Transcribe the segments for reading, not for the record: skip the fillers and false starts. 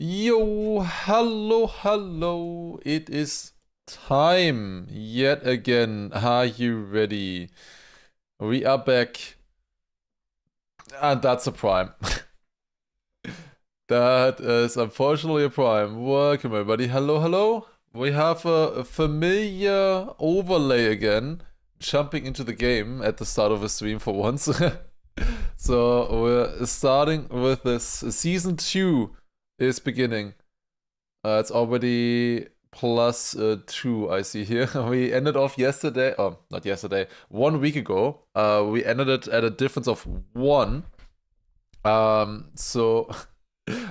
Yo, hello. It is time yet again. Are you ready? We are back. And that's a prime. That is unfortunately a prime. Welcome, everybody. Hello. We have a familiar overlay again, jumping into the game at the start of a stream for once. So we're starting with this. Season 2 is beginning. It's already plus 2, I see here. We ended off yesterday. Oh, not yesterday. 1 week ago. We ended it at a difference of 1. So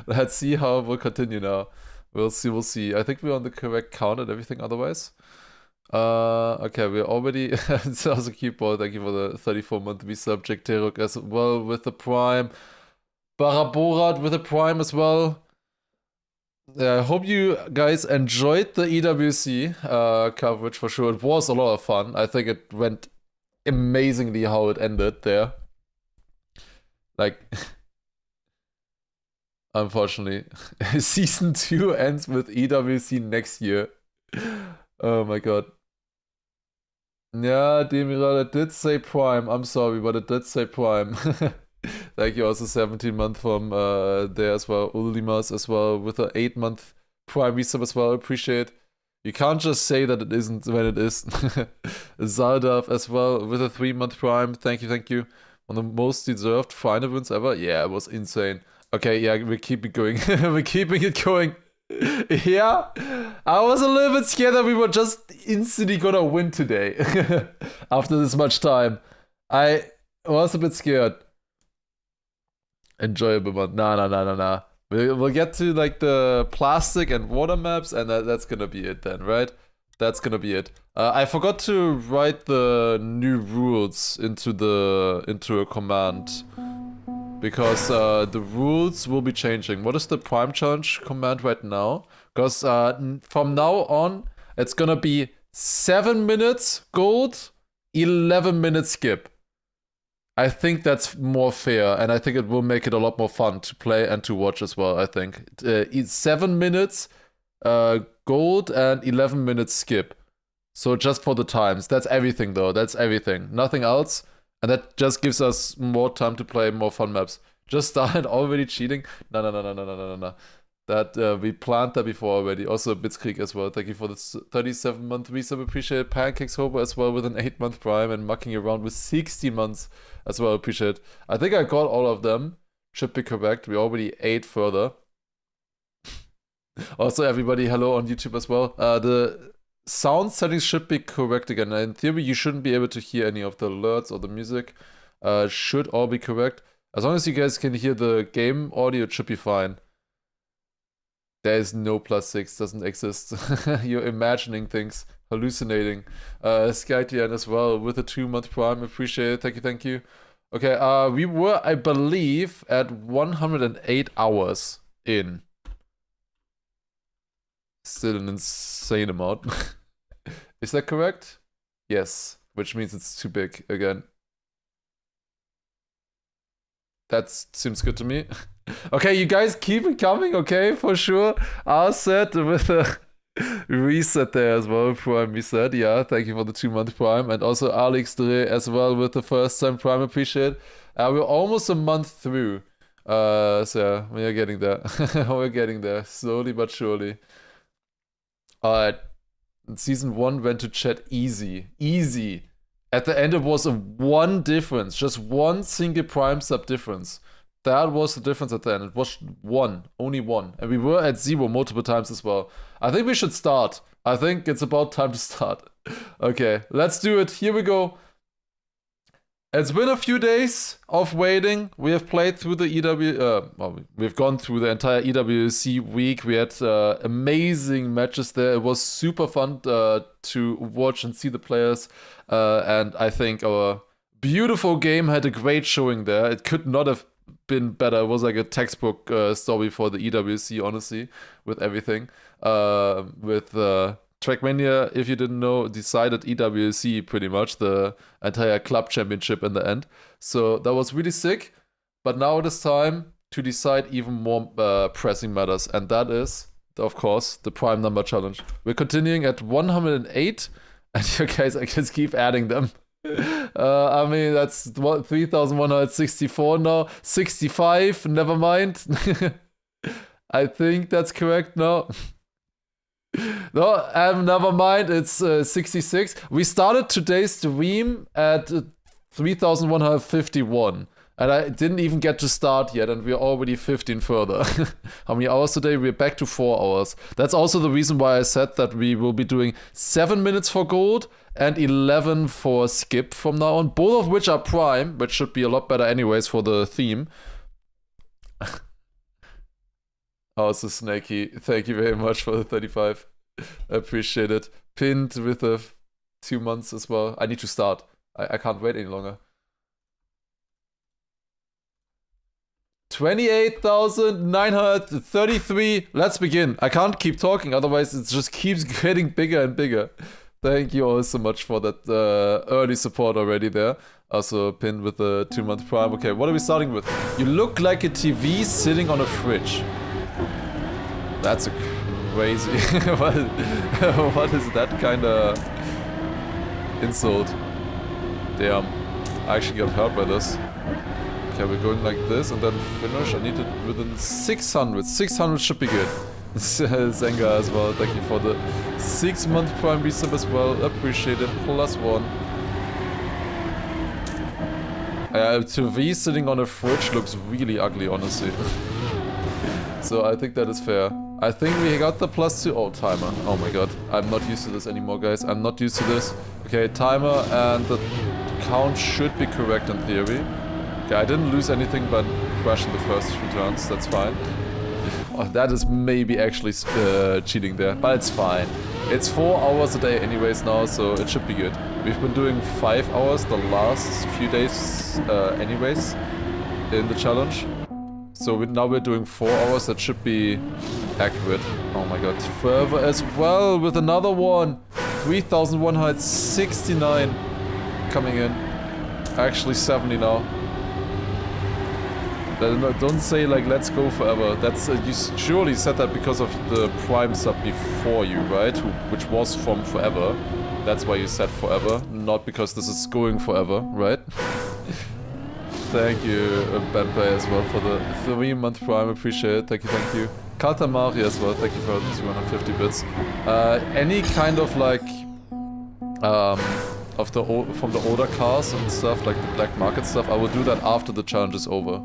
let's see how it will continue now. We'll see. I think we're on the correct count and everything otherwise. Okay, we're already. It's also keyboard. Thank you for the 34-month resub. Jack Teruk as well with the Prime. Baraborat with the Prime as well. I hope you guys enjoyed the EWC coverage for sure. It was a lot of fun. I think it went amazingly how it ended there. Like, unfortunately, season 2 ends with EWC next year. Oh my god. Yeah, Demiral, it did say Prime. I'm sorry, but it did say Prime. Thank you, also 17-month from there as well. Ulimas as well with an 8-month Prime resub as well. Appreciate. You can't just say that it isn't when it is. Zaldav as well with a 3-month Prime. Thank you. One of the most deserved final wins ever. Yeah, it was insane. Okay, yeah, we keep it going. We're keeping it going. Yeah, I was a little bit scared that we were just instantly gonna win today. After this much time. I was a bit scared. Enjoyable, but nah. We'll get to like the plastic and water maps, and that's gonna be it then, right? That's gonna be it. I forgot to write the new rules into a command because the rules will be changing. What is the prime challenge command right now? Because from now on, it's gonna be 7 minutes gold, 11 minutes skip. I think that's more fair, and I think it will make it a lot more fun to play and to watch as well, I think. 7 minutes gold and 11 minutes skip. So just for the times. That's everything, though. That's everything. Nothing else. And that just gives us more time to play more fun maps. Just started already cheating? No. That we planned that before already. Also Blitzkrieg as well. Thank you for the 37-month resub. Appreciate it. Pancakes Hober as well with an 8-month prime and mucking around with 60 months as well. Appreciate it. I think I got all of them. Should be correct. We already ate further. Also, everybody, hello on YouTube as well. The sound settings should be correct again. In theory, you shouldn't be able to hear any of the alerts or the music. Should all be correct. As long as you guys can hear the game audio, it should be fine. There is no +6, doesn't exist. You're imagining things, hallucinating. Skytian as well with a 2-month prime. Appreciate it. Thank you. Okay, we were, I believe, at 108 hours in. Still an insane amount. Is that correct? Yes, which means it's too big again. That seems good to me. Okay, you guys keep it coming, okay, for sure. I'll set with a reset there as well, prime reset. Yeah, thank you for the 2-month prime. And also Alex Dre as well with the first time prime, appreciate. We're almost a month through. So yeah, we are getting there. We're getting there, slowly but surely. Alright, season 1 went to chat easy. At the end it was a 1 difference, just 1 single prime sub difference. That was the difference at the end. It was 1, only 1. And we were at 0 multiple times as well. I think we should start. I think it's about time to start. Okay, let's do it. Here we go. It's been a few days of waiting. We have played through the we've gone through the entire EWC week. We had amazing matches there. It was super fun to watch and see the players. And I think our beautiful game had a great showing there. It could not have been better. It was like a textbook story for the EWC, honestly, with everything. With Trackmania, if you didn't know, decided EWC pretty much, the entire club championship in the end. So that was really sick. But now it is time to decide even more pressing matters, and that is, of course, the prime number challenge. We're continuing at 108, and you guys, I just keep adding them. I mean, that's 3,164 now. 65, never mind. I think that's correct now. No, never mind, it's 66. We started today's stream at 3,151. And I didn't even get to start yet, and we're already 15 further. How many hours today? We're back to 4 hours. That's also the reason why I said that we will be doing 7 minutes for gold and 11 for skip from now on. Both of which are prime, which should be a lot better anyways for the theme. Oh, so snaky. Thank you very much for the 35. I appreciate it. Pinned with the 2 months as well. I need to start. I can't wait any longer. 28,933. Let's begin. I can't keep talking, otherwise it just keeps getting bigger and bigger. Thank you all so much for that early support already there. Also pinned with the 2-month prime. Okay, what are we starting with? You look like a TV sitting on a fridge. That's a crazy... what is that kind of insult? Damn. I actually got hurt by this. Okay, we're going like this and then finish. I need it within 600. 600 should be good. Zenga as well. Thank you for the 6-month prime resub as well. Appreciate it. +1. TV sitting on a fridge looks really ugly, honestly. So I think that is fair. I think we got the +2. Oh, timer. Oh my god. I'm not used to this anymore, guys. I'm not used to this. Okay, timer and the count should be correct in theory. Okay, I didn't lose anything but crashing the first 3 turns, that's fine. Oh, that is maybe actually cheating there, but it's fine. It's 4 hours a day anyways now, so it should be good. We've been doing 5 hours the last few days anyways in the challenge. So now we're doing 4 hours, that should be accurate. Oh my god, further as well with another one. 3,169 coming in. Actually 70 now. Don't say like let's go forever. That's you surely said that because of the prime sub before you, right? Which was from forever. That's why you said forever, not because this is going forever, right? Thank you, Benpay as well for the 3-month prime. Appreciate it. Thank you. Katamari as well. Thank you for the 250 bits. Any kind of like from the older cars and stuff, like the black market stuff, I will do that after the challenge is over.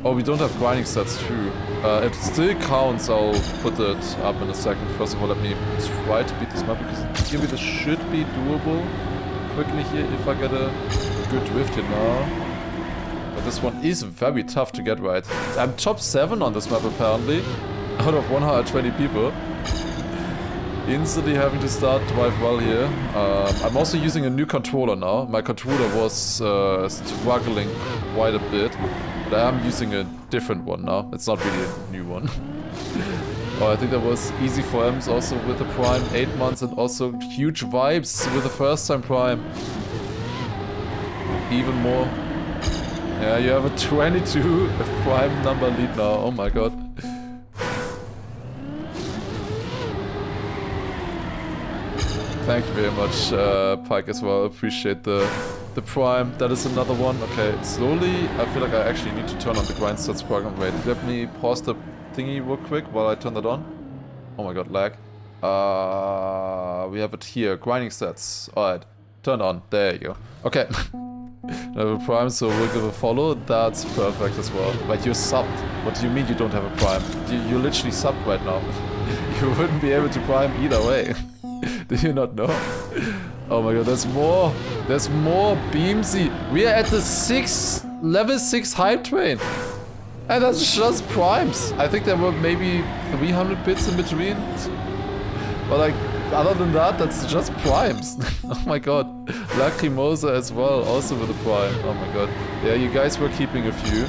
Oh, we don't have grinding sets too. It still counts, I'll put it up in a second. First of all, let me try to beat this map, because maybe this should be doable quickly here if I get a good drift here now. But this one is very tough to get right. I'm top 7 on this map apparently, out of 120 people. Instantly having to start drive well here. I'm also using a new controller now. My controller was struggling quite a bit, but I am using a different one now. It's not really a new one. Oh, I think that was easy for Ems also with the prime 8 months, and also huge vibes with the first time prime. Even more. Yeah, you have a 22 prime number lead now. Oh my god. Thank you very much, Pike as well. Appreciate the prime. That is another one. Okay, slowly. I feel like I actually need to turn on the grind stats program. Wait, let me pause the thingy real quick while I turn that on. Oh my god, lag. We have it here. Grinding stats. Alright, turn on. There you go. Okay. I have a prime, so we'll give a follow. That's perfect as well. But you're subbed. What do you mean you don't have a prime? You're literally subbed right now. You wouldn't be able to prime either way. Do you not know? Oh my god, there's more. There's more Beamsy. We are at the level 6 hype train. And that's just primes. I think there were maybe 300 bits in between. But like, other than that, that's just primes. Oh my god. Lacrimosa as well, also with a prime. Oh my god. Yeah, you guys were keeping a few.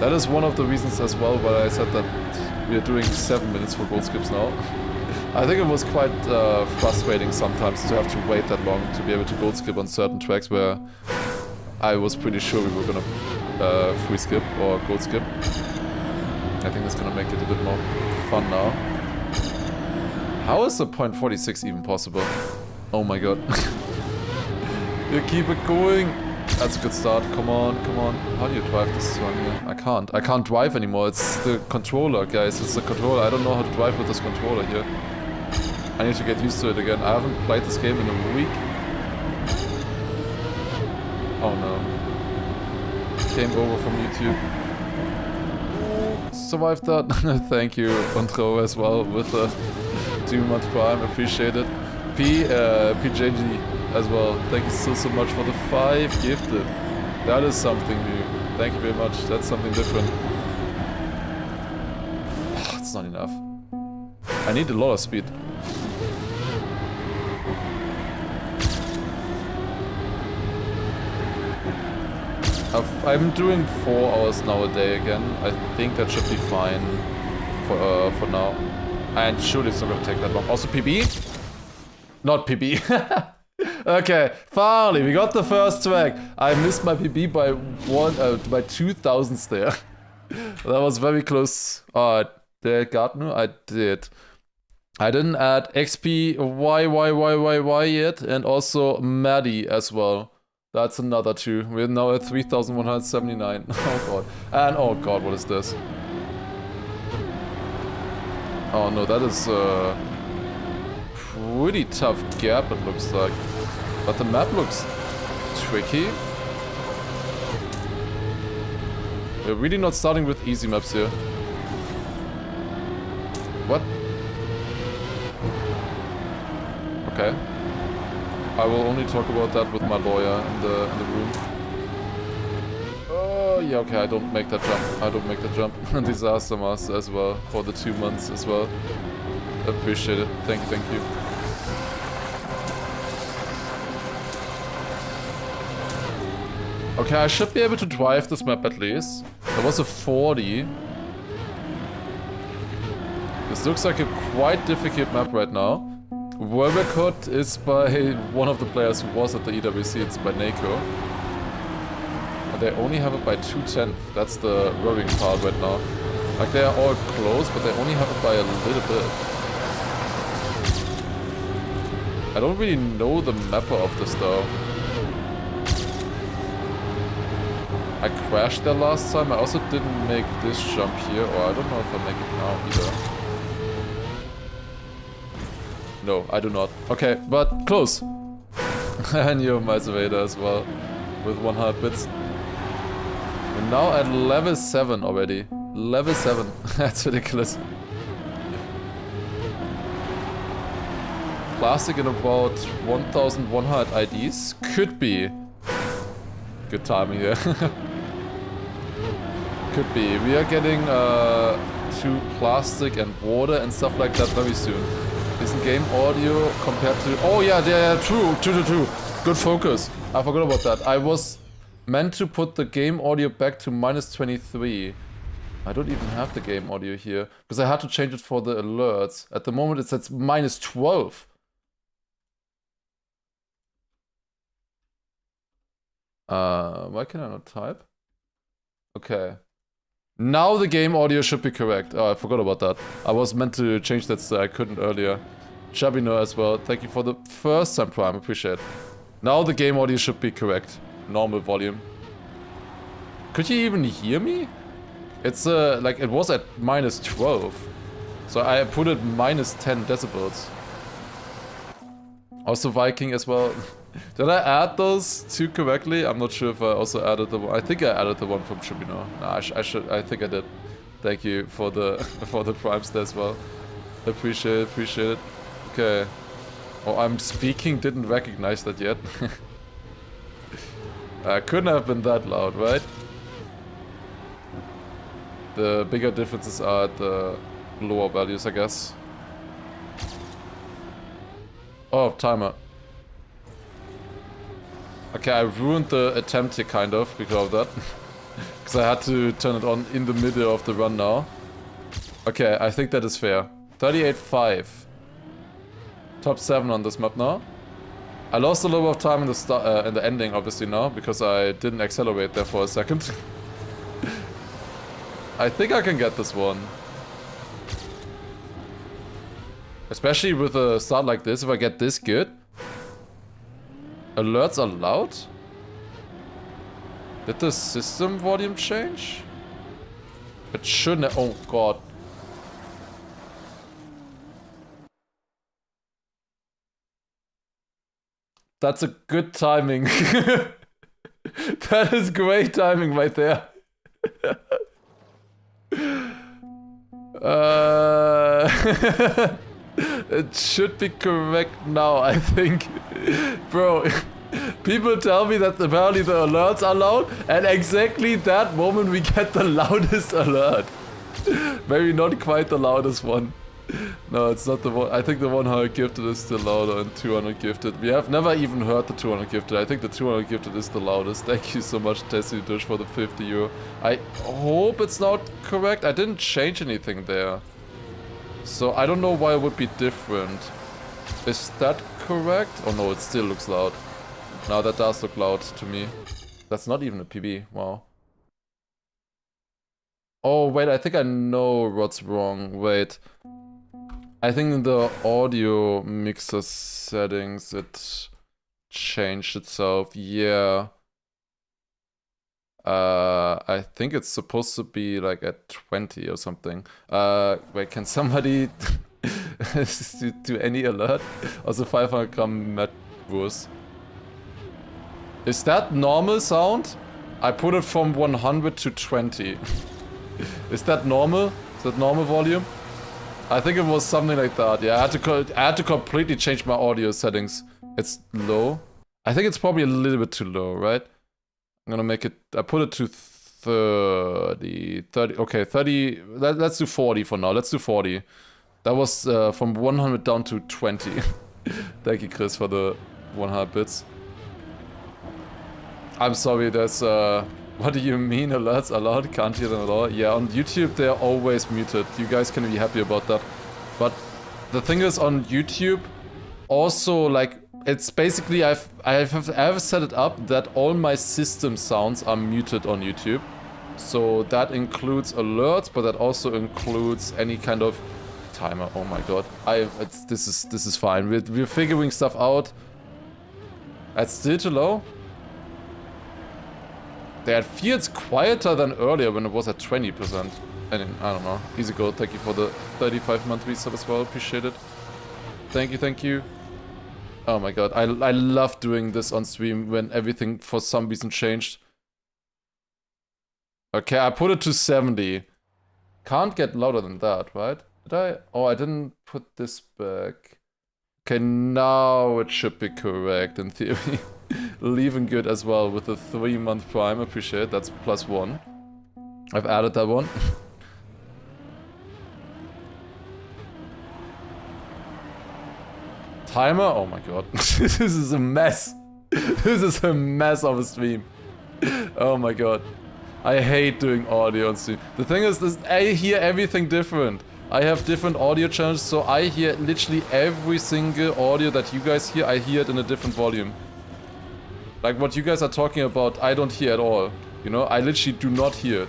That is one of the reasons as well why I said that we are doing 7 minutes for gold skips now. I think it was quite frustrating sometimes to have to wait that long to be able to gold skip on certain tracks where I was pretty sure we were gonna free skip or gold skip. I think that's gonna make it a bit more fun now. How is a .46 even possible? Oh my god. You keep it going. That's a good start. Come on, come on. How do you drive this one here? I can't. I can't drive anymore. It's the controller, guys. It's the controller. I don't know how to drive with this controller here. I need to get used to it again. I haven't played this game in a week. Oh no. Game over from YouTube. Survived that. Thank you, Ontro, as well, with the 2-month prime. Appreciate it. PJG as well. Thank you so much for the 5 gifted. That is something new. Thank you very much. That's something different. Oh, it's not enough. I need a lot of speed. I'm doing 4 hours now a day again. I think that should be fine for now. And surely it's not gonna take that long. Also PB? Not PB. Okay, finally we got the first track. I missed my PB by by 2 thousandths there. That was very close. Did I Gartner? I did. I didn't add XPYYYYY yet, and also Maddie as well. That's another 2. We're now at 3,179. Oh god. And oh god, what is this? Oh no, that is a pretty tough gap, it looks like. But the map looks tricky. We're really not starting with easy maps here. What? Okay. I will only talk about that with my lawyer in the room. Oh, yeah, okay, I don't make that jump. I don't make that jump. Disaster Master as well, for the 2 months as well. Appreciate it. Thank you, thank you. Okay, I should be able to drive this map at least. There was a 40. This looks like a quite difficult map right now. World record is by one of the players who was at the EWC, it's by Nako. And they only have it by 210. That's the worrying part right now. Like they are all close, but they only have it by a little bit. I don't really know the mapper of this though. I crashed there last time. I also didn't make this jump here, or I don't know if I make it now either. No, I do not. Okay, but close. And you're my surveyor as well, with 100 bits. We're now at level 7 already. Level 7. That's ridiculous. Plastic in about 1,100 IDs. Could be. Good timing here. Could be. We are getting to plastic and water and stuff like that very soon. Isn't game audio compared to... Oh yeah, true. Good focus. I forgot about that. I was meant to put the game audio back to -23. I don't even have the game audio here, because I had to change it for the alerts. At the moment it's at -12. Why can I not type? Okay. Now the game audio should be correct. Oh, I forgot about that. I was meant to change that so I couldn't earlier. Chabino as well. Thank you for the first time prime. Appreciate it. Now the game audio should be correct. Normal volume. Could you even hear me? It's like it was at -12. So I put it -10 decibels. Also Viking as well. Did I add those 2 correctly? I'm not sure if I also added the one. I think I added the one from Chibino. Nah, I think I did. Thank you for the for the primes there as well. Appreciate it. Okay. Oh, I'm speaking, didn't recognize that yet. Couldn't have been that loud, right? The bigger differences are at the lower values, I guess. Oh, timer. Okay, I ruined the attempt here, kind of, because of that. Because I had to turn it on in the middle of the run now. Okay, I think that is fair. 38.5. Top 7 on this map now. I lost a little bit of time in the ending, obviously now, because I didn't accelerate there for a second. I think I can get this one. Especially with a start like this, if I get this good. Alerts allowed? Did the system volume change? It shouldn't. Oh god. That's a good timing. That is great timing right there. It should be correct now, I think. Bro, people tell me that apparently the alerts are loud, and exactly that moment we get the loudest alert. Maybe not quite the loudest one. No, it's not the one. I think the 100 gifted is still louder and 200 gifted. We have never even heard the 200 gifted. I think the 200 gifted is the loudest. Thank you so much, Destiny Dush, for the 50 euro. I hope it's not correct. I didn't change anything there. So I don't know why it would be different. Is that correct? Oh no, it still looks loud. No, that does look loud to me. That's not even a PB. Wow. Oh, wait, I think I know what's wrong. Wait. I think in the audio mixer settings it changed itself. Yeah. I think it's supposed to be like at 20 or something. Wait, can somebody do any alert? Also 500 gram Metwurst. Is that normal sound? I put it from 100 to 20. Is that normal? Is that normal volume? I think it was something like that. Yeah, I had to completely change my audio settings. It's low. I think it's probably a little bit too low, right? I'm gonna make it. I put it to 30. Okay, 30. Let's do 40 for now. Let's do 40. That was from 100 down to 20. Thank you, Chris, for the 100 bits. I'm sorry, there's what do you mean alerts allowed? Can't hear them at all. Yeah, on YouTube they're always muted. You guys can be happy about that. But the thing is, on YouTube, also like it's basically I have set it up that all my system sounds are muted on YouTube. So that includes alerts, but that also includes any kind of timer. Oh my god, this is fine. We're figuring stuff out. That's still too low. That feels quieter than earlier when it was at 20%. And I don't know. Easy go. Thank you for the 35-month resub as well. Appreciate it. Thank you, thank you. Oh my god. I love doing this on stream when everything for some reason changed. Okay, I put it to 70. Can't get louder than that, right? Did I? Oh, I didn't put this back. Okay, now it should be correct in theory. Leaving good as well with the 3-month prime. Appreciate it. That's +1. I've added that one. Timer? Oh my god. This is a mess. This is a mess of a stream. Oh my god. I hate doing audio on stream. The thing is, I hear everything different. I have different audio channels, so I hear literally every single audio that you guys hear, I hear it in a different volume. Like what you guys are talking about, I don't hear at all. You know, I literally do not hear it.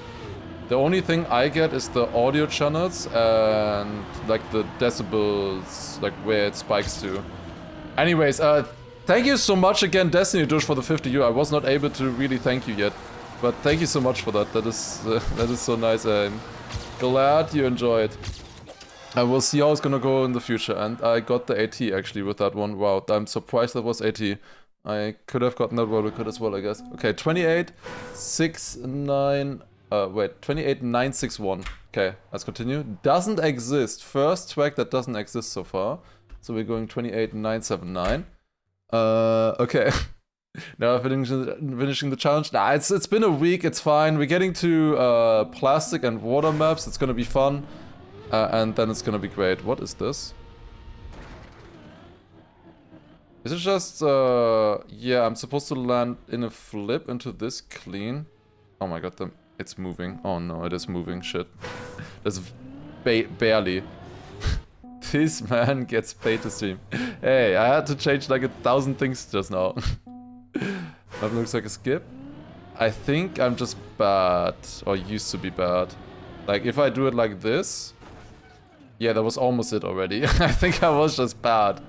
The only thing I get is the audio channels and like the decibels, like where it spikes to. Anyways, thank you so much again, Destiny Dush, for the 50 euro. I was not able to really thank you yet, but thank you so much for that. That is so nice. I'm glad you enjoyed. I will see how it's gonna go in the future, and I got the AT actually with that one. Wow, I'm surprised that was AT. I could have gotten that world record as well, I guess. Okay, 28,690. Wait, 28,961. Okay, let's continue. Doesn't exist. First track that doesn't exist so far. So we're going 28,979. Okay. Now finishing the challenge. Nah, it's been a week. It's fine. We're getting to plastic and water maps. It's gonna be fun, and then it's gonna be great. What is this? Is it just yeah? I'm supposed to land in a flip into this clean. Oh my god, it's moving. Oh no, it is moving. Shit. That's barely. This man gets paid to stream. Hey, I had to change like 1,000 things just now. That looks like a skip. I think I'm just bad, or used to be bad. Like, if I do it like this... Yeah, that was almost it already. I think I was just bad.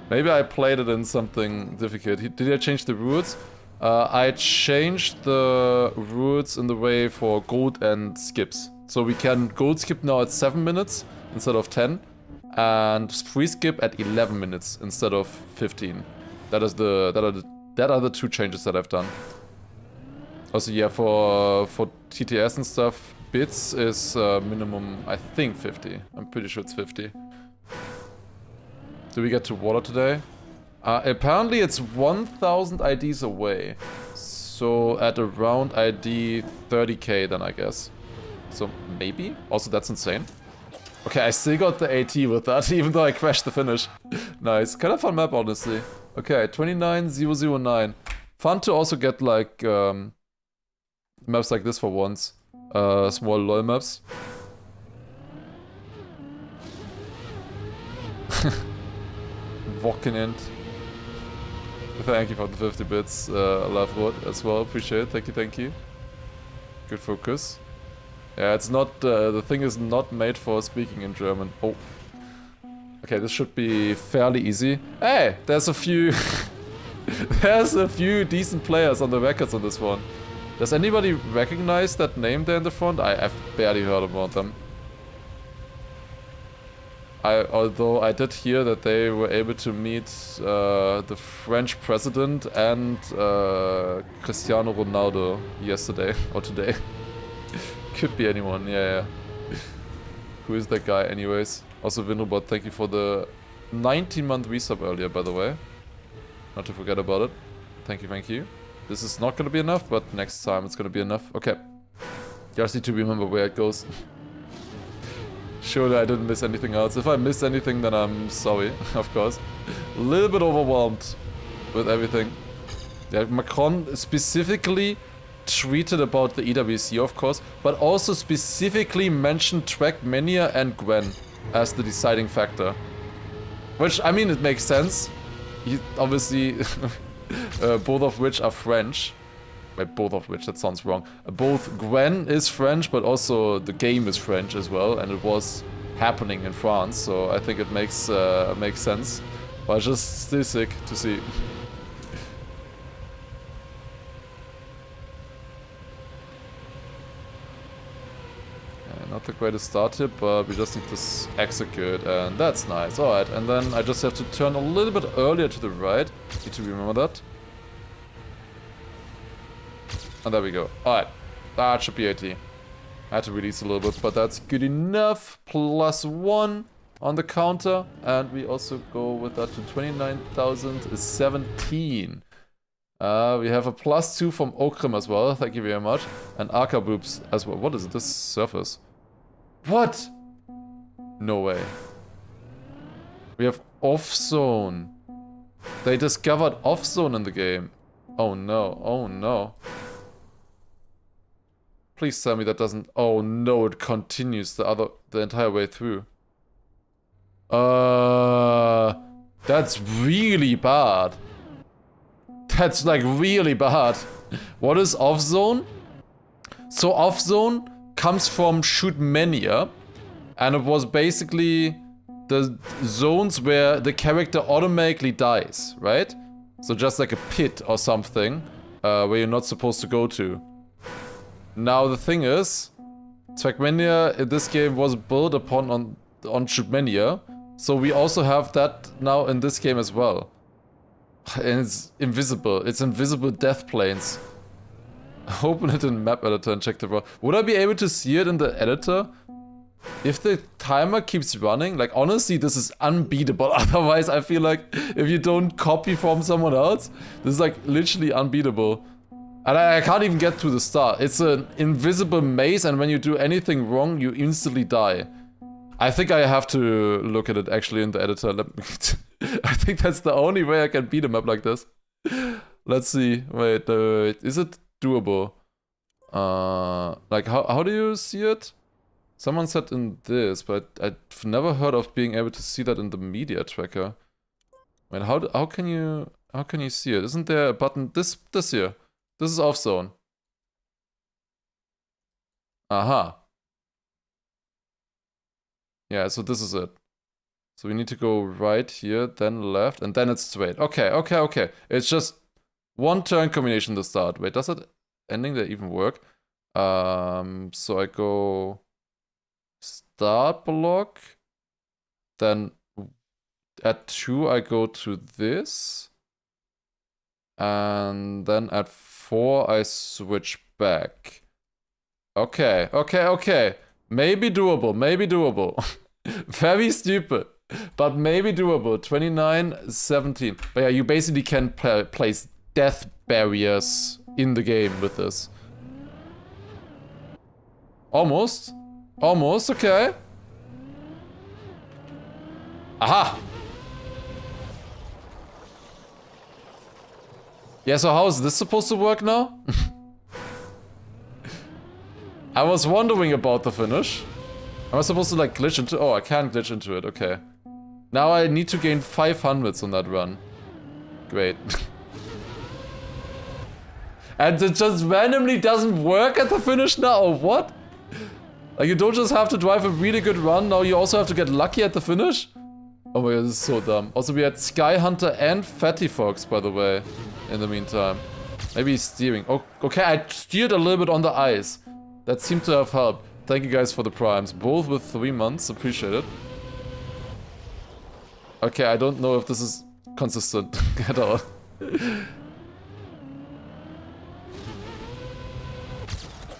Maybe I played it in something difficult. Did I change the rules? I changed the rules in the way for gold and skips. So we can gold skip now at 7 minutes instead of 10. And free skip at 11 minutes instead of 15. That are the 2 changes that I've done. Also, yeah, for TTS and stuff, bits is minimum, I think, 50. I'm pretty sure it's 50. Do we get to water today? Apparently it's 1,000 IDs away. So at around ID 30k then, I guess. So maybe? Also, that's insane. Okay, I still got the AT with that, even though I crashed the finish. Nice. Kind of fun map, honestly. Okay, 29009. Fun to also get, like, maps like this for once. Small LOL maps. Walking in. Thank you for the 50 bits, Love as well. Appreciate it. Thank you. Good focus. Yeah, it's not. The thing is not made for speaking in German. Oh. Okay, this should be fairly easy. Hey, there's a few. There's a few decent players on the records on this one. Does anybody recognize that name there in the front? I've barely heard about them. Although I did hear that they were able to meet the French president and Cristiano Ronaldo yesterday or today. Could be anyone, yeah. Who is that guy anyways? Also Winrobot, thank you for the 19-month resub earlier, by the way. Not to forget about it. Thank you. This is not gonna be enough, but next time it's gonna be enough. Okay. Just need to remember where it goes. Surely I didn't miss anything else. If I missed anything, then I'm sorry, of course. A little bit overwhelmed with everything. Yeah, Macron specifically tweeted about the EWC, of course, but also specifically mentioned Trackmania and Gwen as the deciding factor. Which, I mean, it makes sense. Obviously, both of which are French. Wait, both of which, that sounds wrong. Both Gwen is French, but also the game is French as well, and it was happening in France, so I think it makes sense. But just still sick to see. Not the greatest start here, but we just need to execute, and that's nice. Alright, and then I just have to turn a little bit earlier to the right. Need to remember that. And there we go. Alright, that should be 80. I had to release a little bit, but that's good enough. +1 on the counter, and we also go with that to 29,017. We have a +2 from Okrim as well, thank you very much. And Aka Boobs as well. What is this surface? What? No way. We have off-zone. They discovered off-zone in the game. Oh no, oh no. Please tell me that doesn't... Oh no, it continues the entire way through. That's really bad. That's like really bad. What is off-zone? So off-zone comes from Shootmania, and it was basically the zones where the character automatically dies, right? So just like a pit or something, where you're not supposed to go to. Now the thing is, Trackmania in this game was built upon on Shootmania, so we also have that now in this game as well. And it's invisible. It's invisible death planes. Open it in map editor and check the raw. Would I be able to see it in the editor? If the timer keeps running, like honestly this is unbeatable. Otherwise I feel like if you don't copy from someone else, this is like literally unbeatable. And I can't even get to the start. It's an invisible maze, and when you do anything wrong, you instantly die. I think I have to look at it actually in the editor. I think that's the only way I can beat a map like this. Let's see. Wait, is it doable? Like how do you see it? Someone said in this, but I've never heard of being able to see that in the media tracker. I mean, how can you see it? Isn't there a button this here? This is off zone. Aha. Yeah, so this is it. So we need to go right here, then left, and then it's straight. Okay. It's just one turn combination to start. Wait, does it ending there even work? So I go start block, then at 2 I go to this, and then at 4 I switch back. Okay. Maybe doable. Very stupid, but maybe doable. 29, 17. But yeah, you basically can place death barriers in the game with this. Almost, okay. Aha! Yeah, so how is this supposed to work now? I was wondering about the finish. Am I supposed to like glitch into... Oh, I can't glitch into it, okay. Now I need to gain 500s on that run. Great. And it just randomly doesn't work at the finish now, or what? Like, you don't just have to drive a really good run, now you also have to get lucky at the finish? Oh my god, this is so dumb. Also, we had Sky Hunter and Fatty Fox, by the way, in the meantime. Maybe he's steering. Oh, okay, I steered a little bit on the ice. That seemed to have helped. Thank you guys for the primes. Both with 3 months. Appreciate it. Okay, I don't know if this is consistent at all.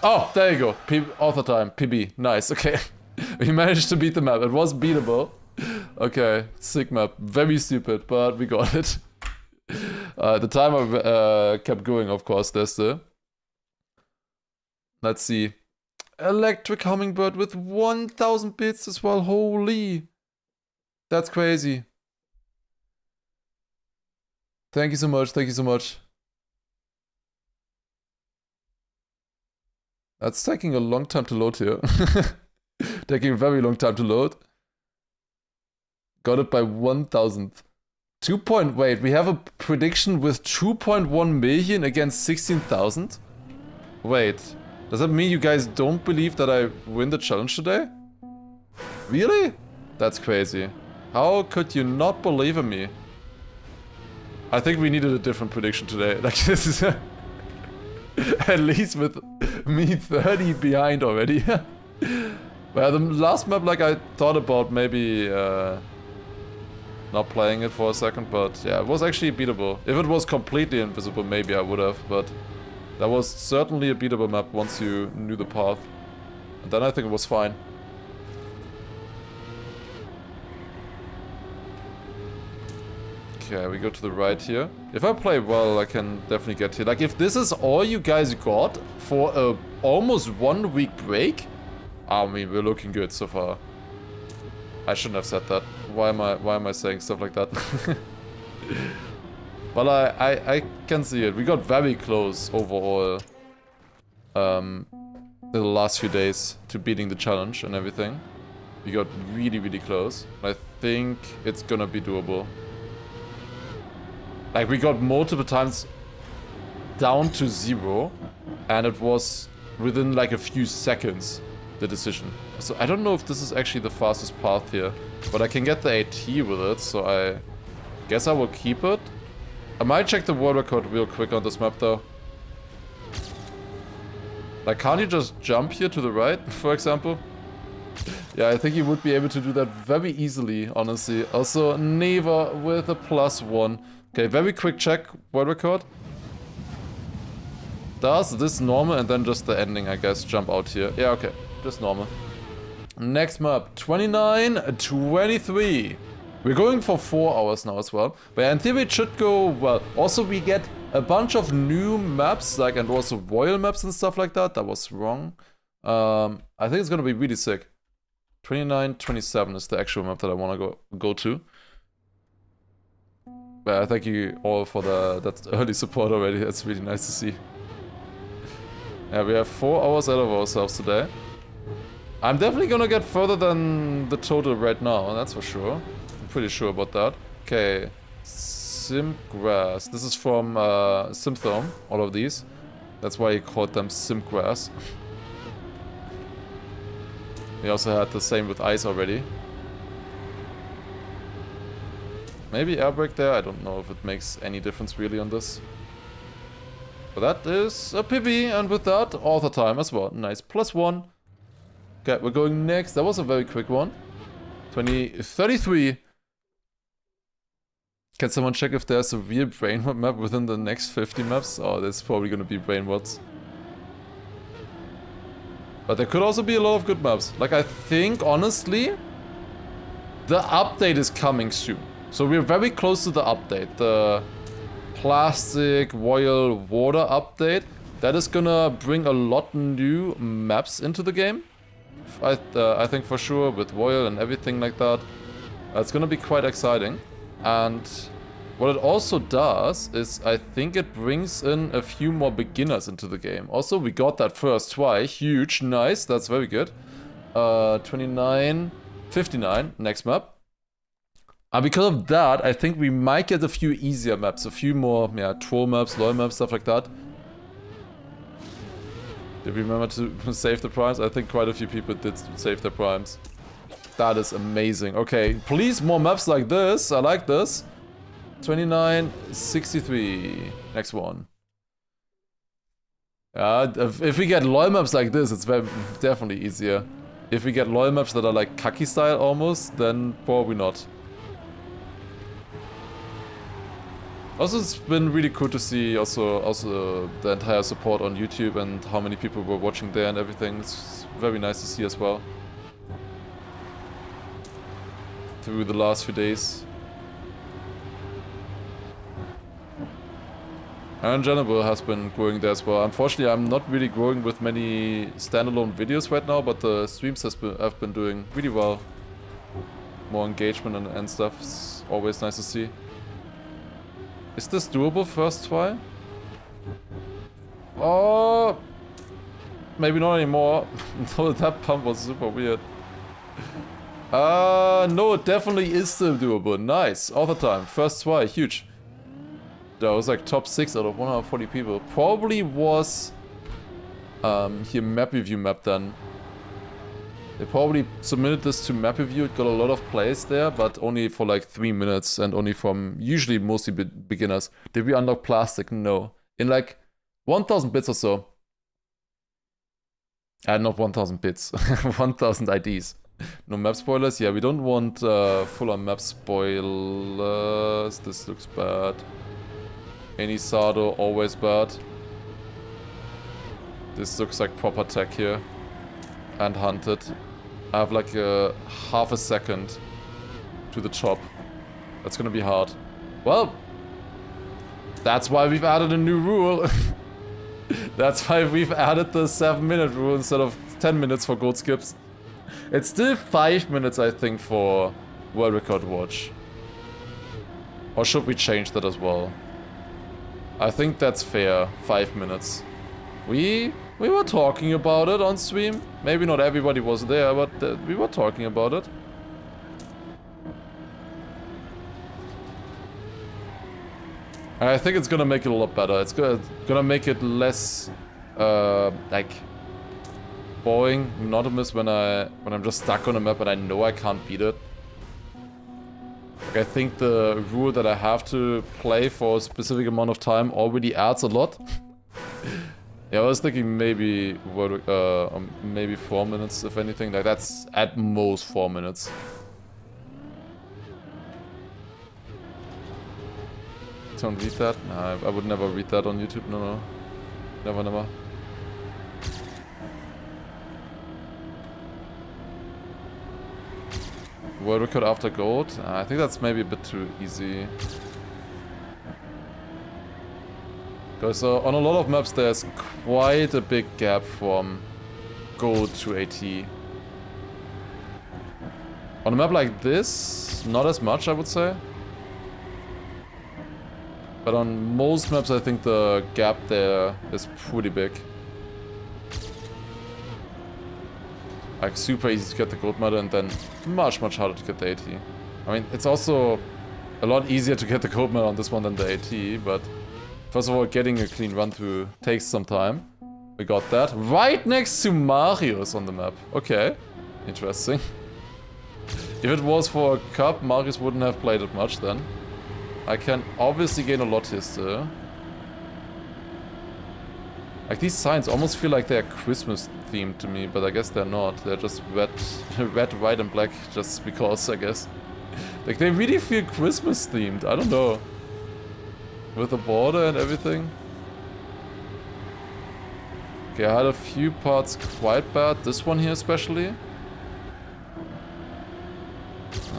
Oh, there you go. Author time. PB. Nice. Okay. We managed to beat the map. It was beatable. Okay. Sick map. Very stupid, but we got it. The timer kept going, of course. There's the... Let's see. Electric Hummingbird with 1000 bits as well. Holy. That's crazy. Thank you so much. That's taking a long time to load here. Taking a very long time to load. Got it by 1000. Wait, we have a prediction with 2.1 million against 16,000? Wait. Does that mean you guys don't believe that I win the challenge today? Really? That's crazy. How could you not believe in me? I think we needed a different prediction today. Like, this is... at least with me 30 behind already. Well, the last map, like, I thought about maybe not playing it for a second, but yeah, it was actually beatable. If it was completely invisible, maybe I would have, but... That was certainly a beatable map once you knew the path. And then I think it was fine. Okay, we go to the right here. If I play well, I can definitely get here. Like, if this is all you guys got for a almost 1 week break, I mean, we're looking good so far. I shouldn't have said that. Why am I saying stuff like that? But I can see it. We got very close overall in the last few days to beating the challenge and everything. We got really close. I think it's gonna be doable. Like, we got multiple times down to 0, and it was within like a few seconds, the decision. So I don't know if this is actually the fastest path here, but I can get the AT with it, so I guess I will keep it. I might check the world record real quick on this map though. Like, can't you just jump here to the right, for example? Yeah, I think you would be able to do that very easily, honestly. Also, Neva with a +1. Okay, very quick check, world record. Does this normal and then just the ending, I guess, jump out here. Yeah, okay, just normal. Next map, 29-23. We're going for 4 hours now as well. But in theory it should go well. Also, we get a bunch of new maps, like, and also royal maps and stuff like that. That was wrong. I think it's gonna be really sick. 29-27 is the actual map that I want to go to. But thank you all for that early support already. That's really nice to see. Yeah, we have 4 hours out of ourselves today. I'm definitely gonna get further than the total right now, that's for sure. I'm pretty sure about that. Okay. Simgrass. This is from Simthome, all of these. That's why he called them Simgrass. We also had the same with ice already. Maybe air brake there, I don't know if it makes any difference really on this. But that is a PB, and with that, author time as well. Nice, +1. Okay, we're going next. That was a very quick one. 33. Can someone check if there's a real brainword map within the next 50 maps? Oh, there's probably gonna be brainwords. But there could also be a lot of good maps. Like, I think, honestly, the update is coming soon. So we're very close to the update. The plastic, royal, water update. That is gonna bring a lot new maps into the game. I think for sure, with royal and everything like that. It's gonna be quite exciting. And what it also does is, I think it brings in a few more beginners into the game. Also, we got that first try. Huge, nice, that's very good. 29, 59, next map. And because of that, I think we might get a few easier maps, a few more, yeah, troll maps, loyal maps, stuff like that. Did we remember to save the primes? I think quite a few people did save their primes. That is amazing. Okay, please more maps like this. I like this. 29, 63. Next one. If we get loyal maps like this, it's definitely easier. If we get loyal maps that are like Kaki style almost, then probably not. Also, it's been really cool to see also the entire support on YouTube and how many people were watching there and everything. It's very nice to see as well. Through the last few days. And General has been growing there as well. Unfortunately, I'm not really growing with many standalone videos right now, but the streams have been doing really well. More engagement and stuff. It's always nice to see. Is this doable first try? Oh, maybe not anymore. No, that pump was super weird. No, it definitely is still doable. Nice. All the time. First try. Huge. That was like top 6 out of 140 people. Probably was here map review map then. They probably submitted this to map review. It got a lot of plays there, but only for like 3 minutes and only from usually mostly beginners. Did we unlock plastic? No. In like 1000 bits or so. Not 1000 bits. 1000 IDs. No map spoilers? Yeah, we don't want full-on map spoilers. This looks bad. Any Sado, always bad. This looks like proper tech here. And hunted. I have like half a second to the top. That's gonna be hard. Well, that's why we've added a new rule. That's why we've added the 7-minute rule instead of 10 minutes for gold skips. It's still 5 minutes, I think, for world record watch. Or should we change that as well? I think that's fair. 5 minutes. We were talking about it on stream. Maybe not everybody was there, but we were talking about it. I think it's gonna make it a lot better. It's gonna make it less like boring, monotonous when I'm just stuck on a map and I know I can't beat it. Like, I think the rule that I have to play for a specific amount of time already adds a lot. Yeah, I was thinking maybe maybe 4 minutes, if anything. Like, that's at most 4 minutes. Don't read that? Nah, I would never read that on YouTube. No. Never. World record after gold? I think that's maybe a bit too easy. Because on a lot of maps there's quite a big gap from gold to AT. On a map like this, not as much, I would say. But on most maps I think the gap there is pretty big. Like super easy to get the gold medal and then much harder to get the AT. I mean, it's also a lot easier to get the gold medal on this one than the AT, but first of all, getting a clean run through takes some time. We got that. Right next to Marius on the map. Okay, interesting. If it was for a cup, Marius wouldn't have played it much then. I can obviously gain a lot here still. Like, these signs almost feel like they're Christmas themed to me, but I guess they're not. They're just red, white, and black just because, I guess. Like, they really feel Christmas themed. I don't know. With the border and everything. Okay, I had a few parts quite bad. This one here especially.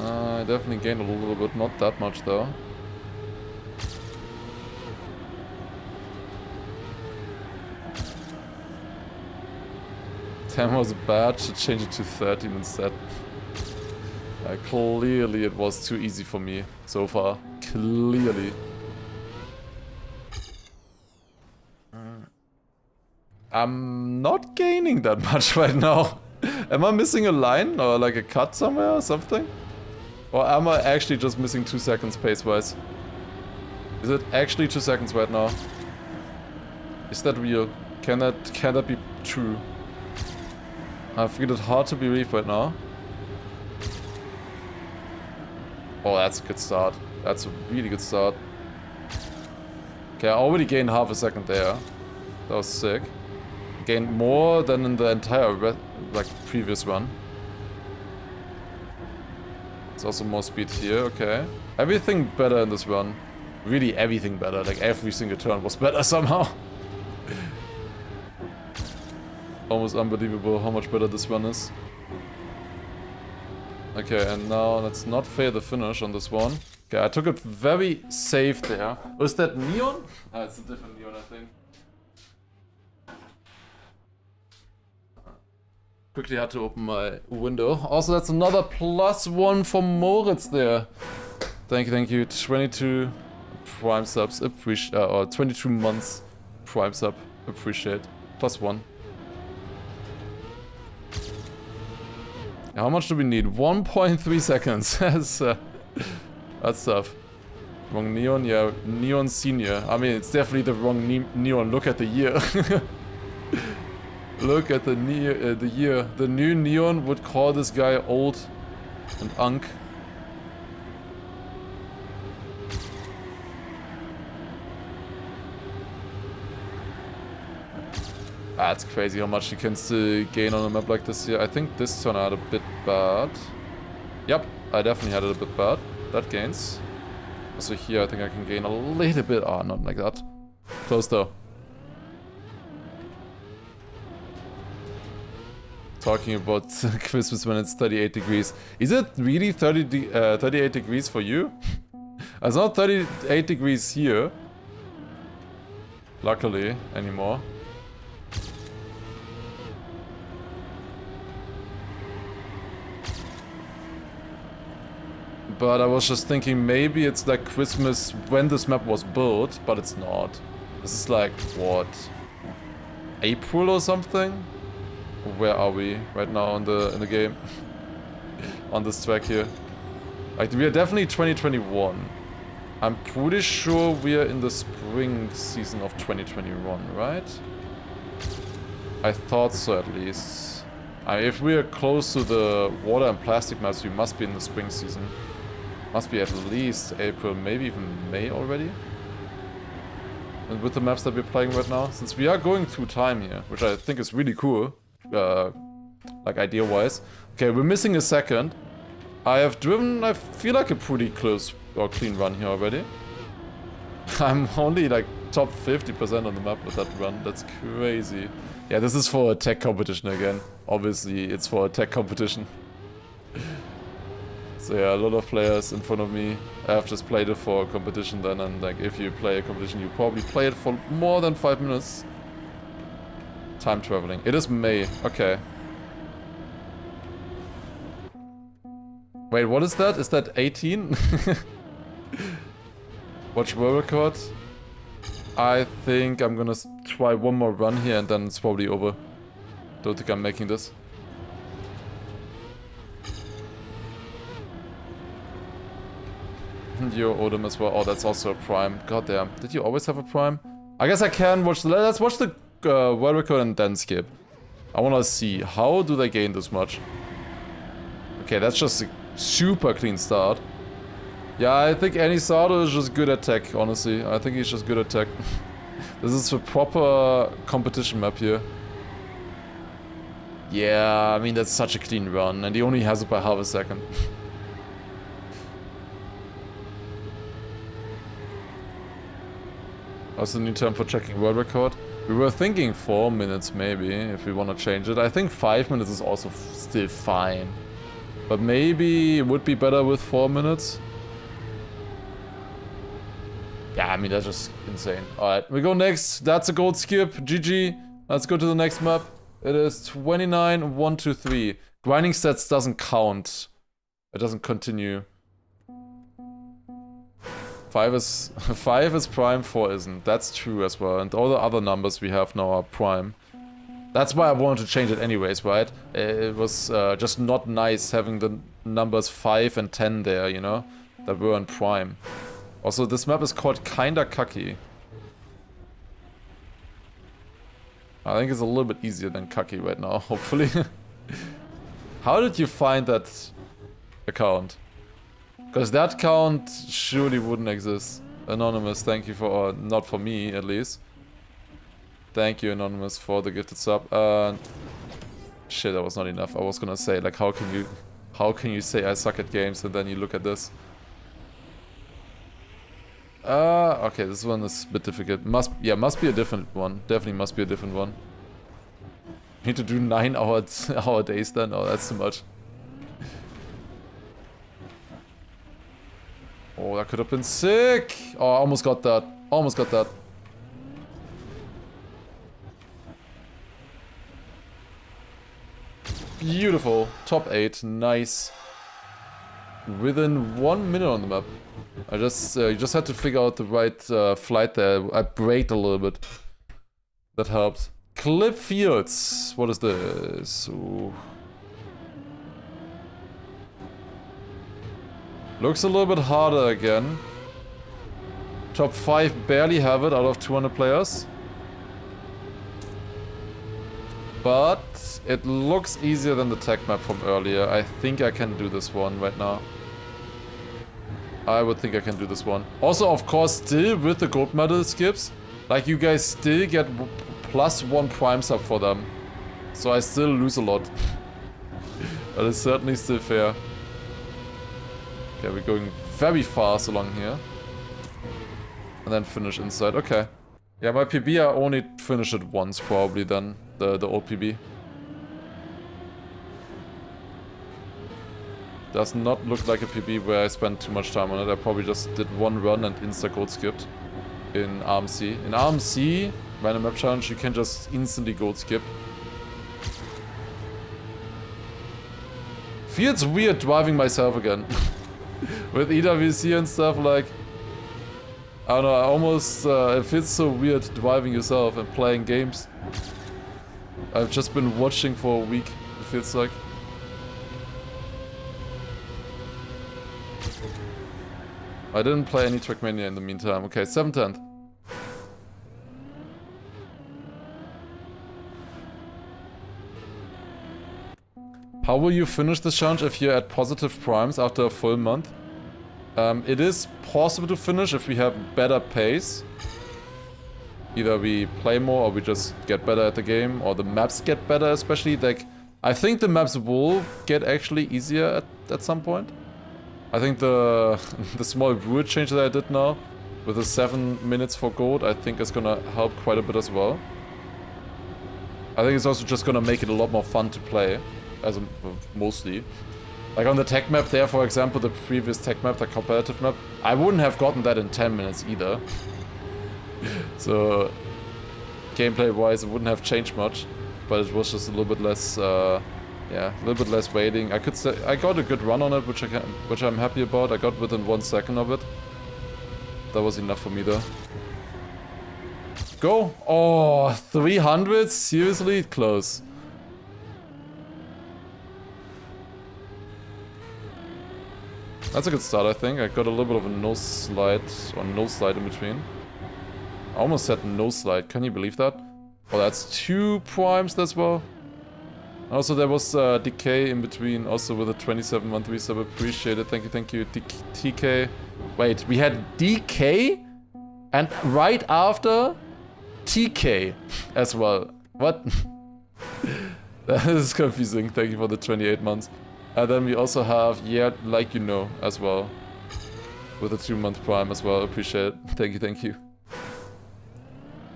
I definitely gained a little bit. Not that much though. 10 was bad, should change it to 13 instead. Clearly it was too easy for me so far. Clearly. I'm not gaining that much right now. Am I missing a line or like a cut somewhere or something? Or am I actually just missing 2 seconds pace-wise? Is it actually 2 seconds right now? Is that real? Can that be true? I feel it hard to believe right now. Oh, that's a good start. That's a really good start. Okay, I already gained half a second there. That was sick. Gained more than in the entire previous run. It's also more speed here, okay. Everything better in this run. Really everything better, like every single turn was better somehow. Almost unbelievable how much better this run is. Okay, and now let's not fail the finish on this one. Okay, I took it very safe there. Was that neon? Ah, it's a different neon, I think. Quickly had to open my window. Also, that's another +1 for Moritz there. Thank you. 22 Prime subs, or 22 months Prime sub, appreciate. +1. How much do we need? 1.3 seconds. That's tough. Wrong neon? Yeah, neon senior. I mean, it's definitely the wrong neon. Look at the year. Look at the year. The new neon would call this guy old and unk. That's crazy how much you can still gain on a map like this here. I think this turned out a bit bad. Yep, I definitely had it a bit bad. That gains. Also here I think I can gain a little bit. Oh, not like that. Close though. Talking about Christmas when it's 38 degrees. Is it really 38 degrees for you? It's not 38 degrees here. Luckily, anymore. But I was just thinking maybe it's like Christmas when this map was built, but it's not. This is like, what? April or something? Where are we right now in the game? On this track here. Like, we are definitely 2021. I'm pretty sure we are in the spring season of 2021, right? I thought so at least. If we are close to the water and plastic maps, we must be in the spring season. Must be at least April, maybe even May already. And with the maps that we're playing right now, since we are going through time here, which I think is really cool, like idea-wise. Okay, we're missing a second. I have driven, I feel like a pretty close or clean run here already. I'm only like top 50% on the map with that run, that's crazy. Yeah, this is for a tech competition again. Obviously, it's for a tech competition. So yeah, a lot of players in front of me have just played it for a competition then, and like if you play a competition, you probably play it for more than 5 minutes. Time traveling. It is May. Okay. Wait, what is that? Is that 18? Watch world record. I think I'm gonna try one more run here and then it's probably over. Don't think I'm making this. Your Odin as well. Oh, that's also a prime. God damn. Did you always have a prime? I guess I can watch the... Let's watch the world record and then skip. I wanna see. How do they gain this much? Okay, that's just a super clean start. Yeah, I think Anisato is just good at tech, honestly. I think he's just good at tech. This is a proper competition map here. Yeah, I mean, that's such a clean run, and he only has it by half a second. What's the new term for checking world record? We were thinking 4 minutes maybe, if we want to change it. I think 5 minutes is also still fine. But maybe it would be better with 4 minutes. Yeah, I mean, that's just insane. Alright, we go next. That's a gold skip. GG. Let's go to the next map. It is 29, 1, 2, 3. Grinding stats doesn't count. It doesn't continue. 5 is prime, 4 isn't. That's true as well. And all the other numbers we have now are prime. That's why I wanted to change it anyways, right? It was just not nice having the numbers 5 and 10 there, you know? That were in prime. Also, this map is called Kinda Cucky. I think it's a little bit easier than Cucky right now, hopefully. How did you find that account? Because that count surely wouldn't exist. Anonymous, thank you for, or not for me at least. Thank you, Anonymous, for the gifted sub. Shit, that was not enough. I was gonna say, like, how can you say I suck at games and then you look at this? Okay, this one is a bit difficult. Must be a different one. Definitely must be a different one. Need to do 9 hour days then? Oh, that's too much. Oh, that could have been sick! Oh, I almost got that. Almost got that. Beautiful. Top 8. Nice. Within 1 minute on the map. You just had to figure out the right flight there. I braked a little bit. That helped. Clip Fields. What is this? Ooh. Looks a little bit harder again. Top 5 barely have it out of 200 players. But it looks easier than the tech map from earlier. I think I can do this one right now. I would think I can do this one. Also, of course, still with the gold medal skips, like, you guys still get +1 prime sub for them. So I still lose a lot. But it's certainly still fair. Okay, we're going very fast along here. And then finish inside. Okay. Yeah, my PB, I only finished it once probably then. The old PB. Does not look like a PB where I spent too much time on it. I probably just did one run and insta-gold skipped in RMC. In RMC, random map challenge, you can just instantly gold skip. Feels weird driving myself again. With EWC and stuff, like, I don't know, I almost, it feels so weird driving yourself and playing games. I've just been watching for a week, it feels like. I didn't play any Trackmania in the meantime. Okay, 7th. How will you finish this challenge if you're at positive primes after a full month? It is possible to finish if we have better pace. Either we play more or we just get better at the game, or the maps get better, especially. Like, I think the maps will get actually easier at some point. I think the small rule change that I did now, with the 7 minutes for gold, I think is gonna help quite a bit as well. I think it's also just gonna make it a lot more fun to play, mostly. Like on the tech map there, for example, the previous tech map, the competitive map, I wouldn't have gotten that in 10 minutes either. So, gameplay-wise, it wouldn't have changed much, but it was just a little bit less, yeah, a little bit less waiting. I could say I got a good run on it, which I'm happy about. I got within 1 second of it. That was enough for me though. Go! Oh, 300? Seriously? Close. That's a good start, I think. I got a little bit of a no slide in between. I almost said no slide. Can you believe that? Oh, that's 2 primes as well. Also, there was decay in between, also with a 27-month resub. Appreciate it. Thank you, TK. Wait, we had DK? And right after, TK as well. What? That is confusing. Thank you for the 28 months. And then we also have, yeah, like you know, as well. With a 2-month prime as well. Appreciate it. Thank you.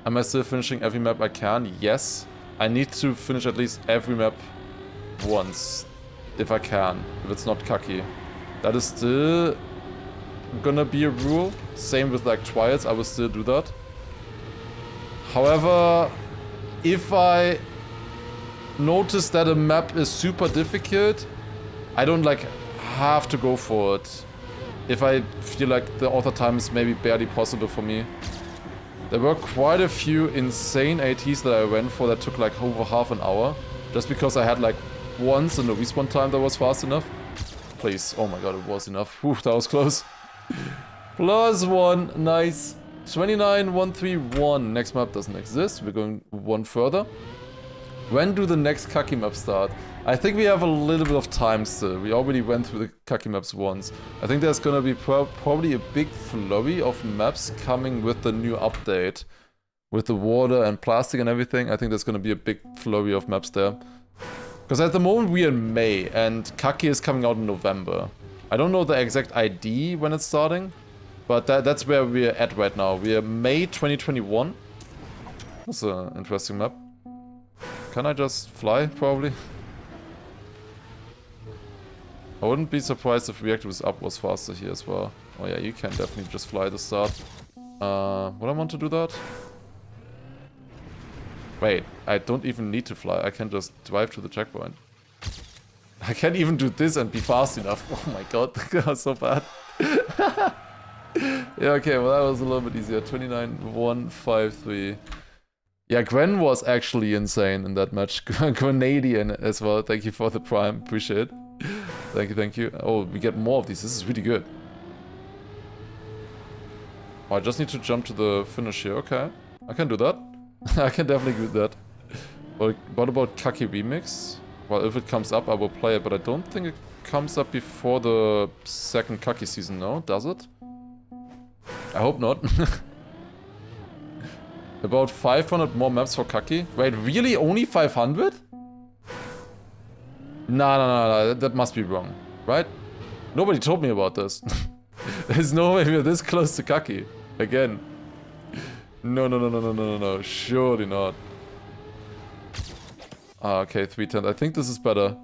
Am I still finishing every map I can? Yes. I need to finish at least every map once. If I can. If it's not cocky. That is still gonna be a rule. Same with like trials. I will still do that. However, if I notice that a map is super difficult, I don't like have to go for it. If I feel like the author time is maybe barely possible for me. There were quite a few insane ATs that I went for that took like over half an hour. Just because I had like once in the respawn time that was fast enough. Please, oh my god, it was enough. Whew, that was close. +1, nice. 29,131. Next map doesn't exist. We're going one further. When do the next Kaki maps start? I think we have a little bit of time still. We already went through the Kaki maps once. I think there's gonna be probably a big flurry of maps coming with the new update. With the water and plastic and everything. I think there's gonna be a big flurry of maps there. Because at the moment we're in May and Kaki is coming out in November. I don't know the exact ID when it's starting. But that's where we're at right now. We're May 2021. That's an interesting map. Can I just fly, probably? I wouldn't be surprised if reactives up was faster here as well. Oh yeah, you can definitely just fly to start. Would I want to do that? Wait, I don't even need to fly. I can just drive to the checkpoint. I can't even do this and be fast enough. Oh my god, that was so bad. Yeah, okay, well that was a little bit easier. 29,153. Yeah, Gwen was actually insane in that match. Grenadian as well. Thank you for the prime. Appreciate it. Thank you. Oh, we get more of these. This is really good. Oh, I just need to jump to the finish here. Okay. I can do that. I can definitely do that. But what about Kaki Remix? Well, if it comes up, I will play it. But I don't think it comes up before the second Kaki season, no? Does it? I hope not. About 500 more maps for Kaki. Wait, really? Only 500? No, that must be wrong. Right? Nobody told me about this. There's no way we're this close to Kaki. Again. No. Surely not. Ah, okay, 310. I think this is better.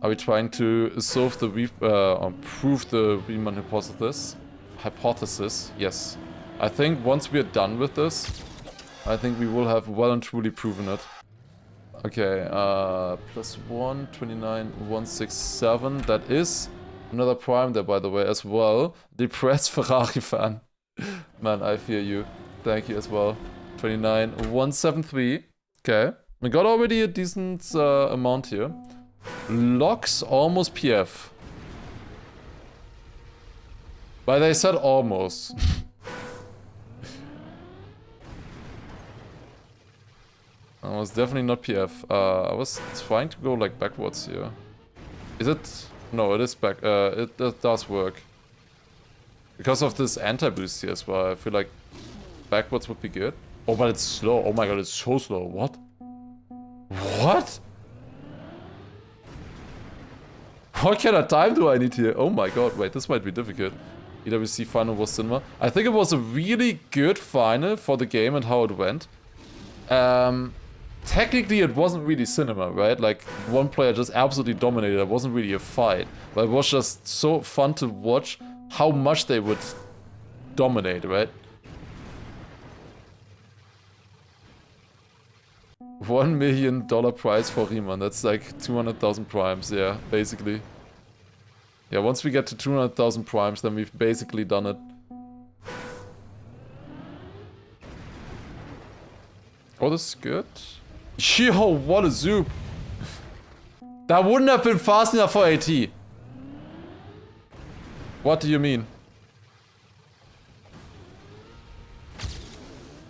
Are we trying to solve the or prove the Riemann hypothesis? Yes. I think once we're done with this, I think we will have well and truly proven it. Okay, +1, 29,167. That is another prime there, by the way, as well. Depressed Ferrari fan. Man, I fear you. Thank you as well. 29,173. Okay. We got already a decent amount here. Locks almost PF. But they said almost. I was definitely not PF. I was trying to go like backwards here. Is it? No, it is back. It does work. Because of this anti-boost here as well. I feel like backwards would be good. Oh, but it's slow. Oh my god, it's so slow. What? What? What kind of time do I need here? Oh my god, wait, this might be difficult. EWC final was cinema. I think it was a really good final for the game and how it went. Technically it wasn't really cinema, right? Like, one player just absolutely dominated. It wasn't really a fight. But it was just so fun to watch how much they would dominate, right? $1 million prize for Riemann. That's like 200,000 primes, yeah, basically. Yeah, once we get to 200,000 primes, then we've basically done it. Oh, this is good. Yo, what a zoop! That wouldn't have been fast enough for AT. What do you mean?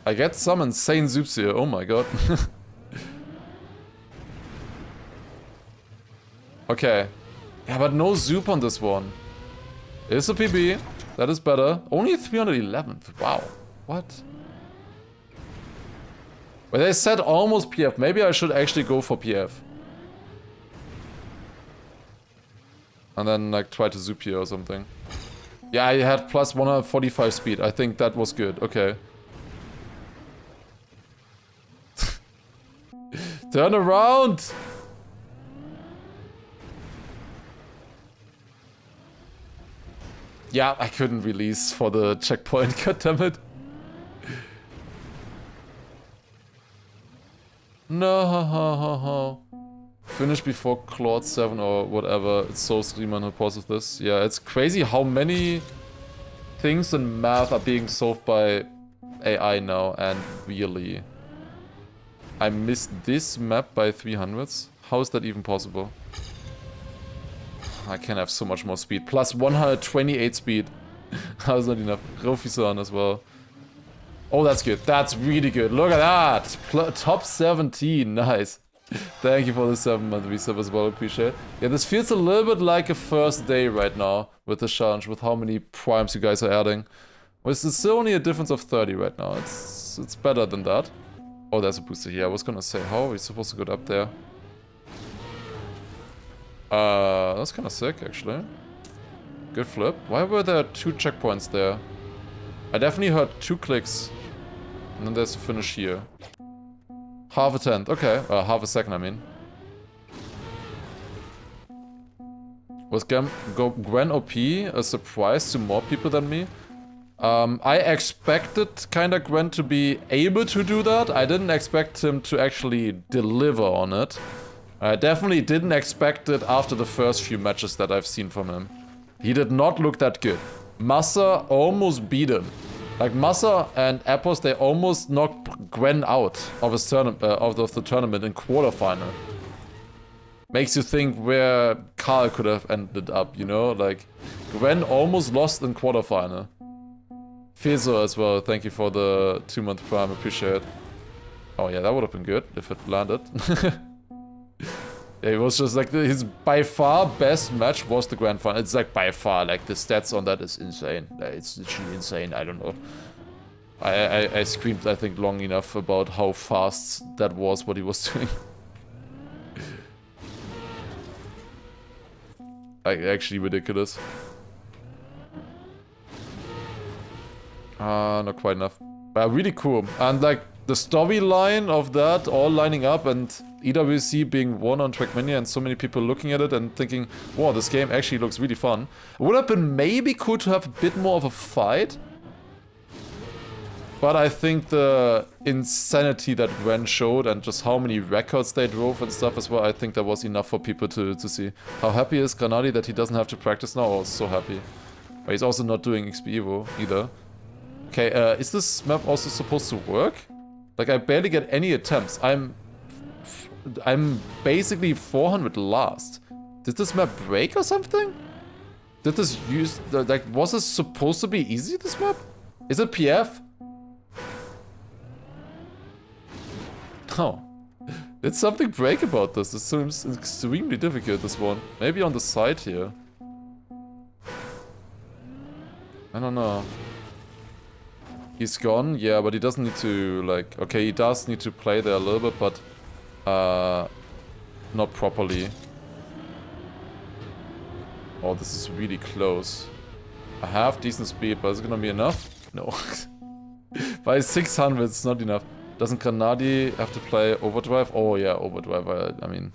I get some insane zoops here, oh my god. Okay. Yeah, but no zoop on this one. It's a PB. That is better. Only 311. Wow. What? Well, they said almost PF. Maybe I should actually go for PF. And then, like, try to zoop here or something. Yeah, I had plus 145 speed. I think that was good. Okay. Turn around! Yeah, I couldn't release for the checkpoint. God damn it. No. Finish before Claude 7 or whatever. It's so streamer who pauses this. Yeah, it's crazy how many things in math are being solved by AI now, and really. I missed this map by 300s. How is that even possible? I can have so much more speed. Plus 128 speed. That's not enough. Rofisan as well. Oh, that's good. That's really good. Look at that. Top 17. Nice. Thank you for the 7-month resub as well. Appreciate it. Yeah, this feels a little bit like a first day right now with the challenge, with how many primes you guys are adding. Well, it's still only a difference of 30 right now. It's better than that. Oh, there's a booster here. I was gonna say, how are we supposed to get up there? That's kind of sick, actually. Good flip. Why were there 2 checkpoints there? I definitely heard 2 clicks. And then there's a finish here. Half a tenth. Okay. Half a second, I mean. Was Gwen OP a surprise to more people than me? I expected kinda Gwen to be able to do that. I didn't expect him to actually deliver on it. I definitely didn't expect it after the first few matches that I've seen from him. He did not look that good. Massa almost beat him. Like Massa and Appos, they almost knocked Gwen out of his of the tournament in quarterfinal. Makes you think where Karl could have ended up, you know? Like, Gwen almost lost in quarterfinal. Fezo as well, thank you for the 2-month prime, appreciate it. Oh yeah, that would have been good if it landed. Yeah, it was just like his by far best match was the grand final. It's like by far, like the stats on that is insane. It's literally insane, I don't know. I screamed, I think, long enough about how fast that was, what he was doing. Like, actually ridiculous. Not quite enough. But really cool. And like the storyline of that all lining up and EWC being won on Trackmania and so many people looking at it and thinking, wow, this game actually looks really fun. It would have been maybe cool to have a bit more of a fight. But I think the insanity that Gwen showed and just how many records they drove and stuff as well, I think that was enough for people to see. How happy is Granadi that he doesn't have to practice now? Oh, so happy. But he's also not doing XP Evo either. Okay, is this map also supposed to work? Like, I barely get any attempts. I'm basically 400 last. Did this map break or something? Did this use... Like, was this supposed to be easy, this map? Is it PF? Oh. Did something break about this? This seems extremely difficult, this one. Maybe on the side here. I don't know. He's gone, yeah, but he doesn't need to, like... Okay, he does need to play there a little bit, but... not properly. Oh, this is really close. I have decent speed, but is it gonna be enough? No. By 600, it's not enough. Doesn't Granadi have to play Overdrive? Oh yeah, Overdrive, I mean...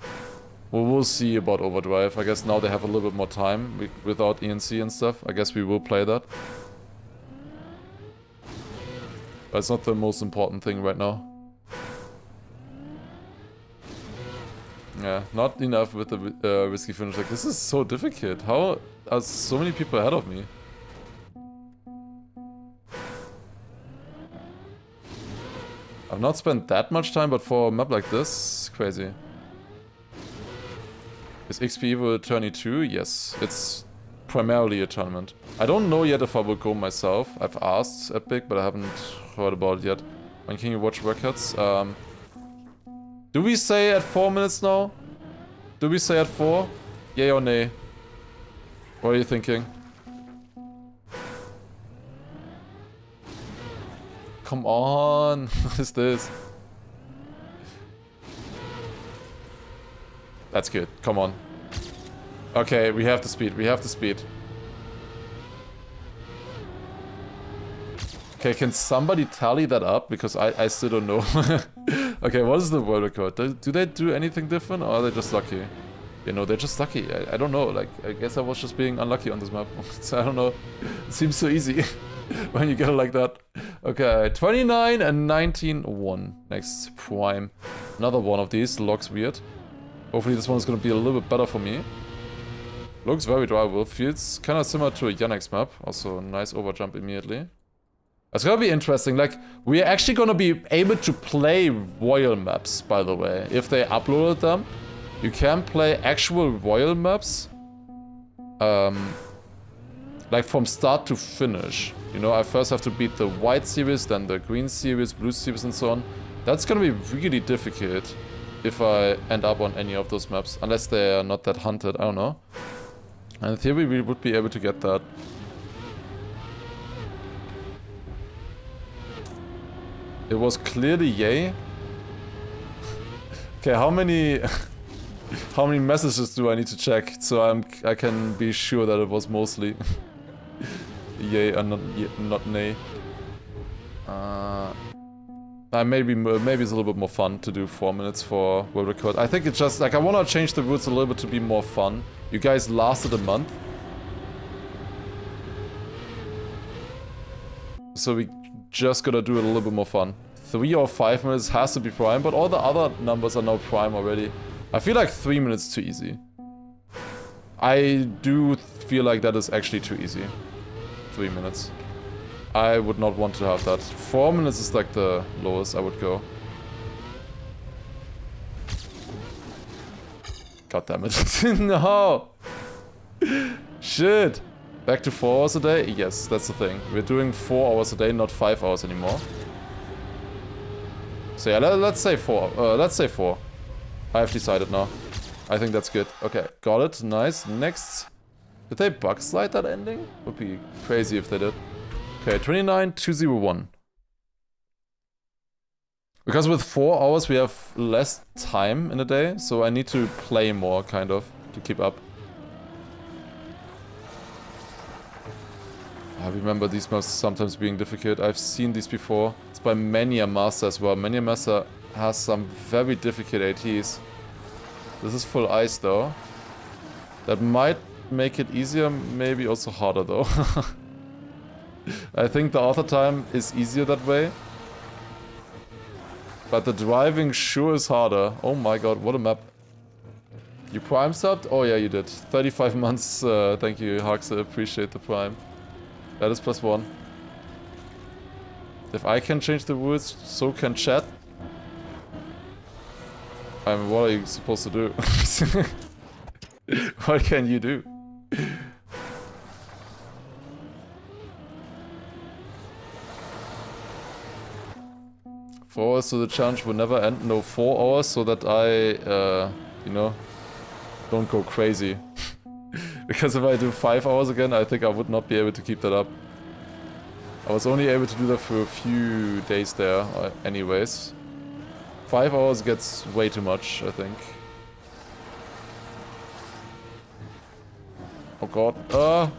We'll see about Overdrive. I guess now they have a little bit more time without ENC and stuff. I guess we will play that. But it's not the most important thing right now. Yeah, not enough with the risky finish. Like, this is so difficult. How are so many people ahead of me? I've not spent that much time, but for a map like this, crazy. Is XP Evo 22? Yes, it's primarily a tournament. I don't know yet if I will go myself. I've asked Epic, but I haven't heard about it yet. When can you watch records? Do we say at 4 minutes now? Do we say at 4? Yay or nay? What are you thinking? Come on, what is this? That's good, come on. Okay, we have the speed, we have the speed. Okay, can somebody tally that up? Because I still don't know. Okay, what is the world record? Do they do anything different or are they just lucky? You know, they're just lucky. I don't know, like, I guess I was just being unlucky on this map. So I don't know. It seems so easy when you get it like that. Okay, 29 and 19, 1. Next prime. Another one of these. Looks weird. Hopefully this one is going to be a little bit better for me. Looks very drivable. Feels kind of similar to a Yannick's map. Also, nice overjump immediately. It's going to be interesting. Like, we're actually going to be able to play royal maps, by the way. If they uploaded them, you can play actual royal maps. Like from start to finish. You know, I first have to beat the white series, then the green series, blue series, and so on. That's gonna be really difficult if I end up on any of those maps. Unless they are not that hunted, I don't know. And in theory, we would be able to get that. It was clearly yay. Okay, how many... how many messages do I need to check so I can be sure that it was mostly yay and not nay? Maybe it's a little bit more fun to do 4 minutes for world record. I think it's just like I want to change the rules a little bit to be more fun. You guys lasted a month, so we just gotta do it a little bit more fun. 3 or 5 minutes has to be prime, but all the other numbers are now prime already. I feel like 3 minutes too easy. I do feel like that is actually too easy. 3 minutes. I would not want to have that. 4 minutes is like the lowest I would go. God damn it. No! Shit! Back to 4 hours a day? Yes, that's the thing. We're doing 4 hours a day, not 5 hours anymore. So yeah, let's say 4. Let's say 4. I have decided now. I think that's good. Okay, got it. Nice. Next. Did they bug slide that ending? Would be crazy if they did. Okay, 29,201. Because with 4 hours we have less time in a day, so I need to play more, kind of, to keep up. I remember these maps sometimes being difficult. I've seen these before. It's by Mania Master as well. Mania Master has some very difficult ATs. This is full ice though. That might make it easier, maybe also harder though. I think the author time is easier that way. But the driving sure is harder. Oh my god, what a map. You prime subbed? Oh yeah, you did. 35 months, thank you Haxe, appreciate the prime. That is +1. If I can change the rules, so can chat. I mean, what are you supposed to do? What can you do? Four hours so the challenge will never end. No, 4 hours so that I, you know, don't go crazy. Because if I do 5 hours again, I think I would not be able to keep that up. I was only able to do that for a few days there, anyways. 5 hours gets way too much, I think. Oh god.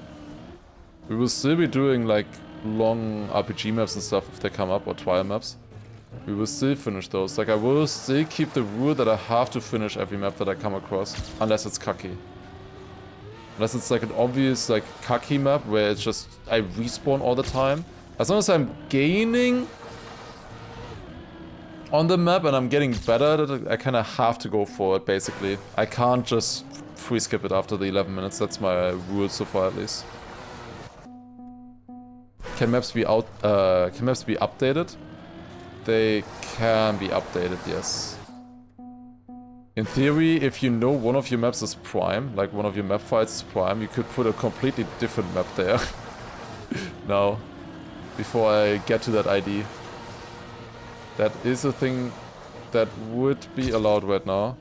We will still be doing like long RPG maps and stuff if they come up, or trial maps. We will still finish those. Like I will still keep the rule that I have to finish every map that I come across. Unless it's cocky. Unless it's like an obvious like cocky map where it's just I respawn all the time. As long as I'm gaining on the map and I'm getting better at it, I kind of have to go for it basically. I can't just free skip it after the 11 minutes. That's my rule so far at least. Can maps be updated? They can be updated, yes. In theory, if you know one of your maps is prime, like one of your map files is prime, you could put a completely different map there. Now, before I get to that ID. That is a thing that would be allowed right now.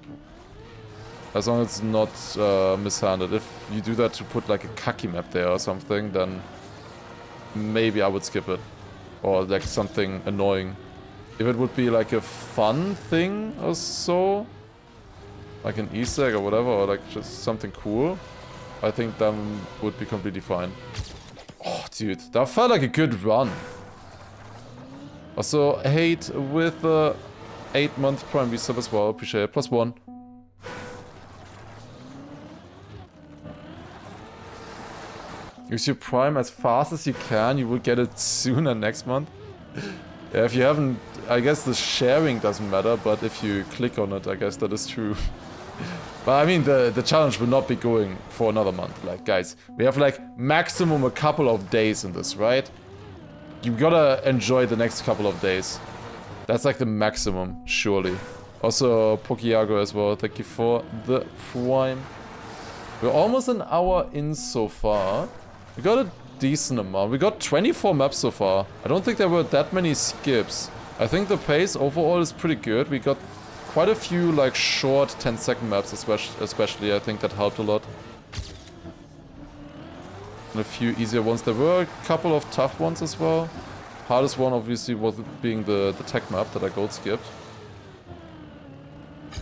As long as it's not mishandled. If you do that to put like a khaki map there or something, then maybe I would skip it. Or like something annoying. If it would be like a fun thing or so, like an Easter egg or whatever, or like just something cool, I think that would be completely fine. Oh, dude, that felt like a good run. Also, hate with the 8-month Prime resub as well. Appreciate it. +1. Use your Prime as fast as you can. You will get it sooner next month. Yeah, if you haven't... I guess the sharing doesn't matter, but if you click on it, I guess that is true. But I mean, the challenge will not be going for another month. Like, guys, we have like maximum a couple of days in this, right? You gotta enjoy the next couple of days. That's like the maximum, surely. Also, Pokiago as well, thank you for the Prime. We're almost an hour in so far. We got a decent amount. We got 24 maps so far. I don't think there were that many skips. I think the pace overall is pretty good. We got quite a few like short 10-second maps especially. I think that helped a lot. And a few easier ones. There were a couple of tough ones as well. Hardest one obviously was being the tech map that I gold skipped.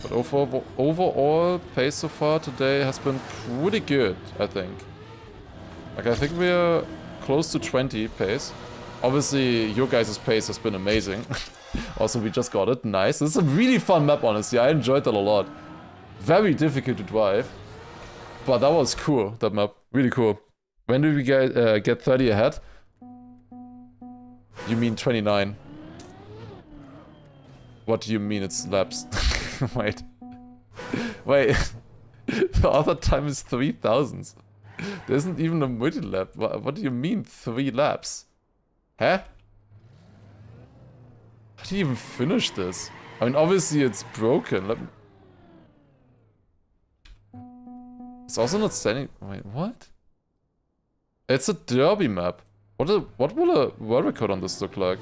But overall pace so far today has been pretty good, I think. Like, I think we're close to 20 pace. Obviously, your guys' pace has been amazing. Also, we just got it. Nice. This is a really fun map, honestly. I enjoyed that a lot. Very difficult to drive. But that was cool, that map. Really cool. When did we get 30 ahead? You mean 29. What do you mean it's laps? Wait. Wait. The other time is 3,000. There isn't even a multi-lap. What do you mean 3 laps? Huh? How do you even finish this? I mean, obviously it's broken. It's also not standing... Wait, what? It's a derby map. What will a world record on this look like?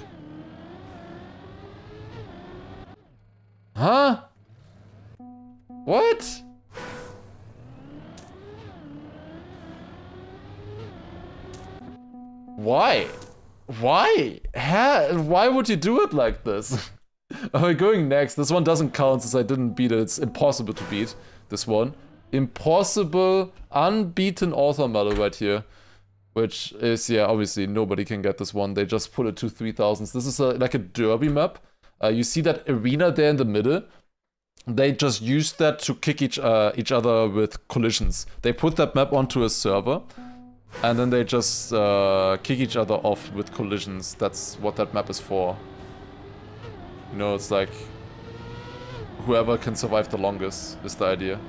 Huh? What? Why? Why? Why would you do it like this? Are we going next? This one doesn't count since I didn't beat it. It's impossible to beat this one. Impossible, unbeaten author medal right here. Which is, yeah, obviously nobody can get this one. They just put it to 3,000s. This is like a derby map. You see that arena there in the middle? They just used that to kick each other with collisions. They put that map onto a server. And then they just kick each other off with collisions. That's what that map is for. You know, it's like... whoever can survive the longest is the idea.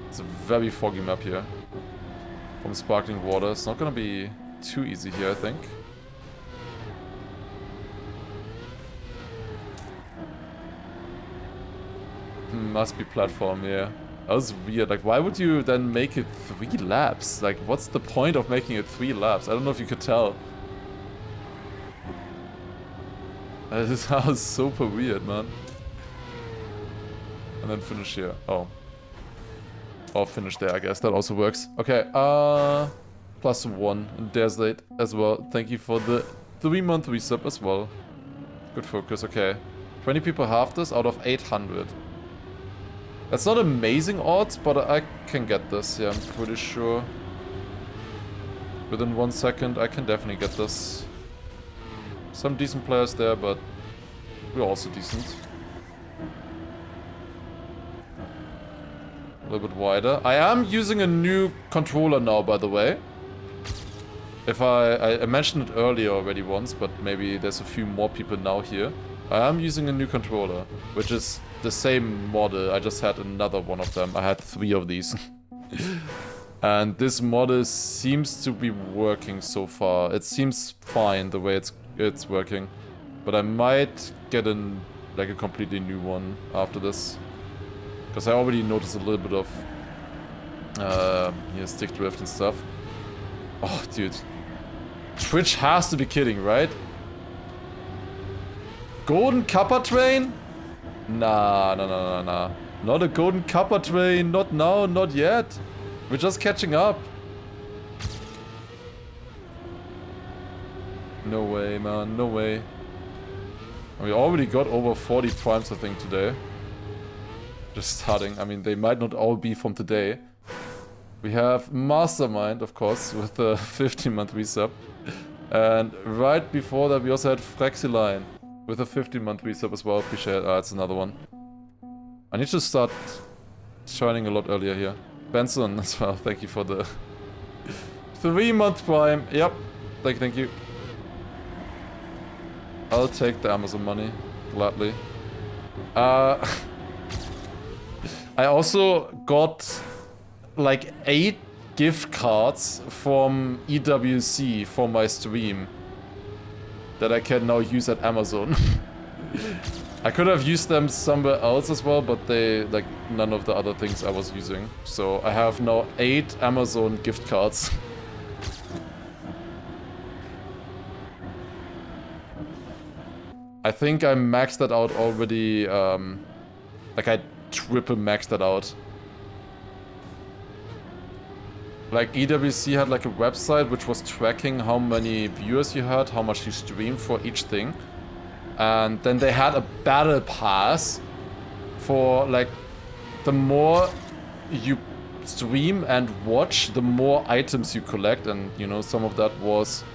It's a very foggy map here. From sparkling water. It's not gonna be too easy here, I think. Must be platform, yeah. That was weird. Like, why would you then make it 3 laps? Like, what's the point of making it 3 laps? I don't know if you could tell. This was super weird, man. And then finish here. Oh. Or finish there, I guess. That also works. Okay, +1. And there's late as well. Thank you for the 3-month resub as well. Good focus, okay. 20 people have this out of 800. That's not amazing odds, but I can get this, yeah, I'm pretty sure. Within 1 second, I can definitely get this. Some decent players there, but we're also decent. A little bit wider. I am using a new controller now, by the way. If I mentioned it earlier already once, but maybe there's a few more people now here. I am using a new controller, which is the same model. I just had another one of them. I had 3 of these. And this model seems to be working so far. It seems fine the way it's working. But I might get like a completely new one after this. Because I already noticed a little bit of here, stick drift and stuff. Oh, dude. Twitch has to be kidding, right? Golden Kappa train? Nah. Not a golden Kappa train. Not now, not yet. We're just catching up. No way, man. No way. We already got over 40 primes, I think, today. Just starting. I mean, they might not all be from today. We have Mastermind, of course, with the 15-month resub. And right before that, we also had Frexiline with a 15-month resub as well. Appreciate it. That's another one. I need to start shining a lot earlier here. Benson as well. Thank you for the 3-month prime. Yep. Thank you. I'll take the Amazon money. Gladly. I also got like 8 gift cards from EWC for my stream that I can now use at Amazon. I could have used them somewhere else as well, but they, like, none of the other things I was using. So I have now 8 Amazon gift cards. I think I maxed that out already, like I triple maxed that out. Like EWC had like a website which was tracking how many viewers you had, how much you streamed for each thing. And then they had a battle pass for like the more you stream and watch, the more items you collect, and you know, some of that was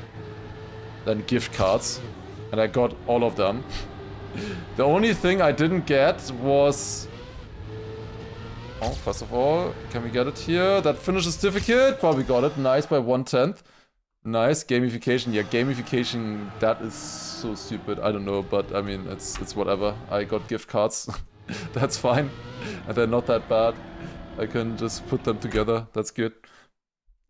then gift cards. And I got all of them. The only thing I didn't get was... Oh, first of all, can we get it here? That finish certificate? Probably got it. Nice, by 1/10. Nice. Gamification. Yeah, gamification, that is so stupid. I don't know, but I mean, it's whatever. I got gift cards. That's fine. And they're not that bad. I can just put them together. That's good.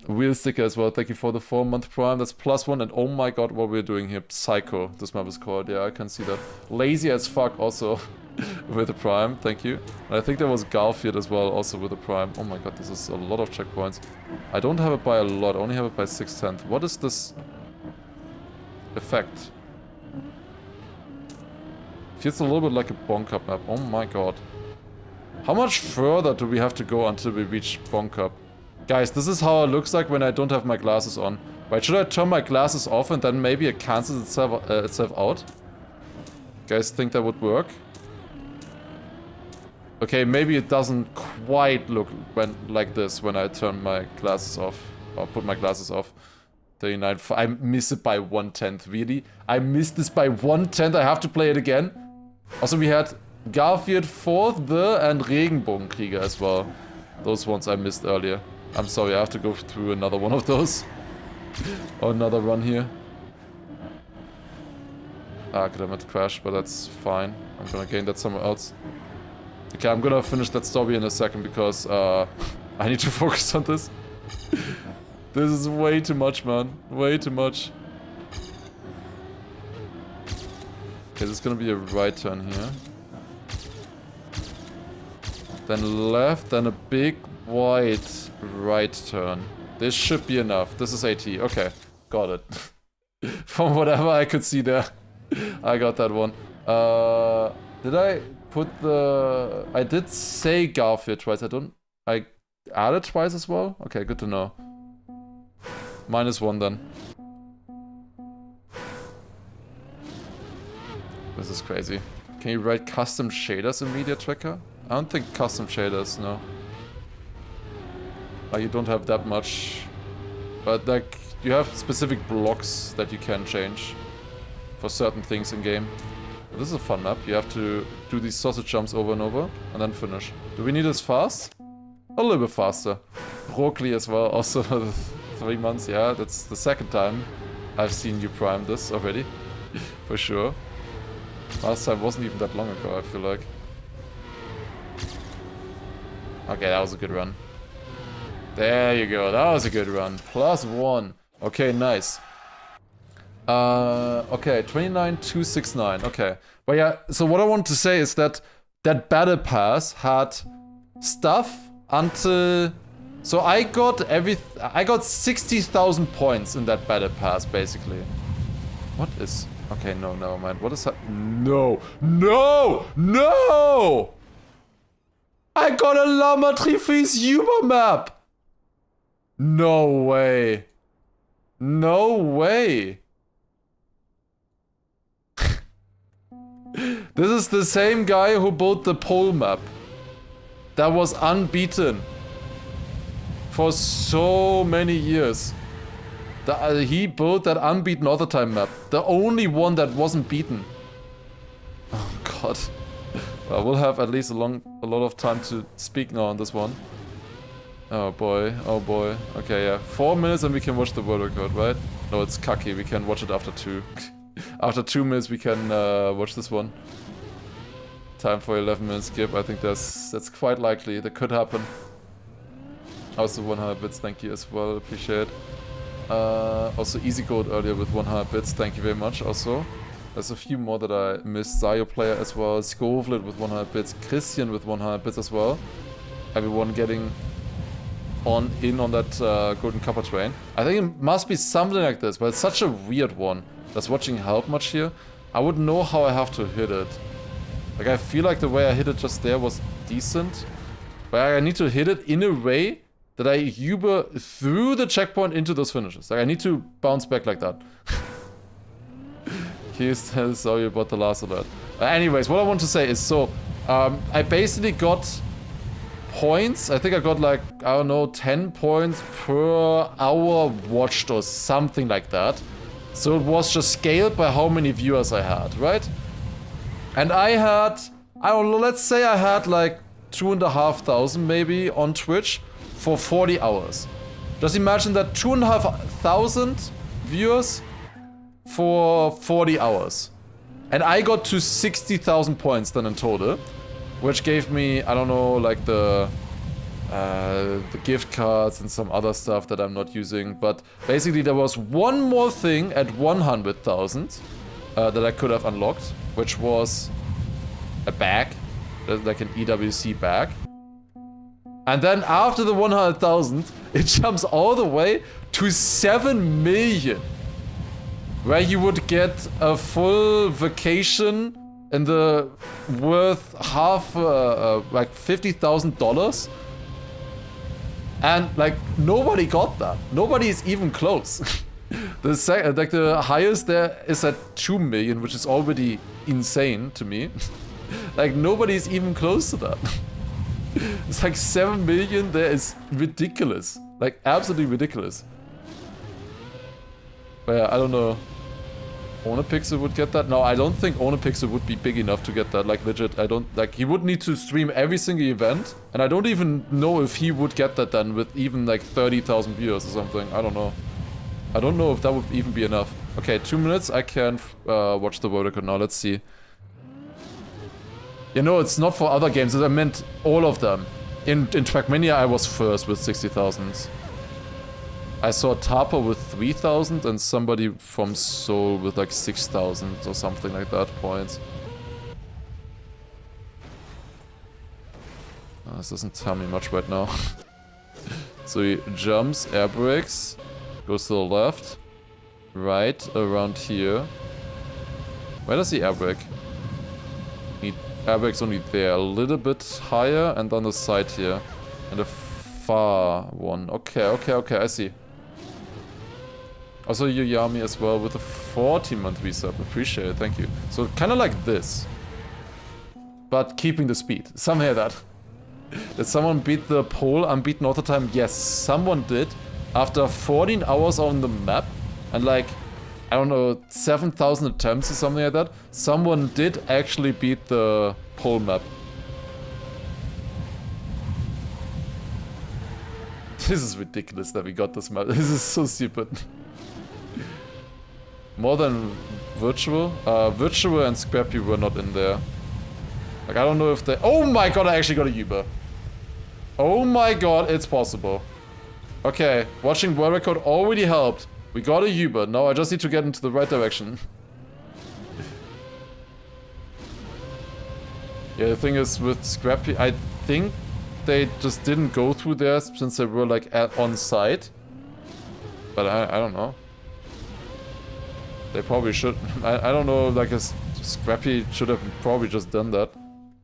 Wheel sticker as well. Thank you for the 4-month prime. That's +1. And oh my god, what we're doing here. Psycho, this map is called. Yeah, I can see that. Lazy as fuck also with the prime. Thank you. And I think there was Garfield as well, also with the prime. Oh my god, this is a lot of checkpoints. I don't have it by a lot. I only have it by 6/10. What is this effect? Feels a little bit like a bonk up map. Oh my god. How much further do we have to go until we reach bonk up? Guys, this is how it looks like when I don't have my glasses on. Right, should I turn my glasses off and then maybe it cancels itself out? Guys think that would work? Okay, maybe it doesn't quite look like this when I turn my glasses off. Or put my glasses off. 39. I miss it by 1/10, really? I missed this by 1/10, I have to play it again? Also, we had Garfield 4th, and Regenbogenkrieger as well. Those ones I missed earlier. I'm sorry, I have to go through another one of those. Or another run here. Ah, I could have meant to crash, but that's fine. I'm gonna gain that somewhere else. Okay, I'm gonna finish that story in a second because I need to focus on this. This is way too much, man. Way too much. Okay, this is gonna be a right turn here. Then left, then a big wide right turn. This should be enough. This is AT. Okay, got it. From whatever I could see there, I got that one. Did I put the... I did say Garfield twice. I added twice as well? Okay, good to know. -1 then. This is crazy. Can you write custom shaders in Media Tracker? I don't think custom shaders, no. You don't have that much. But like, you have specific blocks that you can change for certain things in game. But this is a fun map. You have to do these sausage jumps over and over and then finish. Do we need this fast? A little bit faster. Broccoli as well, also 3 months. Yeah, that's the second time I've seen you prime this already. For sure. Last time wasn't even that long ago, I feel like. Okay, that was a good run. There you go, that was a good run. +1. Okay, nice. Okay, 29,269. Okay. But yeah, so what I want to say is that that battle pass had stuff until... So I got 60,000 points in that battle pass, basically. What is... Okay, no, never mind. What is that? No! No! No! I got a Llama Trifis Uber map! No way. No way. This is the same guy who built the pole map. That was unbeaten. For so many years. He built that unbeaten other time map. The only one that wasn't beaten. Oh god. Well, we'll have at least a lot of time to speak now on this one. Oh boy, oh boy. Okay, yeah. 4 minutes and we can watch the world record, right? No, it's cocky. We can watch it after 2. After 2 minutes we can watch this one. Time for 11 minutes skip. I think that's quite likely. That could happen. Also 100 bits, thank you as well. Appreciate. Also Easy Code earlier with 100 bits. Thank you very much also. There's a few more that I missed. Zayo player as well. Scovlet with 100 bits. Christian with 100 bits as well. Everyone getting in on that golden copper train. I think it must be something like this, but it's such a weird one. Does watching help much here? I wouldn't know how I have to hit it. Like, I feel like the way I hit it just there was decent. But I need to hit it in a way that I Uber through the checkpoint into those finishes. Like, I need to bounce back like that. Here's sorry about the last alert. Anyways, what I want to say is, so, I basically got points. I think I got like, I don't know, 10 points per hour watched or something like that. So it was just scaled by how many viewers I had, right? And I had, I don't know, let's say I had like 2,500 maybe on Twitch for 40 hours. Just imagine that 2,500 viewers for 40 hours. And I got to 60,000 points then in total. Which gave me, I don't know, like the gift cards and some other stuff that I'm not using. But basically there was one more thing at 100,000 that I could have unlocked. Which was a bag, like an EWC bag. And then after the 100,000, it jumps all the way to 7 million. Where you would get a full vacation in the worth half, like $50,000. And like nobody got that. Nobody is even close. The highest there is at 2 million, which is already insane to me. Like nobody's even close to that. It's like 7 million there is ridiculous. Like absolutely ridiculous. But yeah, I don't know. Onepixel would get that? No, I don't think Onepixel would be big enough to get that, like legit. I don't, like, he would need to stream every single event. And I don't even know if he would get that then with even like 30,000 viewers or something. I don't know. I don't know if that would even be enough. Okay, 2 minutes, I can watch the world record now, let's see. You know, it's not for other games, I meant all of them. In Trackmania I was first with 60,000. I saw Tapa with 3,000 and somebody from Seoul with like 6,000 or something like that points. This doesn't tell me much right now. So he jumps, air brakes, goes to the left, right around here. Where does he air brake? He air brakes only there, a little bit higher and on the side here. And a far one. Okay, I see. Also Yoyami as well with a 40-month resub. Appreciate it, thank you. So kind of like this. But keeping the speed. Somehow that. Did someone beat the pole unbeaten all the time? Yes, someone did. After 14 hours on the map. And like, I don't know, 7,000 attempts or something like that. Someone did actually beat the pole map. This is ridiculous that we got this map. This is so stupid. More than Virtual? Virtual and Scrappy were not in there. Like, I don't know if they... Oh my god, I actually got a Uber. Oh my god, it's possible. Okay, watching world record already helped. We got a Uber. Now I just need to get into the right direction. Yeah, the thing is with Scrappy, I think they just didn't go through there since they were like on site. But I don't know. They probably should. I don't know, like Scrappy should have probably just done that.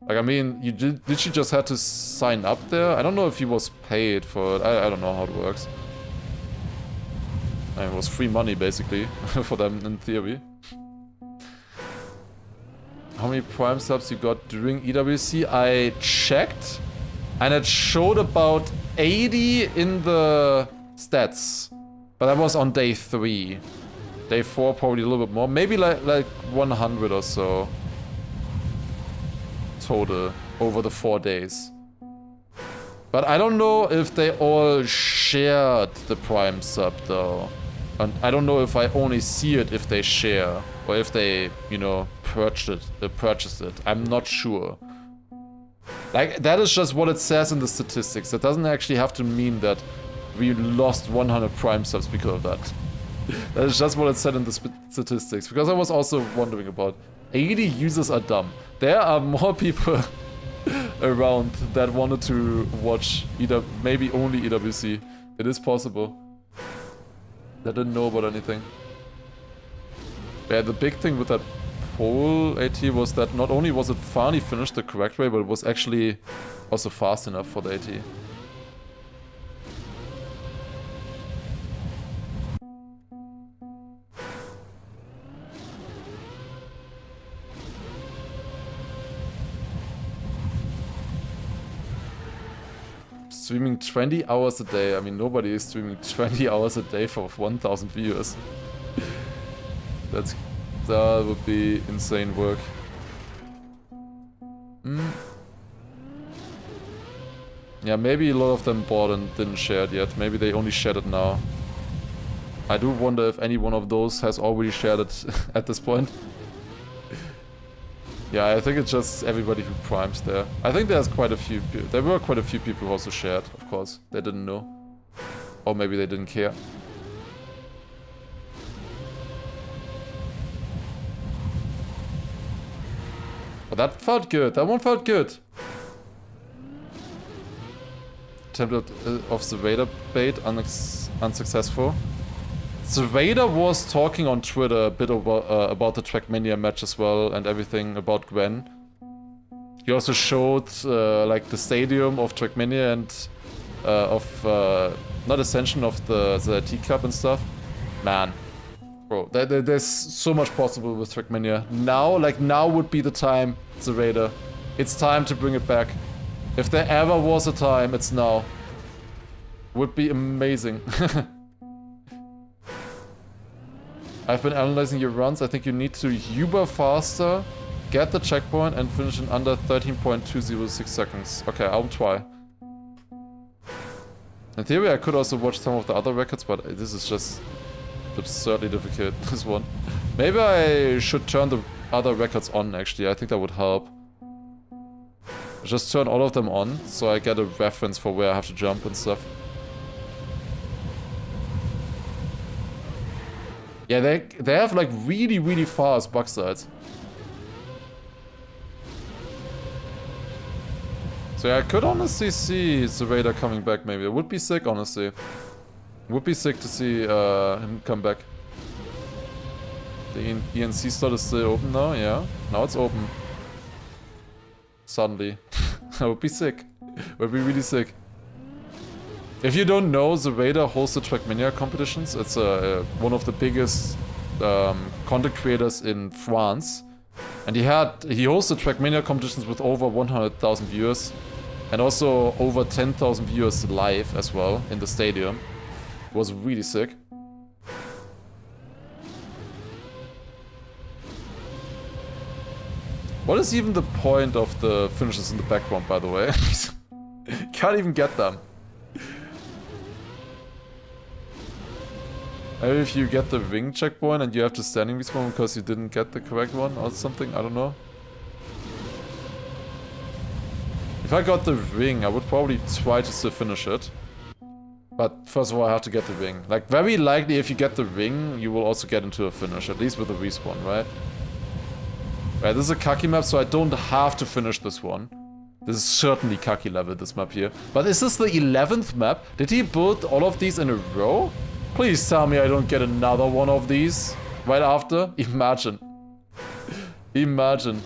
Like, I mean, did she just had to sign up there? I don't know if he was paid for it. I don't know how it works. I mean, it was free money, basically, for them in theory. How many Prime subs you got during EWC? I checked, and it showed about 80 in the stats. But that was on day 3. Day 4 probably a little bit more. Maybe like 100 or so. Total over the 4 days. But I don't know if they all shared the Prime sub though. And I don't know if I only see it if they share. Or if they, you know, purchased it. I'm not sure. Like, that is just what it says in the statistics. That doesn't actually have to mean that we lost 100 Prime subs because of that. That is just what it said in the statistics. Because I was also wondering about 80 users are dumb. There are more people around that wanted to watch maybe only EWC. It is possible. They didn't know about anything. Yeah, the big thing with that poll AT was that not only was it finally finished the correct way, but it was actually also fast enough for the AT. Streaming 20 hours a day. I mean, nobody is streaming 20 hours a day for 1,000 viewers. That would be insane work. Yeah, maybe a lot of them bought and didn't share it yet. Maybe they only shared it now. I do wonder if any one of those has already shared it at this point. Yeah, I think it's just everybody who primes there. I think there's quite a few people. There were quite a few people who also shared, of course. They didn't know. Or maybe they didn't care. But that felt good. That one felt good. Attempted of the Raider bait unsuccessful. The Raider was talking on Twitter a bit about the Trackmania match as well and everything about Gwen. He also showed like the stadium of Trackmania and not Ascension, of the T-Cup and stuff. Man, bro, there's so much possible with Trackmania. Now would be the time, the Raider. It's time to bring it back. If there ever was a time, it's now. Would be amazing. I've been analyzing your runs. I think you need to Uber faster, get the checkpoint, and finish in under 13.206 seconds. Okay, I'll try. In theory, I could also watch some of the other records, but this is just absurdly difficult, this one. Maybe I should turn the other records on, actually. I think that would help. Just turn all of them on, so I get a reference for where I have to jump and stuff. Yeah, they have like really fast bug sides. So yeah, I could honestly see the Raider coming back maybe. It would be sick, honestly. It would be sick to see him come back. The ENC slot is still open now, yeah. Now it's open. Suddenly. That would be sick. Would be really sick. If you don't know, the Raider hosts the Trackmania competitions. It's one of the biggest content creators in France. And he hosted Trackmania competitions with over 100,000 viewers. And also over 10,000 viewers live as well in the stadium. It was really sick. What is even the point of the finishes in the background, by the way? Can't even get them. Maybe if you get the ring checkpoint and you have to standing respawn because you didn't get the correct one or something, I don't know. If I got the ring, I would probably try to still finish it. But first of all, I have to get the ring. Like, very likely if you get the ring, you will also get into a finish, at least with a respawn, right? Right, this is a Kaki map, so I don't have to finish this one. This is certainly Kaki level, this map here. But is this the 11th map? Did he build all of these in a row? Please tell me I don't get another one of these right after. Imagine. Imagine.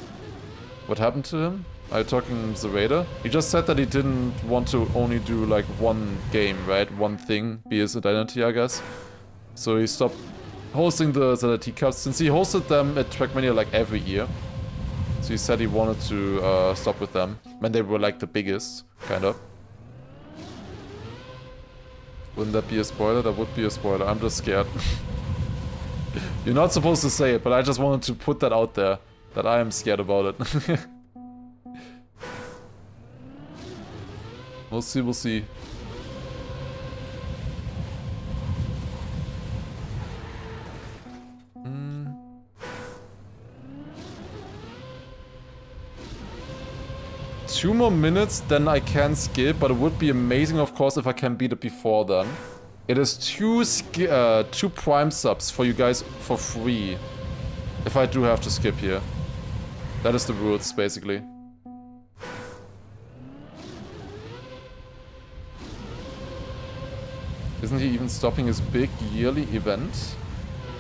What happened to him? Are you talking the Raider? He just said that he didn't want to only do like one game, right? One thing, be his identity, I guess. So he stopped hosting the ZLT Cups since he hosted them at Trackmania like every year. So he said he wanted to stop with them when they were like the biggest, kind of. Wouldn't that be a spoiler? That would be a spoiler. I'm just scared. You're not supposed to say it, but I just wanted to put that out there. That I am scared about it. We'll see, we'll see. Two more minutes, then I can skip, but it would be amazing, of course, if I can beat it before then. It is two prime subs for you guys for free. If I do have to skip here. That is the rules, basically. Isn't he even stopping his big yearly event?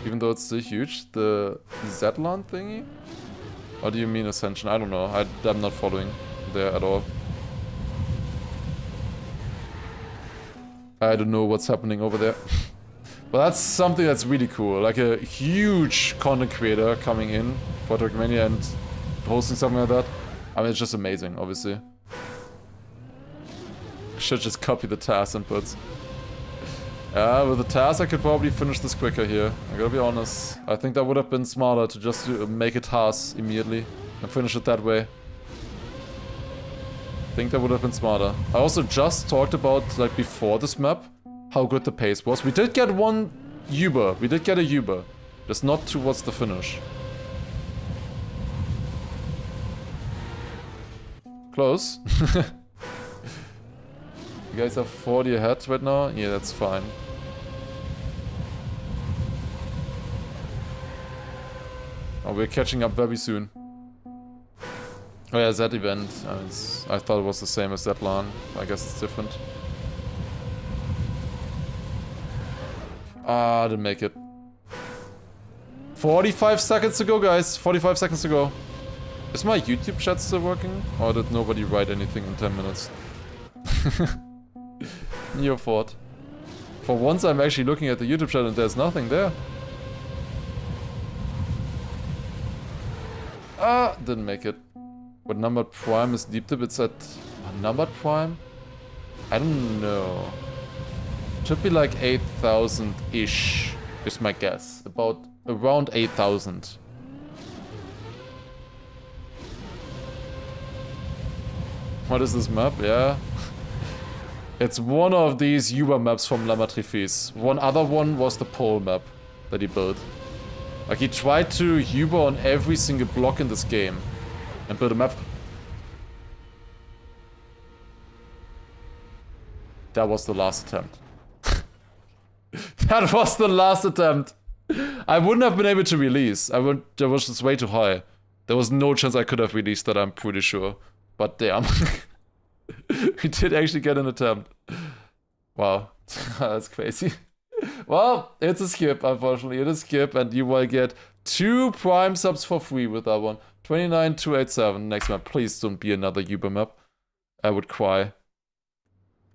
Even though it's so huge? The Zetland thingy? Or do you mean Ascension? I don't know. I'm not following there at all. I don't know what's happening over there. But that's something that's really cool. Like a huge content creator coming in for Trackmania and hosting something like that. I mean, it's just amazing, obviously. Should just copy the task inputs. With the task I could probably finish this quicker here. I gotta be honest. I think that would have been smarter to just make a task immediately and finish it that way. I think that would have been smarter. I also just talked about, like before this map, how good the pace was. We did get one Uber. We did get a Uber. Just not towards the finish. Close. You guys are 40 ahead right now? Yeah, that's fine. Oh, we're catching up very soon. Oh yeah, that event. I thought it was the same as that LAN. I guess it's different. Ah, didn't make it. 45 seconds to go, guys. 45 seconds to go. Is my YouTube chat still working? Or did nobody write anything in 10 minutes? Your fault. For once I'm actually looking at the YouTube chat and there's nothing there. Ah, didn't make it. What numbered prime is deep dip? It's at numbered prime? I don't know. Should be like 8,000-ish is my guess. Around 8,000. What is this map? Yeah. It's one of these Uber maps from La Matrifice. One other one was the pole map that he built. Like he tried to Uber on every single block in this game and build a map. That was the last attempt. That was the last attempt. I wouldn't have been able to release. That was just way too high. There was no chance I could have released that, I'm pretty sure. But damn. We did actually get an attempt. Wow. That's crazy. Well, it's a skip, unfortunately. It is a skip, and you will get 2 prime subs for free with that one. 29287. Next map. Please don't be another Uber map. I would cry.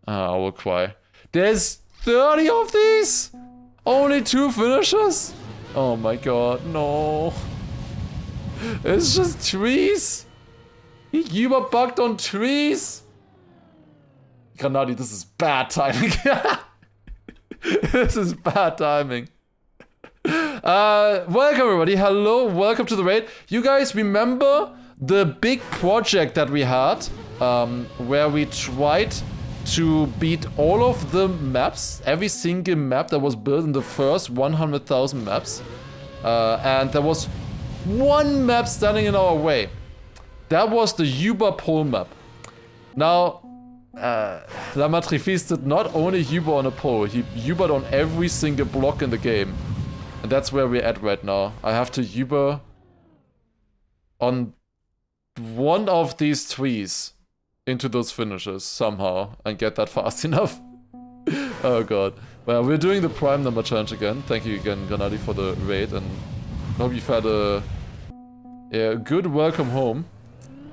I will cry. There's 30 of these? Only 2 finishers? Oh my god, no. It's just trees. He Uber bugged on trees. Granadi, this is bad timing. This is bad timing. Welcome everybody. Hello, welcome to the raid. You guys remember the big project that we had, where we tried to beat all of the maps, every single map that was built in the first 100,000 maps, and there was one map standing in our way. That was the Uber pole map. Now, La Matrifice did not only Uber on a pole, he Ubered on every single block in the game. And that's where we're at right now. I have to Uber on one of these trees. into those finishes somehow and get that fast enough. Oh god. Well, we're doing the prime number challenge again. Thank you again, Granadi, for the raid, and hope you've had a good welcome home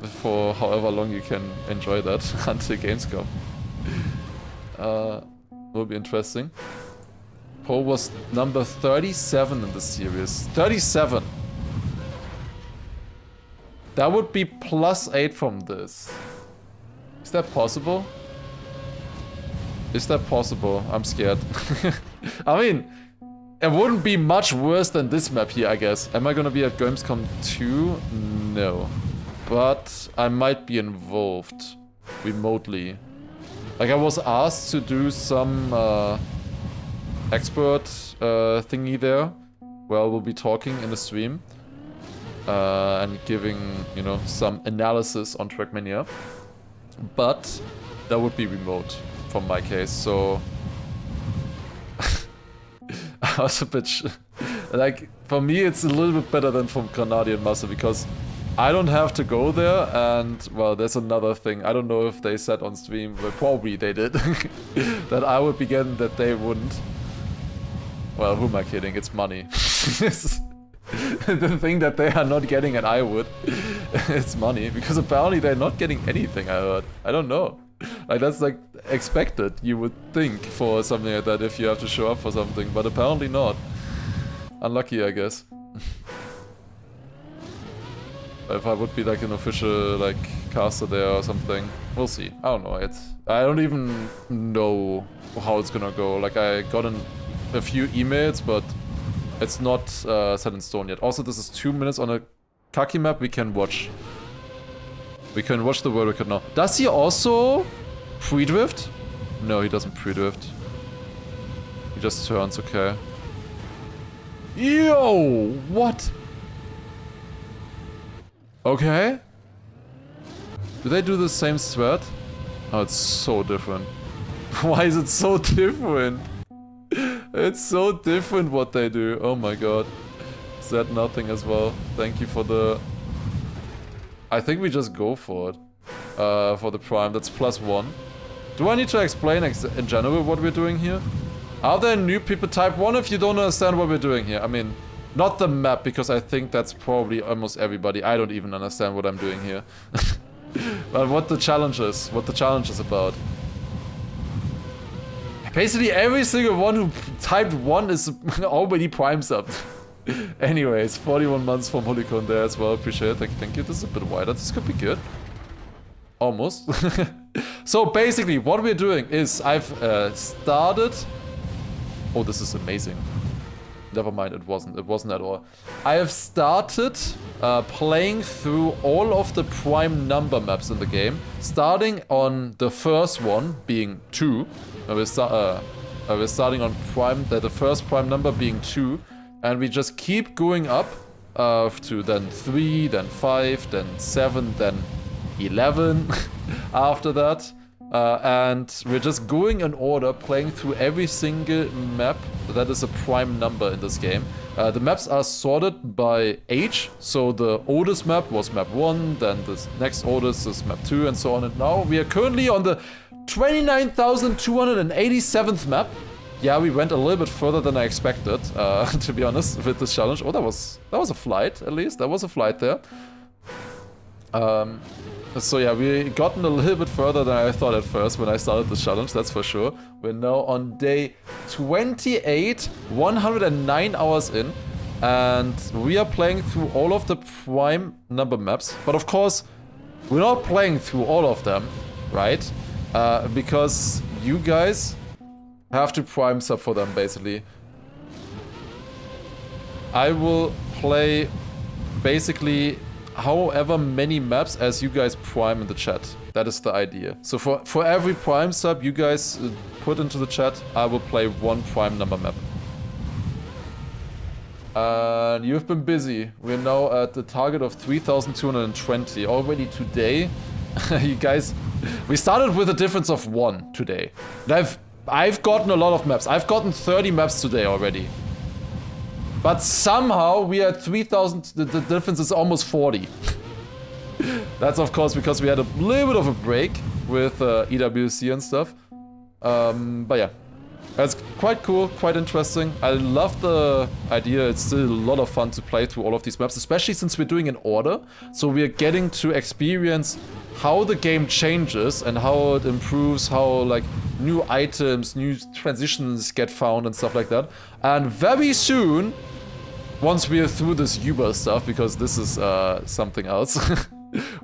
for however long you can enjoy that until Gamescom. Will be interesting. Poe was number 37 in the series. 37! That would be +8 from this. Is that possible? Is that possible? I'm scared. I mean, it wouldn't be much worse than this map here, I guess. Am I gonna be at Gamescom 2? No. But I might be involved remotely. Like, I was asked to do some expert thingy there. Well, we'll be talking in the stream. And giving, you know, some analysis on Trackmania. But that would be remote from my case, so I was a bit like, for me it's a little bit better than from Granadian Muscle because I don't have to go there, and well, there's another thing. I don't know if they said on stream, but probably they did, that I would be getting that they wouldn't. Well, who am I kidding? It's money. The thing that they are not getting and I would, it's money, because apparently they're not getting anything, I heard. I don't know. Like, that's like expected, you would think, for something like that if you have to show up for something, but apparently not. Unlucky, I guess. If I would be like an official like caster there or something, we'll see. I don't know. I don't even know how it's gonna go. Like, I got a few emails, but it's not set in stone yet. Also, this is 2 minutes on a Kaki map. We can watch. We can watch the world record now. Does he also pre-drift? No, he doesn't pre-drift. He just turns, okay. Yo! What? Okay. Do they do the same strat? Oh, it's so different. Why is it so different? It's so different what they do. Oh my god. Said nothing as well. Thank you for the... I think we just go for it. For the prime. That's +1. Do I need to explain in general what we're doing here? Are there new people? Type 1 if you don't understand what we're doing here. I mean, not the map, because I think that's probably almost everybody. I don't even understand what I'm doing here. But what the challenge is. What the challenge is about. Basically every single one who typed 1 is already prime subbed. Anyways, 41 months from Holicon there as well. Appreciate it. Thank you. This is a bit wider. This could be good. Almost. So basically what we're doing is I've started... Oh, this is amazing. Never mind, it wasn't. It wasn't at all. I have started playing through all of the prime number maps in the game, starting on the first one being 2. We're starting on prime, the first prime number being 2, and we just keep going up to then 3, then 5, then 7, then 11 after that. And we're just going in order, playing through every single map that is a prime number in this game. The maps are sorted by age, so the oldest map was map 1, then the next oldest is map 2, and so on. And now we are currently on the 29,287th map. Yeah, we went a little bit further than I expected, to be honest, with this challenge. Oh, that was a flight, at least. That was a flight there. So yeah, we gotten a little bit further than I thought at first when I started this challenge, that's for sure. We're now on day 28, 109 hours in, and we are playing through all of the prime number maps. But of course, we're not playing through all of them, right? Because you guys have to prime sub for them, basically. I will play basically however many maps as you guys prime in the chat. That is the idea. So for every prime sub you guys put into the chat, I will play 1 prime number map. And you've been busy. We're now at the target of 3,220 already today. You guys, we started with a difference of 1 today. And I've gotten a lot of maps. I've gotten 30 maps today already. But somehow we are at 3,000, the difference is almost 40. That's of course because we had a little bit of a break with EWC and stuff. But yeah, it's quite cool, quite interesting. I love the idea. It's still a lot of fun to play through all of these maps, especially since we're doing in order. So we're getting to experience how the game changes and how it improves, how like new items, new transitions get found and stuff like that. And very soon, once we're through this Uber stuff, because this is something else.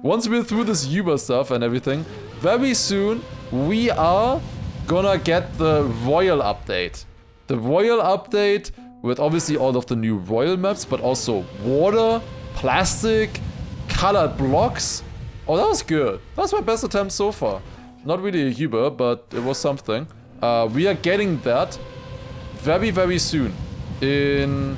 Once we're through this Uber stuff and everything, very soon we are gonna get the Royal update. The Royal update with obviously all of the new Royal maps, but also water, plastic, colored blocks. Oh, that was good. That's my best attempt so far. Not really a Uber, but it was something. We are getting that very, very soon. In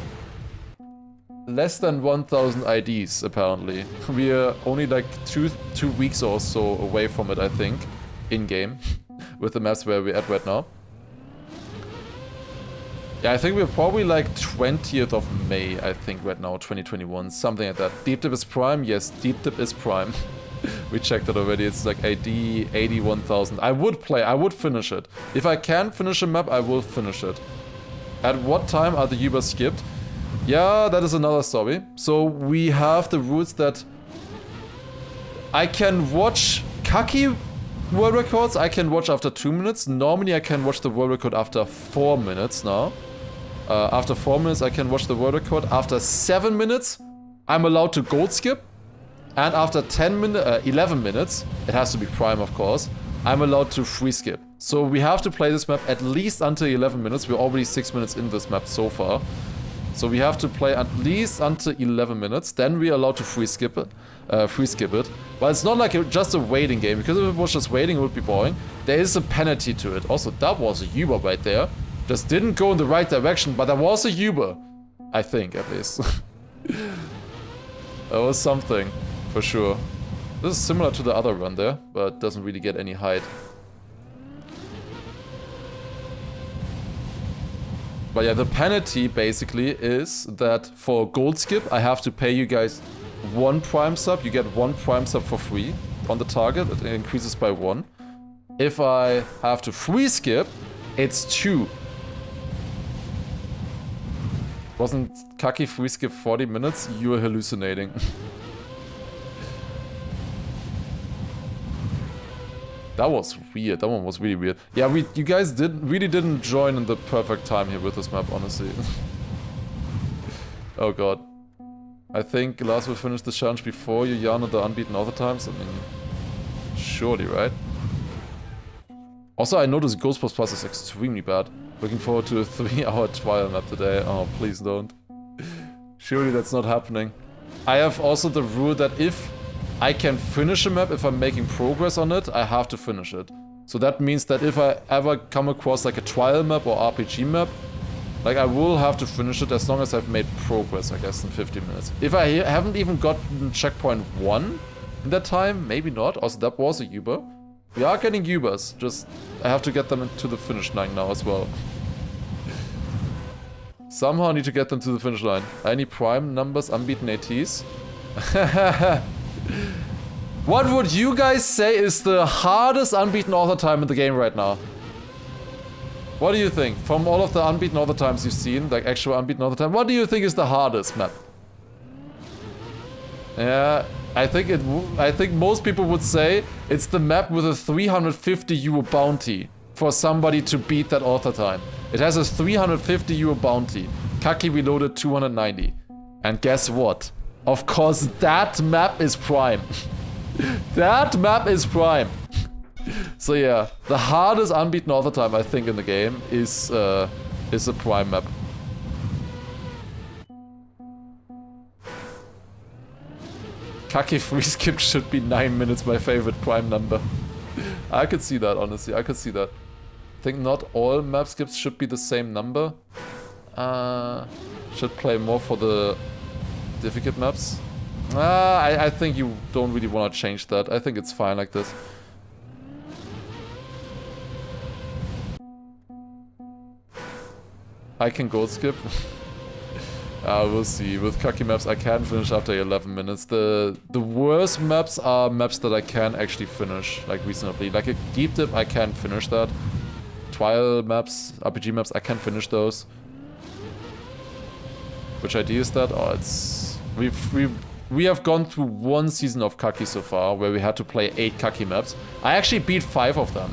less than 1,000 IDs, apparently. We are only like two weeks or so away from it, I think, in-game, with the maps where we're at right now. Yeah, I think we're probably like 20th of May, I think, right now, 2021, something like that. Deep Dip is Prime? Yes, Deep Dip is Prime. We checked it already, it's like ID 81,000. I would finish it. If I can finish a map, I will finish it. At what time are the Ubers skipped? Yeah, that is another story. So we have the rules that I can watch Kaki world records. I can watch after 2 minutes. Normally I can watch the world record after 4 minutes now. After 4 minutes I can watch the world record. After 7 minutes I'm allowed to gold skip. And after 11 minutes, it has to be Prime of course, I'm allowed to free skip. So we have to play this map at least until 11 minutes. We're already 6 minutes in this map so far. So we have to play at least until 11 minutes. Then we're allowed to free skip it. But it's not like just a waiting game, because if it was just waiting, it would be boring. There is a penalty to it. Also, that was a Uber right there. Just didn't go in the right direction, but there was a Uber. I think, at least. That was something, for sure. This is similar to the other run there, but doesn't really get any height. But yeah, the penalty basically is that for gold skip, I have to pay you guys 1 prime sub. You get 1 prime sub for free on the target. It increases by 1. If I have to free skip, it's 2. Wasn't Kaki free skip 40 minutes? You were hallucinating. That was weird. That one was really weird. Yeah, you guys really didn't join in the perfect time here with this map, honestly. Oh god. I think Lars will finish the challenge before you yarn the unbeaten other times. I mean, surely, right? Also, I noticed Ghost Plus is extremely bad. Looking forward to a 3-hour trial map today. Oh, please don't. Surely that's not happening. I have also the rule that if I can finish a map, if I'm making progress on it, I have to finish it. So that means that if I ever come across like a trial map or RPG map, like I will have to finish it as long as I've made progress, I guess, in 50 minutes. If I haven't even gotten checkpoint 1 in that time, maybe not. Also, that was a Uber. We are getting Ubers, just I have to get them into the finish line now as well. Somehow I need to get them to the finish line. Any prime numbers, unbeaten ATs? What would you guys say is the hardest unbeaten author time in the game right now? What do you think? From all of the unbeaten author times you've seen, like actual unbeaten author time, what do you think is the hardest map? Yeah, I think most people would say it's the map with a 350 euro bounty for somebody to beat that author time. It has a 350 euro bounty. Kaki reloaded 290. And guess what? Of course, that map is Prime. That map is Prime. So yeah, the hardest unbeaten author time I think in the game is a Prime map. Kaki free skip should be 9 minutes, my favorite Prime number. I could see that, honestly, I could see that. I think not all map skips should be the same number. Should play more for the difficult maps. I think you don't really want to change that. I think it's fine like this. I can gold skip. We'll see. With Kaki maps, I can finish after 11 minutes. The worst maps are maps that I can actually finish, like, reasonably. Like a deep dip, I can finish that. Trial maps, RPG maps, I can finish those. Which idea is that? Oh, it's... We have gone through one season of Kaki so far, where we had to play 8 Kaki maps. I actually beat 5 of them.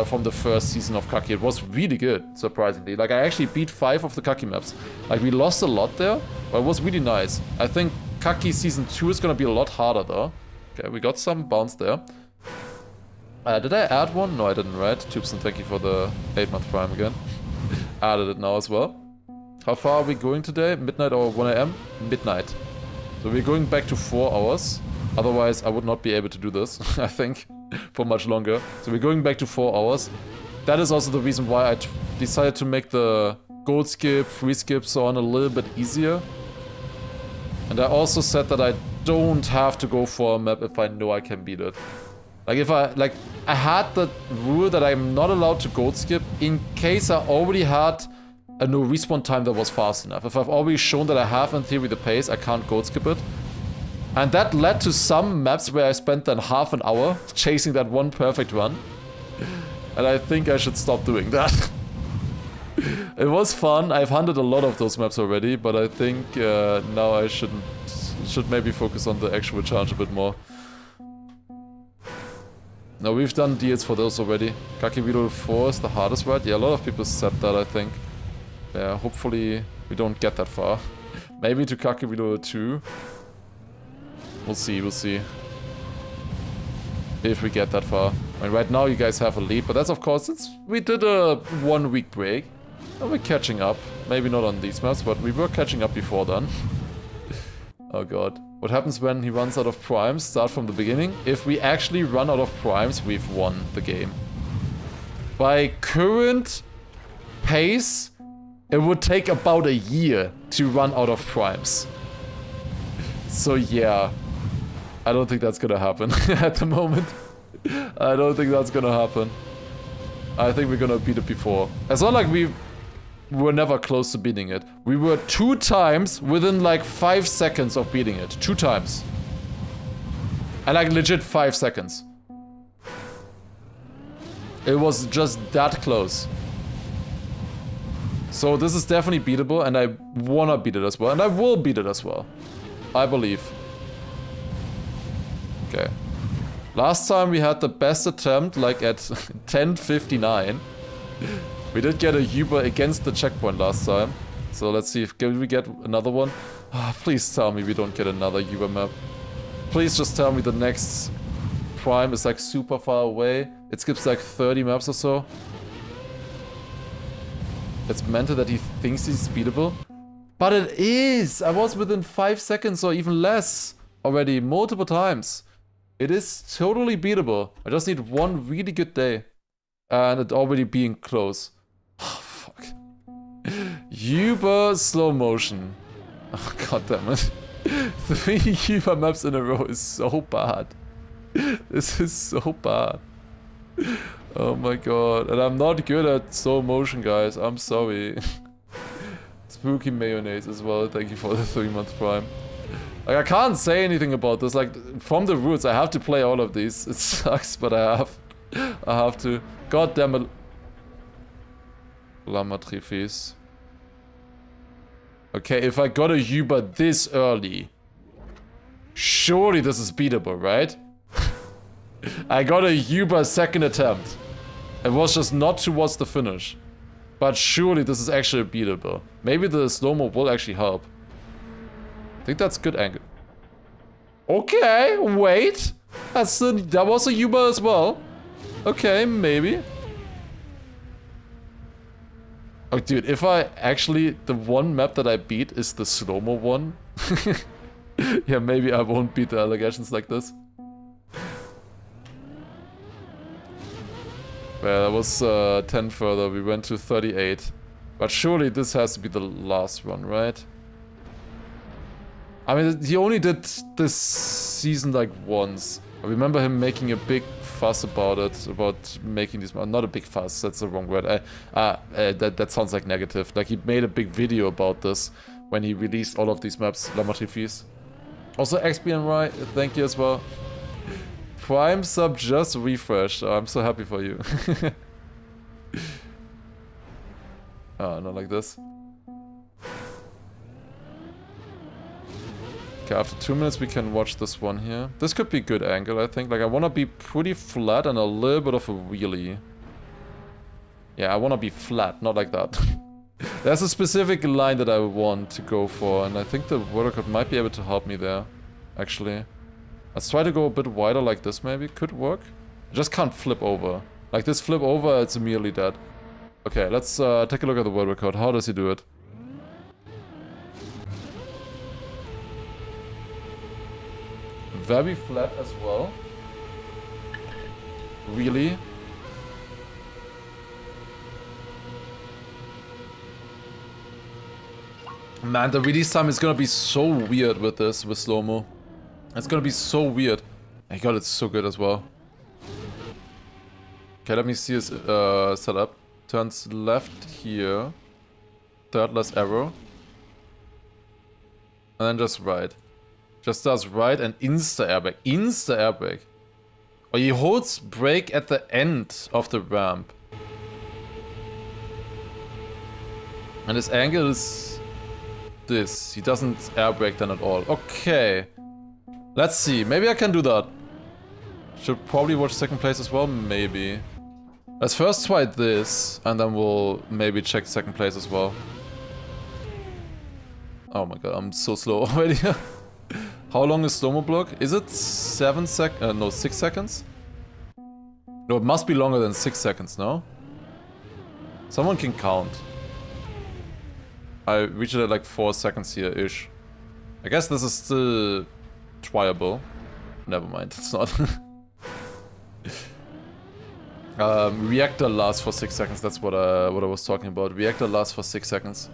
From the first season of Kaki. It was really good, surprisingly. Like, I actually beat 5 of the Kaki maps. Like, we lost a lot there, but it was really nice. I think Kaki Season 2 is gonna be a lot harder, though. Okay, we got some bounce there. Did I add one? No, I didn't, right? Tubes, and thank you for the 8-month prime again. Added it now as well. How far are we going today? Midnight or 1 AM? Midnight. So we're going back to 4 hours. Otherwise, I would not be able to do this, I think, for much longer. So we're going back to 4 hours. That is also the reason why I decided to make the gold skip, free skip, so on a little bit easier. And I also said that I don't have to go for a map if I know I can beat it. Like, if I had the rule that I'm not allowed to gold skip in case I already had a no respawn time that was fast enough. If I've already shown that I have, in theory, the pace, I can't gold skip it. And that led to some maps where I spent then half an hour chasing that one perfect run. And I think I should stop doing that. It was fun. I've hunted a lot of those maps already, but I think now I should maybe focus on the actual challenge a bit more. No, we've done deals for those already. Kakevilo 4 is the hardest, right? Yeah, a lot of people said that, I think. Yeah, hopefully we don't get that far. Maybe to Kakevilo 2. We'll see, we'll see. If we get that far. I mean, right now you guys have a lead, but that's of course, we did a 1 week break. And we're catching up. Maybe not on these maps, but we were catching up before then. Oh god. What happens when he runs out of primes? Start from the beginning. If we actually run out of primes, we've won the game. By current pace, it would take about a year to run out of primes. So yeah. I don't think that's gonna happen at the moment. I don't think that's gonna happen. I think we're gonna beat it before. It's not like we were never close to beating it. We were 2 times within like 5 seconds of beating it. 2 times. And like legit 5 seconds. It was just that close. So this is definitely beatable, and I wanna beat it as well. And I will beat it as well. I believe. Okay. Last time we had the best attempt, like at 10:59. We did get a Uber against the checkpoint last time. So let's see if we get another one. Oh, please tell me we don't get another Uber map. Please just tell me the next prime is like super far away. It skips like 30 maps or so. It's mental that he thinks he's beatable. But it is! I was within 5 seconds or even less already, multiple times. It is totally beatable. I just need one really good day. And it already being close. Oh, fuck. Uber slow motion. Oh, god damn it. 3 Uber maps in a row is so bad. This is so bad. Oh my god. And I'm not good at slow motion, guys. I'm sorry. Spooky mayonnaise as well. Thank you for the 3-month prime. Like, I can't say anything about this. Like, from the roots, I have to play all of these. It sucks, but I have to. God damn it. Lama Trifis. Okay, if I got a Uber this early, surely this is beatable, right? I got a Uber second attempt. It was just not towards the finish. But surely this is actually beatable. Maybe the slow-mo will actually help. I think that's good angle. Okay, wait. That was a Uber as well. Okay, maybe. Oh, dude, if I actually... The one map that I beat is the slow-mo one. Yeah, maybe I won't beat the allegations like this. Well, that was 10 further. We went to 38. But surely this has to be the last one, right? I mean, he only did this season like once. I remember him making a big fuss about it, about making these... Not a big fuss, that's the wrong word. That sounds like negative. Like, he made a big video about this, when he released all of these maps, Lamotifis. Also, XBNY, thank you as well. Prime sub just refreshed. Oh, I'm so happy for you. Oh, not like this. Okay, after 2 minutes we can watch this one here. This could be a good angle, I think. Like, I want to be pretty flat and a little bit of a wheelie. Yeah, I want to be flat, not like that. There's a specific line that I want to go for, and I think the water might be able to help me there, actually. Let's try to go a bit wider like this, maybe. Could work. I just can't flip over. Like, this flip over, it's immediately dead. Okay, let's take a look at the world record. How does he do it? Very flat as well. Really? Man, the release time is gonna be so weird with this, with slow-mo. It's gonna be so weird. My god, it's so good as well. Okay, let me see his setup. Turns left here. Third less arrow. And then just right. Just does right and insta-airbag. Insta-airbag. Or he holds brake at the end of the ramp. And his angle is this. He doesn't airbrake then at all. Okay. Let's see. Maybe I can do that. Should probably watch second place as well. Maybe. Let's first try this. And then we'll maybe check second place as well. Oh my god. I'm so slow already. How long is slow-mo block? Is it 6 seconds? No, it must be longer than 6 seconds, no? Someone can count. I reached it at like 4 seconds here-ish. I guess this is still tryable. Never mind, it's not. Reactor lasts for 6 seconds, that's what I was talking about. Reactor lasts for 6 seconds.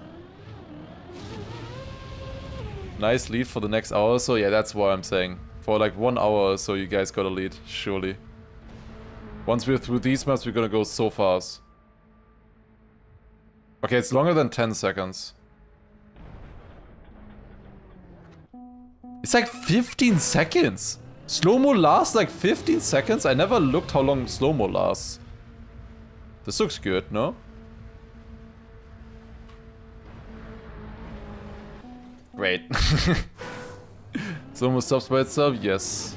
Nice lead for the next hour, so yeah, that's what I'm saying. For like 1 hour, so you guys got a lead, surely. Once we're through these maps, we're gonna go so fast. Okay, it's longer than 10 seconds. It's like 15 seconds! Slow-mo lasts like 15 seconds? I never looked how long slow-mo lasts. This looks good, no? Great. Slow-mo stops by itself? Yes.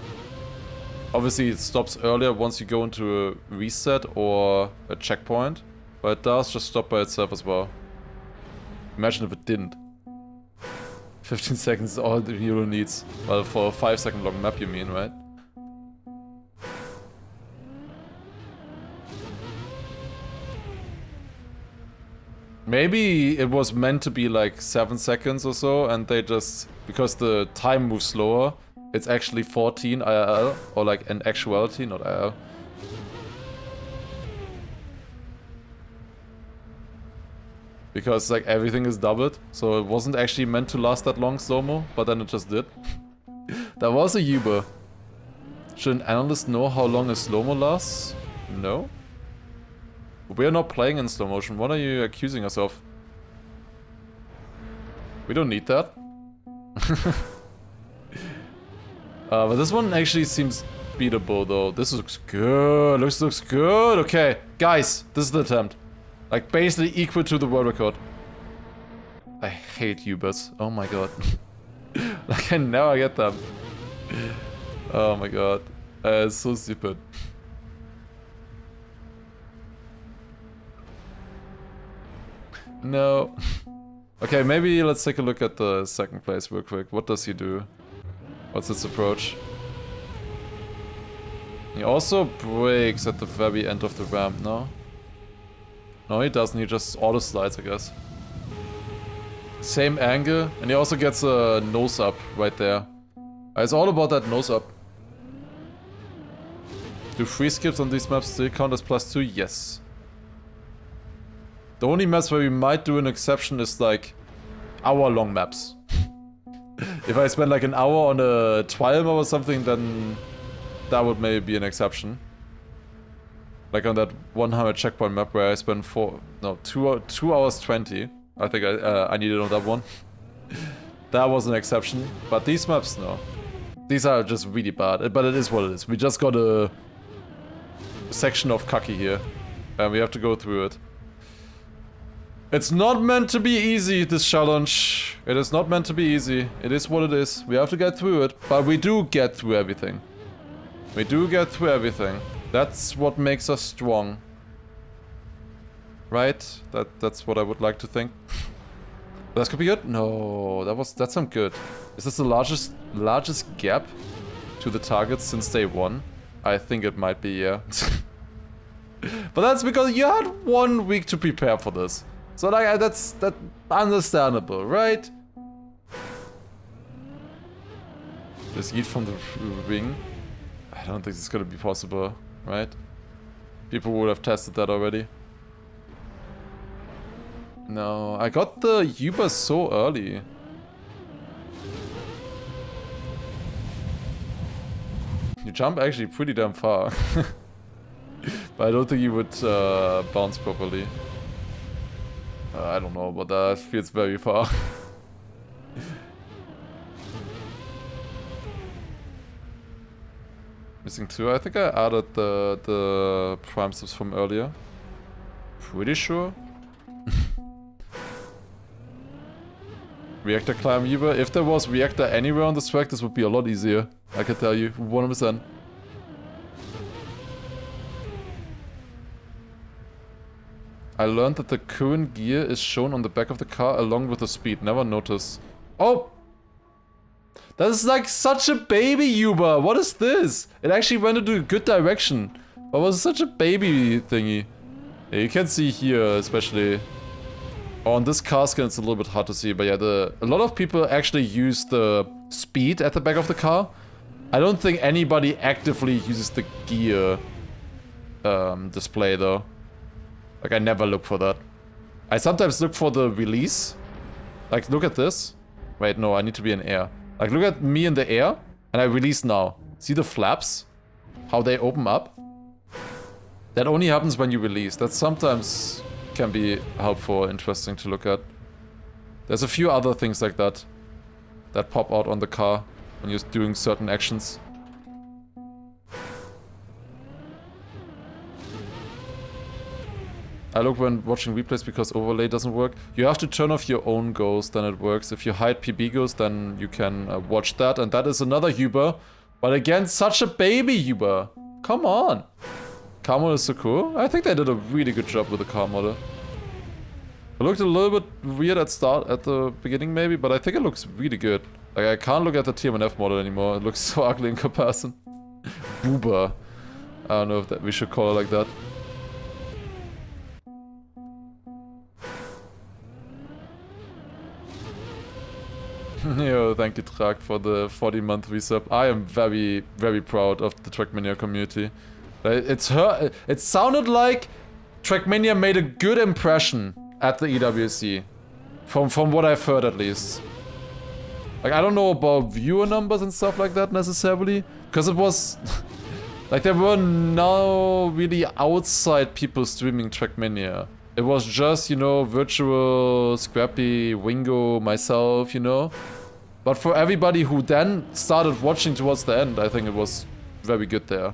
Obviously it stops earlier once you go into a reset or a checkpoint. But it does just stop by itself as well. Imagine if it didn't. 15 seconds is all the hero needs. Well, for a 5-second long map you mean, right? Maybe it was meant to be like 7 seconds or so, and they just... Because the time moves slower, it's actually 14 IRL, or like in actuality, not IRL. Because like everything is doubled, so it wasn't actually meant to last that long slow-mo, but then it just did. That was a Uber. Should an analyst know how long a slow-mo lasts? No? We are not playing in slow motion. What are you accusing us of? We don't need that. But this one actually seems beatable though. This looks good. This looks good. Okay, guys, this is the attempt. Like basically equal to the world record. I hate Ubers. Oh my god. Like I never get them. Oh my god. It's so stupid. No. Okay, maybe let's take a look at the second place real quick. What does he do? What's its approach? He also brakes at the very end of the ramp, no? No, he doesn't. He just auto slides, I guess. Same angle, and he also gets a nose up right there. It's all about that nose up. Do free skips on these maps still count as +2? Yes. The only maps where we might do an exception is like hour-long maps. If I spend like an hour on a trial map or something, then that would maybe be an exception. Like on that 100 checkpoint map where I spent 2 hours 20. I think I needed on that one. That was an exception. But these maps, no. These are just really bad. But it is what it is. We just got a section of Kaki here. And we have to go through it. It's not meant to be easy, this challenge. It is not meant to be easy. It is what it is. We have to get through it. But we do get through everything. We do get through everything. That's what makes us strong. Right? That's what I would like to think. That could be good? No, that's some good. Is this the largest gap to the target since day one? I think it might be, yeah. But that's because you had 1 week to prepare for this. So like that's understandable, right? Just eat from the wing. I don't think it's gonna be possible, right? People would have tested that already. No, I got the Uber so early. You jump actually pretty damn far. But I don't think you would bounce properly. I don't know, but that feels very far. Missing 2. I think I added the prime subs from earlier. Pretty sure. Reactor climb Uber. If there was reactor anywhere on this track, this would be a lot easier. I can tell you, 100%. I learned that the current gear is shown on the back of the car along with the speed. Never noticed. Oh! That is like such a baby Uber. What is this? It actually went into a good direction. But it was such a baby thingy. Yeah, you can see here, especially. On this car scan, it's a little bit hard to see, but yeah, a lot of people actually use the speed at the back of the car. I don't think anybody actively uses the gear display though. Like, I never look for that. I sometimes look for the release. Like, look at this. Wait, no, I need to be in air. Like, look at me in the air, and I release now. See the flaps? How they open up? That only happens when you release. That sometimes can be helpful, interesting to look at. There's a few other things like that that pop out on the car when you're doing certain actions. I look when watching replays because overlay doesn't work. You have to turn off your own ghost, then it works. If you hide PB ghost, then you can watch that, and that is another Uber. But again, such a baby Uber. Come on. Car model is so cool. I think they did a really good job with the car model. It looked a little bit weird at the beginning maybe, but I think it looks really good. Like, I can't look at the TMNF model anymore. It looks so ugly in comparison. Boober. I don't know if that we should call it like that. Yo, thank you, Trak, for the 40-month resub. I am very, very proud of the Trackmania community. It sounded like Trackmania made a good impression at the EWC. From what I've heard, at least. Like, I don't know about viewer numbers and stuff like that, necessarily. Because it was... like, there were no really outside people streaming Trackmania. It was just, you know, Virtual, Scrappy, Wingo, myself, you know. But for everybody who then started watching towards the end, I think it was very good there.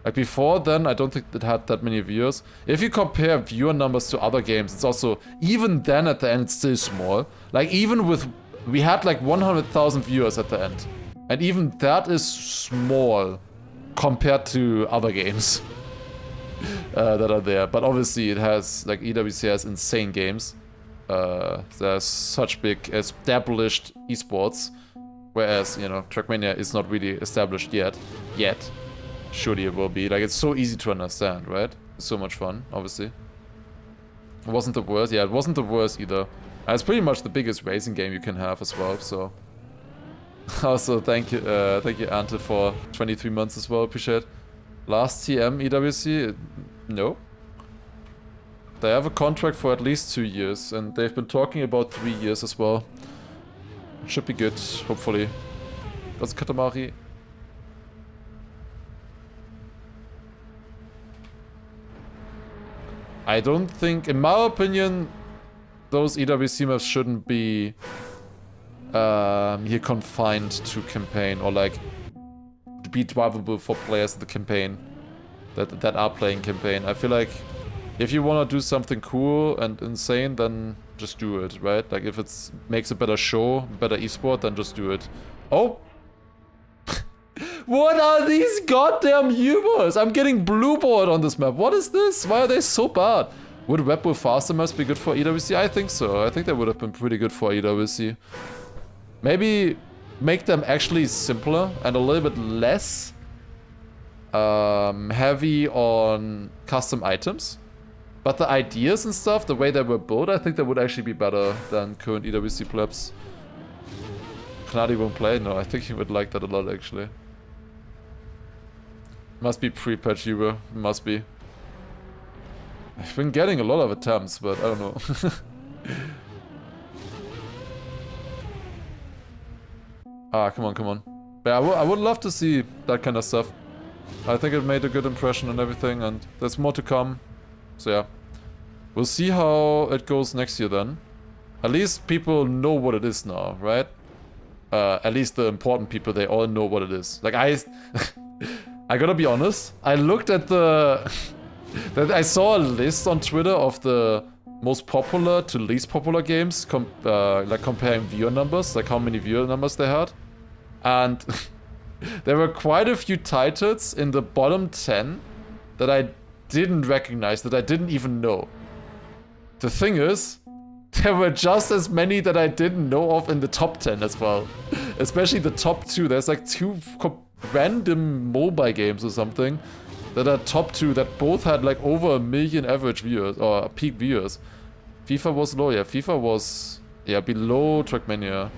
Like, before then, I don't think it had that many viewers. If you compare viewer numbers to other games, it's also... even then, at the end, it's still small. Like, even with... we had like 100,000 viewers at the end. And even that is small compared to other games that are there. But obviously, it has... like, EWC has insane games. There's such big established esports. Whereas, you know, Trackmania is not really established yet. Surely it will be. Like, it's so easy to understand, right? It's so much fun, obviously. It wasn't the worst. Yeah, it wasn't the worst either. And it's pretty much the biggest racing game you can have as well, so... also, thank you, Ante, for 23 months as well. Appreciate it. Last TM EWC? No. They have a contract for at least 2 years, and they've been talking about 3 years as well. Should be good, hopefully. That's Katamari. I don't think, in my opinion, those EWC maps shouldn't be here confined to campaign, or like be drivable for players in the campaign that are playing campaign. I feel like if you want to do something cool and insane, then just do it, right? Like if it makes a better show, better esport, then just do it. Oh! What are these goddamn humors? I'm getting blueboard on this map. What is this? Why are they so bad? Would Red Bull faster maps be good for EWC? I think so. I think they would have been pretty good for EWC. Maybe make them actually simpler and a little bit less heavy on custom items. But the ideas and stuff, the way they were built, I think they would actually be better than current EWC plebs. Kanadi won't play? No, I think he would like that a lot actually. Must be pre-patch Uber. Must be. I've been getting a lot of attempts, but I don't know. Ah, come on, come on. But I would love to see that kind of stuff. I think it made a good impression and everything, and there's more to come. So yeah. We'll see how it goes next year then. At least people know what it is now, right? At least the important people, they all know what it is. Like I gotta be honest, I looked at the... I saw a list on Twitter of the most popular to least popular games, like comparing viewer numbers, like how many viewer numbers they had. And there were quite a few titles in the bottom 10 that I didn't recognize, that I didn't even know. The thing is, there were just as many that I didn't know of in the top 10 as well. Especially the top 2. There's like 2 random mobile games or something that are top 2 that both had like over 1 million average viewers or peak viewers. FIFA was low, yeah. FIFA was, yeah, below Trackmania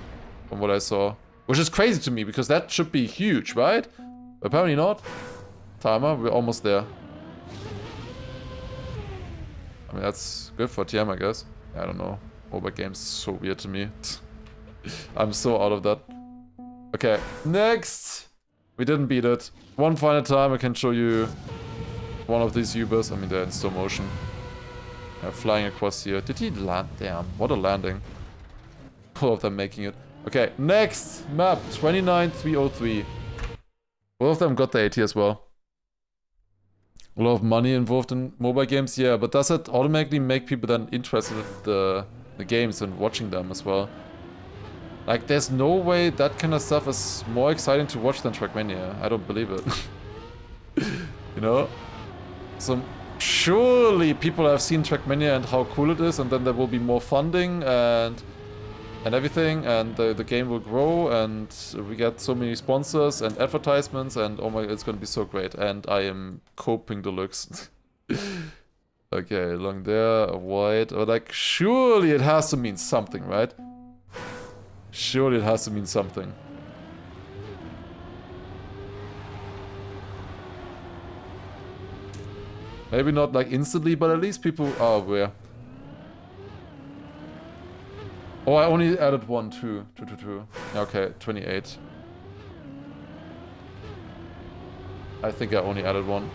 from what I saw. Which is crazy to me because that should be huge, right? Apparently not. Timer, we're almost there. I mean, that's good for TM, I guess. I don't know. Mobile games is so weird to me. I'm so out of that. Okay, next! We didn't beat it. One final time I can show you one of these Ubers. I mean, they're in slow motion. Flying across here. Did he land? Damn, what a landing. All of them making it. Okay, next map, 29303. Both of them got the AT as well. A lot of money involved in mobile games, yeah, but does it automatically make people then interested in the games and watching them as well? Like, there's no way that kind of stuff is more exciting to watch than Trackmania. I don't believe it. You know? So, surely people have seen Trackmania and how cool it is, and then there will be more funding and everything, and the game will grow, and we get so many sponsors and advertisements, and oh my, it's gonna be so great. And I am coping deluxe. Okay, along there, white, or like, surely it has to mean something, right? Surely it has to mean something. Maybe not like instantly, but at least people are aware. Oh, I only added 1, 2. Okay, 28. I think I only added 1.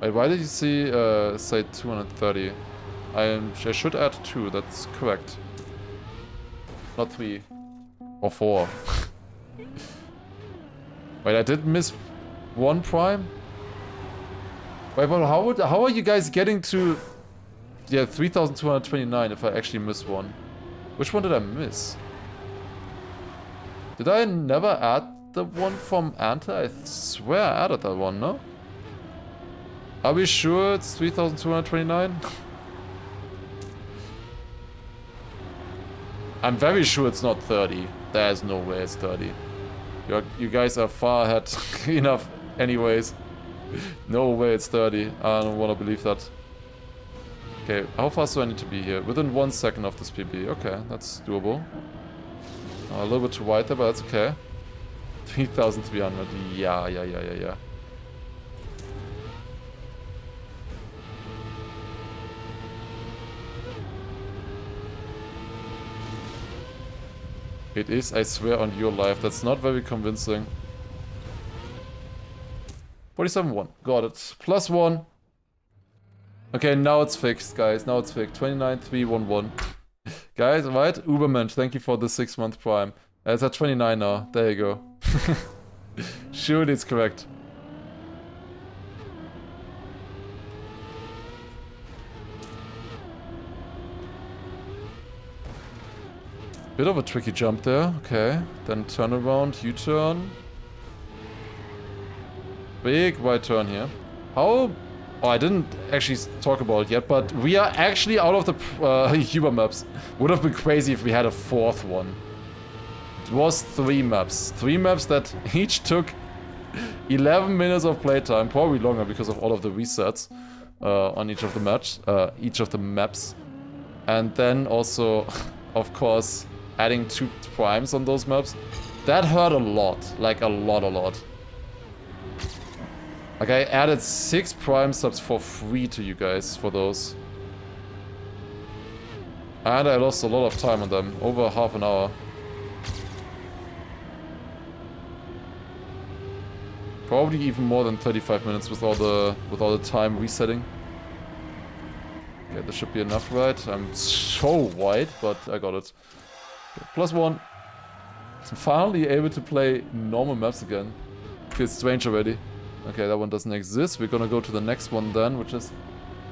Wait, why did you see, say 230? I should add 2, that's correct. Not 3. Or 4. Wait, I did miss 1 prime? Wait, but how are you guys getting to... Yeah, 3,229 if I actually miss 1? Which one did I miss? Did I never add the one from Anta? I swear I added that one, no? Are we sure it's 3,229? I'm very sure it's not 30. There's no way it's 30. You guys are far ahead enough anyways. No way it's 30. I don't want to believe that. Okay, how fast do I need to be here? Within 1 second of this PB. Okay, that's doable. A little bit too wide there, but that's okay. 3,300. Yeah. It is, I swear on your life. That's not very convincing. 47-1. Got it. +1. Okay, now it's fixed, guys. Now it's fixed. 29,311. Guys, right? Ubermensch, thank you for the 6-month prime. It's at 29 now. There you go. Surely it's correct. Bit of a tricky jump there. Okay. Then turn around, U-turn. Big right turn here. How... Oh, I didn't actually talk about it yet, but we are actually out of the Uber maps. Would have been crazy if we had a 4th one. It was 3 maps. 3 maps that each took 11 minutes of playtime, probably longer because of all of the resets on each of the maps. And then also, of course, adding 2 primes on those maps. That hurt a lot, like a lot. Like I added 6 prime subs for free to you guys for those. And I lost a lot of time on them, over half an hour. Probably even more than 35 minutes with all the time resetting. Okay, this should be enough, right? I'm so wide, but I got it. Okay, +1. So finally able to play normal maps again. Feels strange already. Okay, that one doesn't exist. We're gonna go to the next one then, which is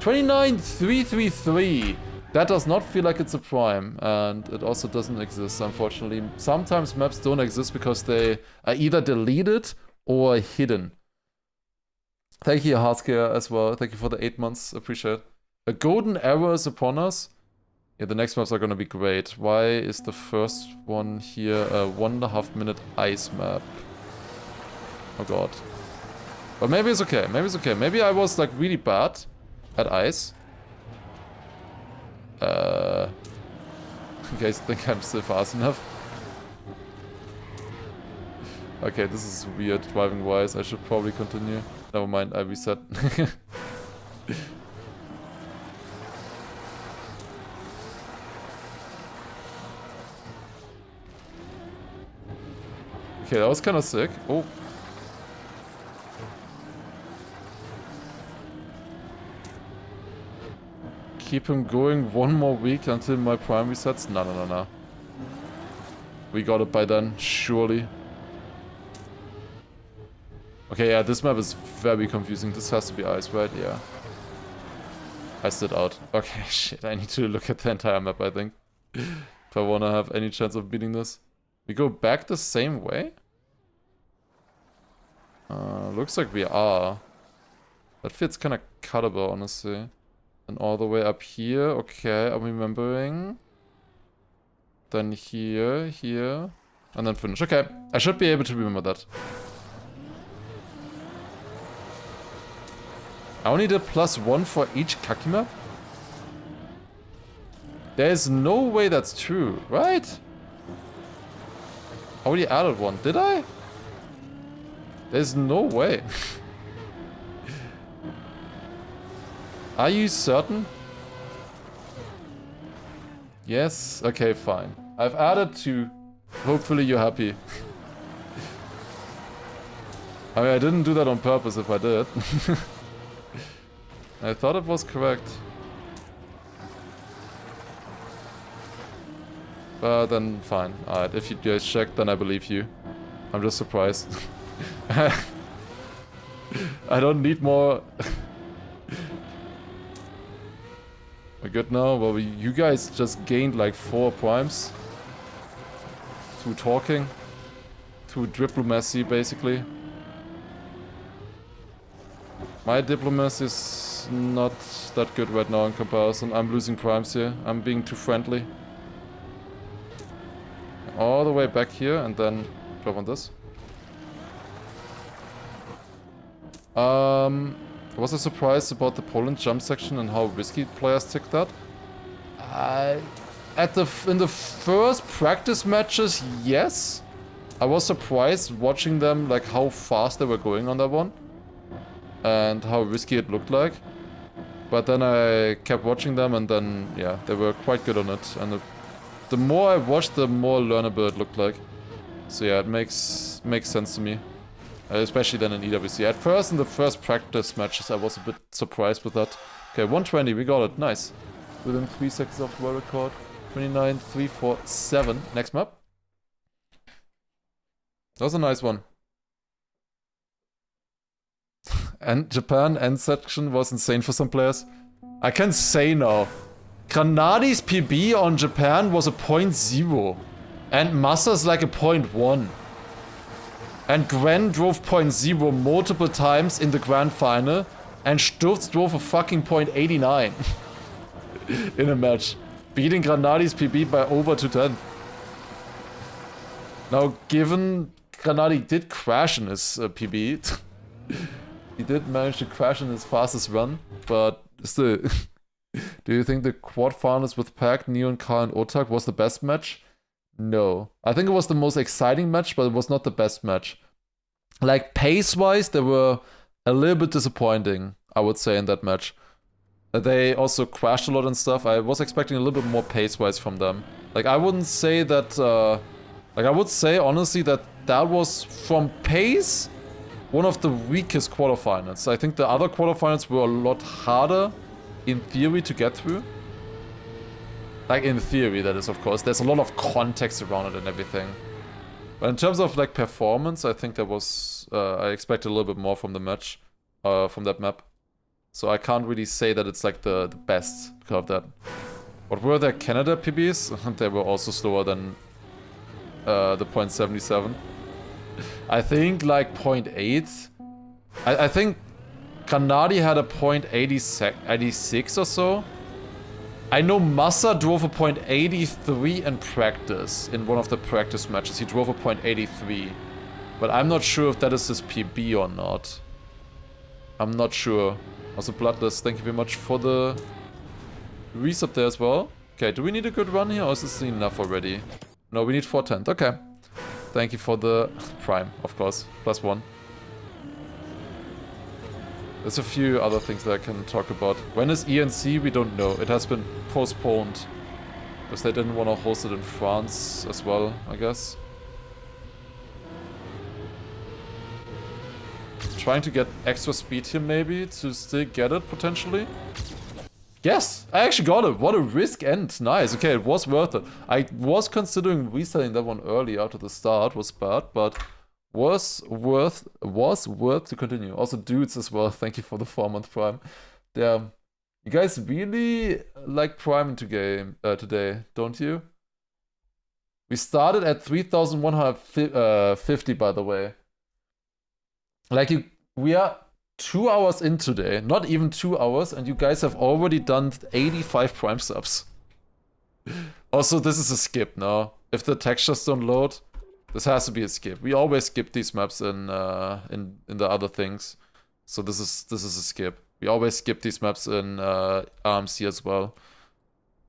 29,333. That does not feel like it's a prime, and it also doesn't exist, unfortunately. Sometimes maps don't exist because they are either deleted or hidden. Thank you, Hearthcare, as well. Thank you for the 8 months. Appreciate it. A golden era is upon us. Yeah, the next maps are gonna be great. Why is the first one here a 1.5 minute ice map? Oh god. But maybe it's okay. Maybe it's okay. Maybe I was like really bad at ice. You guys think I'm still fast enough? Okay, this is weird driving wise. I should probably continue. Never mind, I reset. Okay, that was kind of sick. Oh. Keep him going 1 more week until my prime resets? No. We got it by then, surely. Okay, yeah, this map is very confusing. This has to be ice, right? Yeah. I stood out. Okay, shit, I need to look at the entire map, I think. If I wanna have any chance of beating this. We go back the same way? Looks like we are. That feels kinda cuttable, honestly. And all the way up here, okay, I'm remembering. Then here, and then finish. Okay, I should be able to remember that. I only did +1 for each Kaki map? There's no way that's true, right? I already added 1, did I? There's no way. Are you certain? Yes? Okay, fine. I've added 2. Hopefully you're happy. I mean, I didn't do that on purpose if I did. I thought it was correct. But then, fine. Alright, if you guys checked, then I believe you. I'm just surprised. I don't need more... We're good now? Well, you guys just gained like 4 primes. Through talking. Through diplomacy, basically. My diplomacy is not that good right now in comparison. I'm losing primes here. I'm being too friendly. All the way back here and then drop on this. Was I surprised about the Poland jump section and how risky players took that? In the first practice matches, yes. I was surprised watching them, like how fast they were going on that one. And how risky it looked like. But then I kept watching them and then, yeah, they were quite good on it. And the more I watched, the more learnable it looked like. So yeah, it makes sense to me. Especially then in EWC. At first, in the first practice matches, I was a bit surprised with that. Okay, 120, we got it. Nice. Within 3 seconds of the world record. 29, 3, 4, 7. Next map. That was a nice one. And Japan end section was insane for some players. I can say now. Granadi's PB on Japan was a 0.0. And Masa's like a 0.1. And Gwen drove 0.0 multiple times in the grand final. And Sturz drove a fucking 0.89 in a match. Beating Granadi's PB by over 210. Now, given Granadi did crash in his PB, he did manage to crash in his fastest run, but still, do you think the quarterfinals with Pack, Neon, Karl, and Otak was the best match? No. I think it was the most exciting match, but it was not the best match. Like, pace-wise, they were a little bit disappointing, I would say, in that match. They also crashed a lot and stuff. I was expecting a little bit more pace-wise from them. Like, I wouldn't say that... like, I would say, honestly, that was, from pace, one of the weakest quarterfinals. I think the other quarterfinals were a lot harder, in theory, to get through. Like, in theory, that is, of course. There's a lot of context around it and everything. But in terms of, like, performance, I think there was... I expected a little bit more from the match. From that map. So I can't really say that it's, like, the best because of that. What were their Canada PBs? They were also slower than the 0.77. I think, like, 0.8. I think Granadi had a 0.86 or so. I know Massa drove a 0.83 in practice, in one of the practice matches. He drove a 0.83. But I'm not sure if that is his PB or not. I'm not sure. Also, Bloodless, thank you very much for the resub there as well. Okay, do we need a good run here, or is this enough already? No, we need 410. Okay. Thank you for the Prime, of course. +1. There's a few other things that I can talk about. When is ENC? We don't know. It has been postponed. Because they didn't want to host it in France as well, I guess. Trying to get extra speed here maybe to still get it potentially. Yes, I actually got it. What a risk end. Nice. Okay, it was worth it. I was considering reselling that one early after the start. Was bad, but was worth to continue. Also dudes as well. Thank you for the 4-month Prime. Damn. You guys really like Prime today, don't you? We started at 3,150 by the way. Like, we are 2 hours in today, not even 2 hours, and you guys have already done 85 Prime subs. Also, this is a skip now. If the textures don't load, this has to be a skip. We always skip these maps in the other things, so this is a skip. We always skip these maps in RMC as well.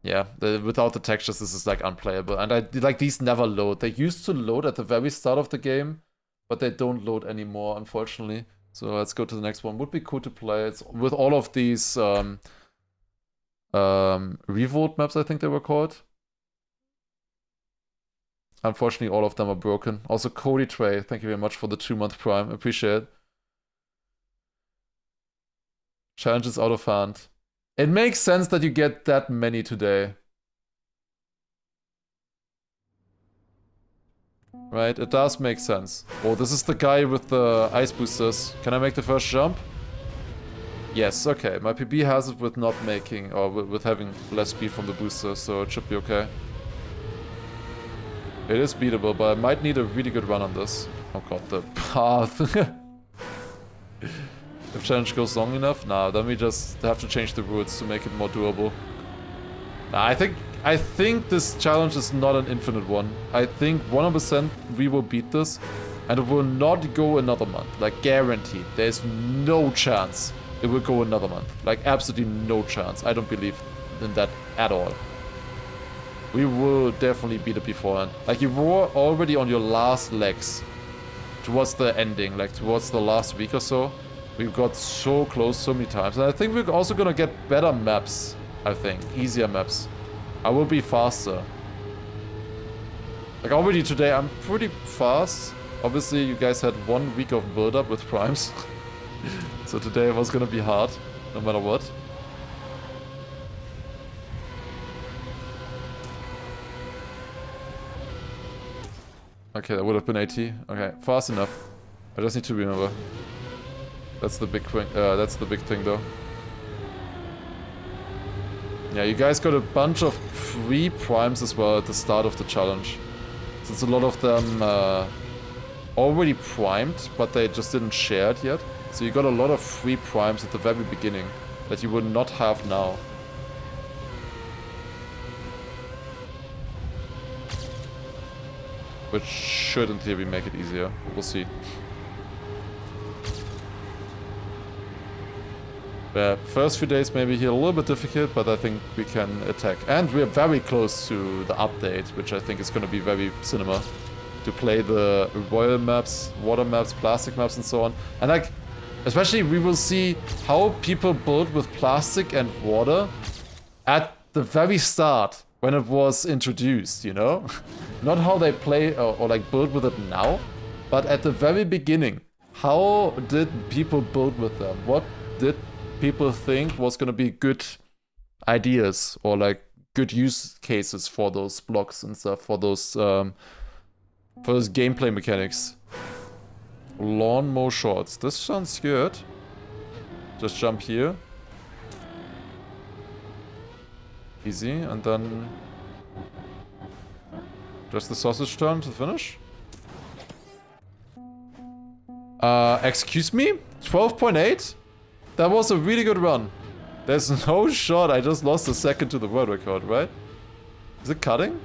Yeah, without the textures, this is like unplayable, and like these never load. They used to load at the very start of the game. But they don't load anymore, unfortunately. So let's go to the next one. Would be cool to play. It's with all of these Revolt maps, I think they were called. Unfortunately, all of them are broken. Also, Cody Trey, thank you very much for the 2-month Prime. Appreciate it. Challenges out of hand. It makes sense that you get that many today. Right, it does make sense. Oh, this is the guy with the ice boosters. Can I make the first jump? Yes, okay. My PB has it with not making, or with having less speed from the booster, so it should be okay. It is beatable, but I might need a really good run on this. Oh god, the path. If challenge goes long enough? Nah, then we just have to change the rules to make it more doable. Nah, I think this challenge is not an infinite one. I think 100% we will beat this, and it will not go another month. Like, guaranteed. There's no chance it will go another month. Like, absolutely no chance. I don't believe in that at all. We will definitely beat it beforehand. Like, you were already on your last legs towards the ending, like towards the last week or so. We got so close so many times. And I think we're also gonna get better maps, I think. Easier maps. I will be faster. Like, already today, I'm pretty fast. Obviously, you guys had 1 week of build-up with primes. So today was gonna be hard, no matter what. Okay, that would have been AT. Okay, fast enough. I just need to remember. That's the big thing. That's the big thing, though. Yeah, you guys got a bunch of free primes as well at the start of the challenge. Since a lot of them already primed, but they just didn't share it yet. So you got a lot of free primes at the very beginning that you would not have now. Which should, in theory, make it easier. We'll see. The first few days maybe here a little bit difficult, but I think we can attack. And we're very close to the update, which I think is going to be very cinema. To play the royal maps, water maps, plastic maps, and so on. And like, especially we will see how people build with plastic and water at the very start when it was introduced, you know? Not how they play or like build with it now, but at the very beginning. How did people build with them? What did people think was gonna be good ideas or like good use cases for those blocks and stuff, for those gameplay mechanics? Lawnmower shorts. This sounds good. Just jump here. Easy, and then just the sausage turn to finish. Excuse me? 12.8? That was a really good run. There's no shot I just lost a second to the world record, right? Is it cutting?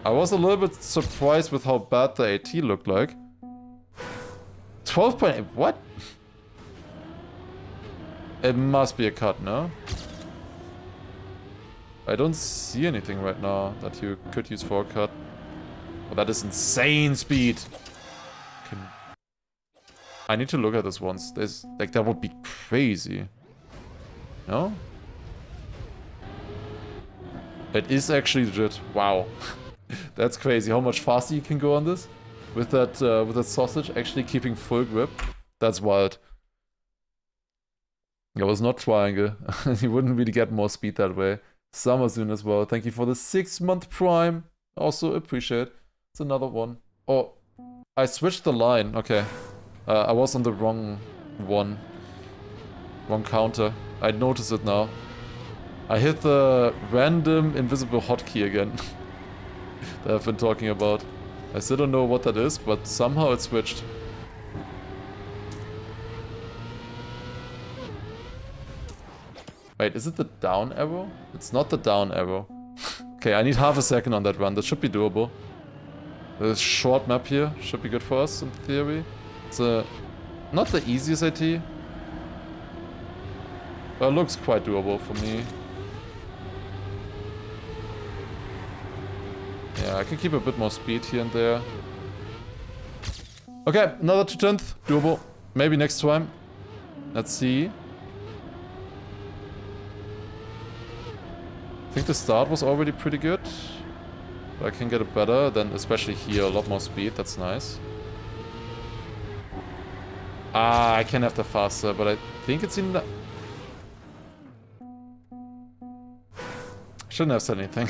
I was a little bit surprised with how bad the AT looked like. 12.8, what? It must be a cut, no? I don't see anything right now that you could use for a cut. Oh, that is insane speed. I need to look at this once. There's, like, that would be crazy. No? It is actually legit. Wow. That's crazy how much faster you can go on this. With that sausage actually keeping full grip. That's wild. It was not triangle. You wouldn't really get more speed that way. Summer soon as well. Thank you for the 6-month prime. Also appreciate. It's another one. Oh, I switched the line. Okay. I was on the wrong one. Wrong counter. I noticed it now. I hit the random invisible hotkey again. That I've been talking about. I still don't know what that is, but somehow it switched. Wait, is it the down arrow? It's not the down arrow. Okay, I need half a second on that run. That should be doable. The short map here should be good for us, in theory. It's not the easiest AT. But it looks quite doable for me. Yeah, I can keep a bit more speed here and there. Okay, another 2/10. Doable. Maybe next time. Let's see. I think the start was already pretty good. But I can get it better, then especially here, a lot more speed, that's nice. Ah, I can have the faster, but I think it's in the... Shouldn't have said anything.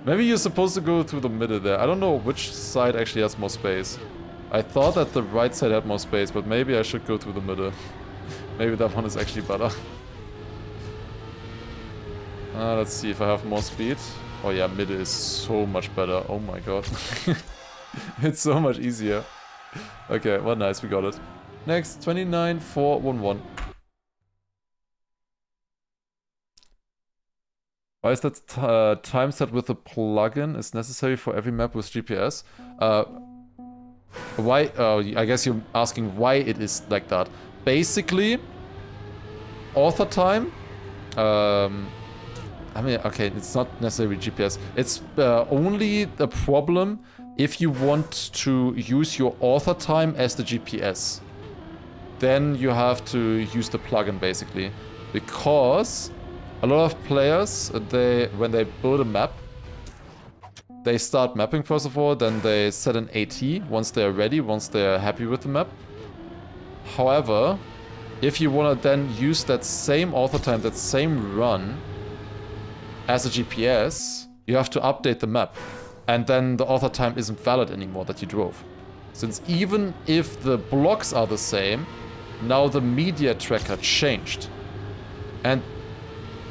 Maybe you're supposed to go through the middle there. I don't know which side actually has more space. I thought that the right side had more space, but maybe I should go through the middle. Maybe that one is actually better. Let's see if I have more speed. Oh yeah, middle is so much better. Oh my god. It's so much easier. Okay, well nice, we got it. Next, 29,411. Why is that time set with the plugin is necessary for every map with GPS? Why? I guess you're asking why it is like that. Basically, author time. I mean, okay, it's not necessarily GPS. It's only the problem if you want to use your author time as the GPS. Then you have to use the plugin basically, because a lot of players, when they build a map, they start mapping first of all, then they set an AT once they're ready, once they're happy with the map. However, if you want to then use that same author time, that same run as a GPS, you have to update the map. And then the author time isn't valid anymore that you drove. Since even if the blocks are the same, now the media tracker changed. And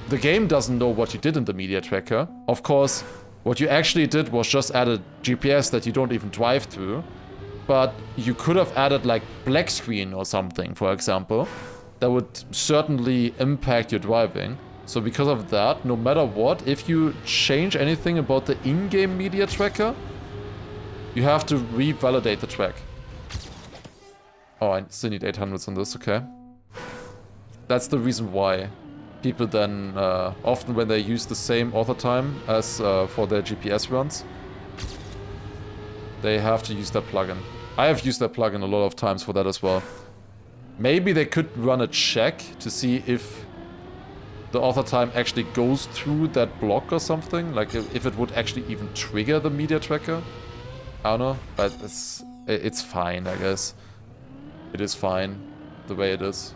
the game doesn't know what you did in the media tracker. Of course, what you actually did was just add a GPS that you don't even drive through. But you could have added like black screen or something, for example. That would certainly impact your driving. So because of that, no matter what, if you change anything about the in-game media tracker, you have to revalidate the track. Oh, I still need 800s on this, okay. That's the reason why people then, often when they use the same author time as for their GPS runs, they have to use that plugin. I have used that plugin a lot of times for that as well. Maybe they could run a check to see if the author time actually goes through that block or something. Like if it would actually even trigger the media tracker. I don't know, but it's fine, I guess. It is fine the way it is.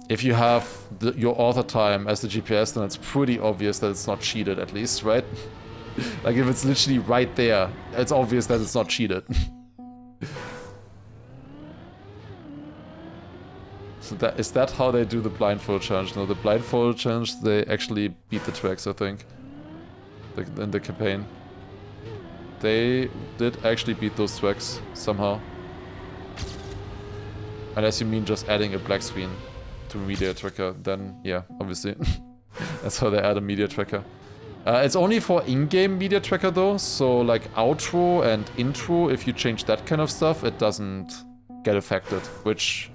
If you have your author time as the GPS, then it's pretty obvious that it's not cheated at least, right? Like if it's literally right there, it's obvious that it's not cheated. So is that how they do the blindfold challenge? No, the blindfold challenge, they actually beat the tracks, I think. In the campaign. They did actually beat those tracks somehow. Unless you mean just adding a black screen to media tracker, then yeah, obviously. That's how they add a media tracker. It's only for in-game media tracker though, so like outro and intro, if you change that kind of stuff, it doesn't get affected, which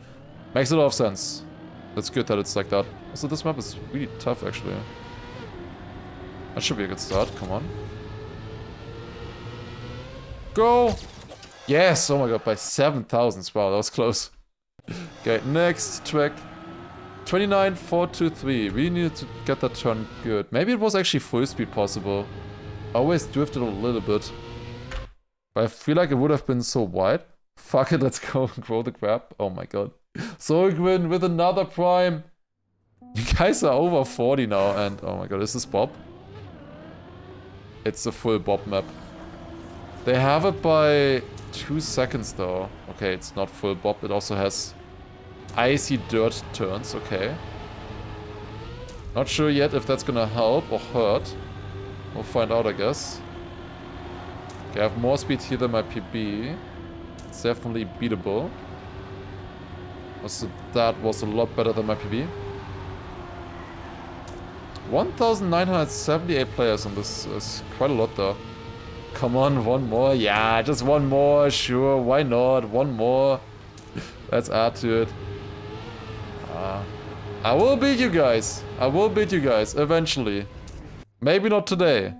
makes a lot of sense. It's good that it's like that. Also, this map is really tough actually. That should be a good start, come on. Go! Yes, oh my god, by 7,000, wow, that was close. Okay, next track. 29,423. We needed to get that turn good. Maybe it was actually full speed possible. I always drifted a little bit. But I feel like it would have been so wide. Fuck it, let's go and grow the crab. Oh my god. Solgren with another prime. You guys are over 40 now and oh my god, is this Bob? It's a full Bob map. They have it by 2 seconds though. Okay, it's not full Bob, it also has icy dirt turns, okay. Not sure yet if that's gonna help or hurt. We'll find out, I guess. Okay, I have more speed here than my PB. It's definitely beatable. Also, that was a lot better than my PB. 1,978 players on this is quite a lot though. Come on, one more. Yeah, just one more, sure, why not? One more. Let's add to it. I will beat you guys. I will beat you guys eventually. Maybe not today,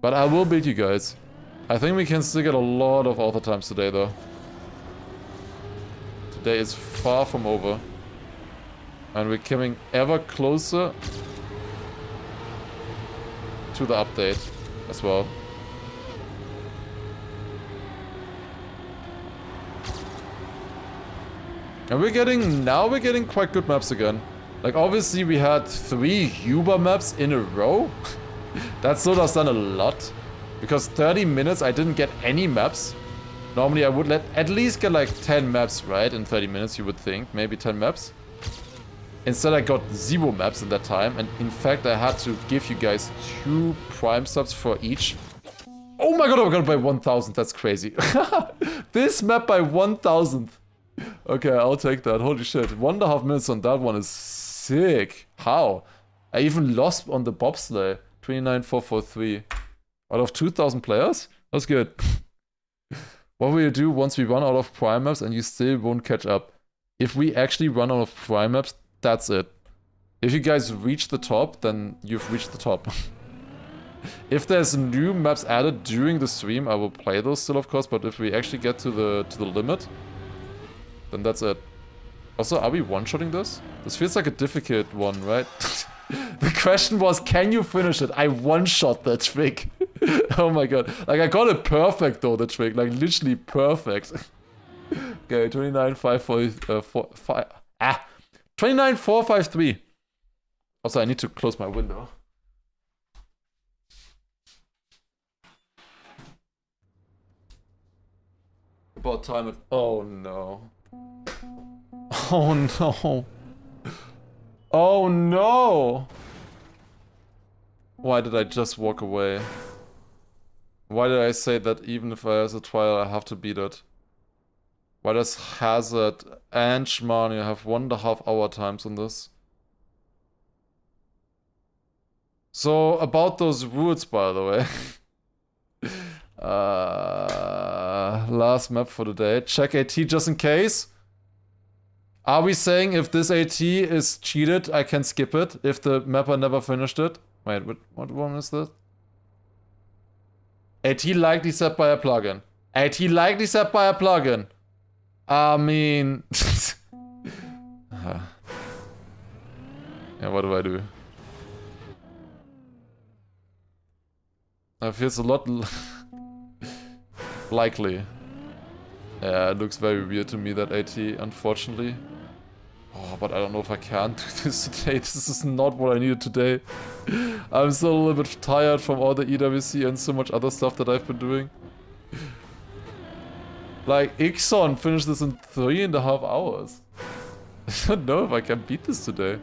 but I will beat you guys. I think we can still get a lot of author times today though. Today is far from over. And we're coming ever closer to the update as well. And we're getting quite good maps again. Like obviously we had 3 Uber maps in a row. That sort of done a lot. Because 30 minutes I didn't get any maps. Normally I would at least get like 10 maps, right? In 30 minutes you would think, maybe 10 maps. Instead I got 0 maps in that time. And in fact I had to give you guys 2 prime subs for each. Oh my god, I got it by 1,000, that's crazy. This map by 1,000. Okay, I'll take that. Holy shit. 1.5 minutes on that one is sick. How? I even lost on the bobsleigh. 29,443. Out of 2,000 players? That's good. What will you do once we run out of prime maps and you still won't catch up? If we actually run out of prime maps, that's it. If you guys reach the top, then you've reached the top. If there's new maps added during the stream, I will play those still, of course. But if we actually get to the limit, then that's it. Also, are we one-shotting this? This feels like a difficult one, right? The question was, can you finish it? I one-shot that trick. Oh my god. Like, I got it perfect, though, the trick. Like, literally perfect. Okay, 29,453. Also, I need to close my window. about time. Oh no. Oh no. Oh no. Why did I just walk away? Why did I say that even if I have a trial, I have to beat it? Why does Hazard and Schmani have 1.5 hour times on this? So, about those rules, by the way. Last map for the day. Check AT just in case. Are we saying if this AT is cheated, I can skip it if the mapper never finished it? Wait, what one is this? AT likely set by a plugin. AT likely set by a plugin. I mean... yeah, what do I do? It feels a lot likely. Yeah, it looks very weird to me, that AT, unfortunately. Oh, but I don't know if I can do this today. This is not what I needed today. I'm still a little bit tired from all the EWC and so much other stuff that I've been doing. Like, Ixon finished this in 3.5 hours. I don't know if I can beat this today.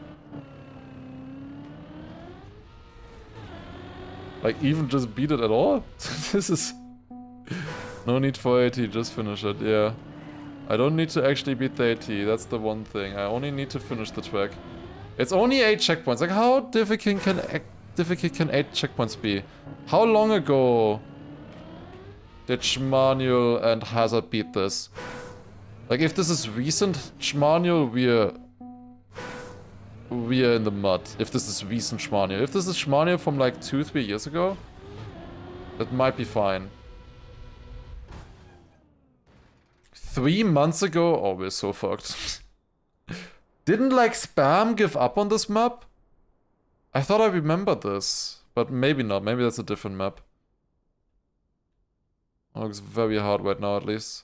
Like, even just beat it at all? This is... No need for AT, just finish it, yeah. I don't need to actually beat the AT, that's the one thing. I only need to finish the track. It's only 8 checkpoints. Like, how difficult can 8 checkpoints be? How long ago did Schmanuel and Hazard beat this? Like, if this is recent Schmanuel, we're in the mud. If this is recent Schmanuel. If this is Schmanuel from like 2-3 years ago, that might be fine. 3 months ago? Oh, we're so fucked. Didn't like Spam give up on this map? I thought I remembered this. But maybe not. Maybe that's a different map. It looks very hard right now, at least.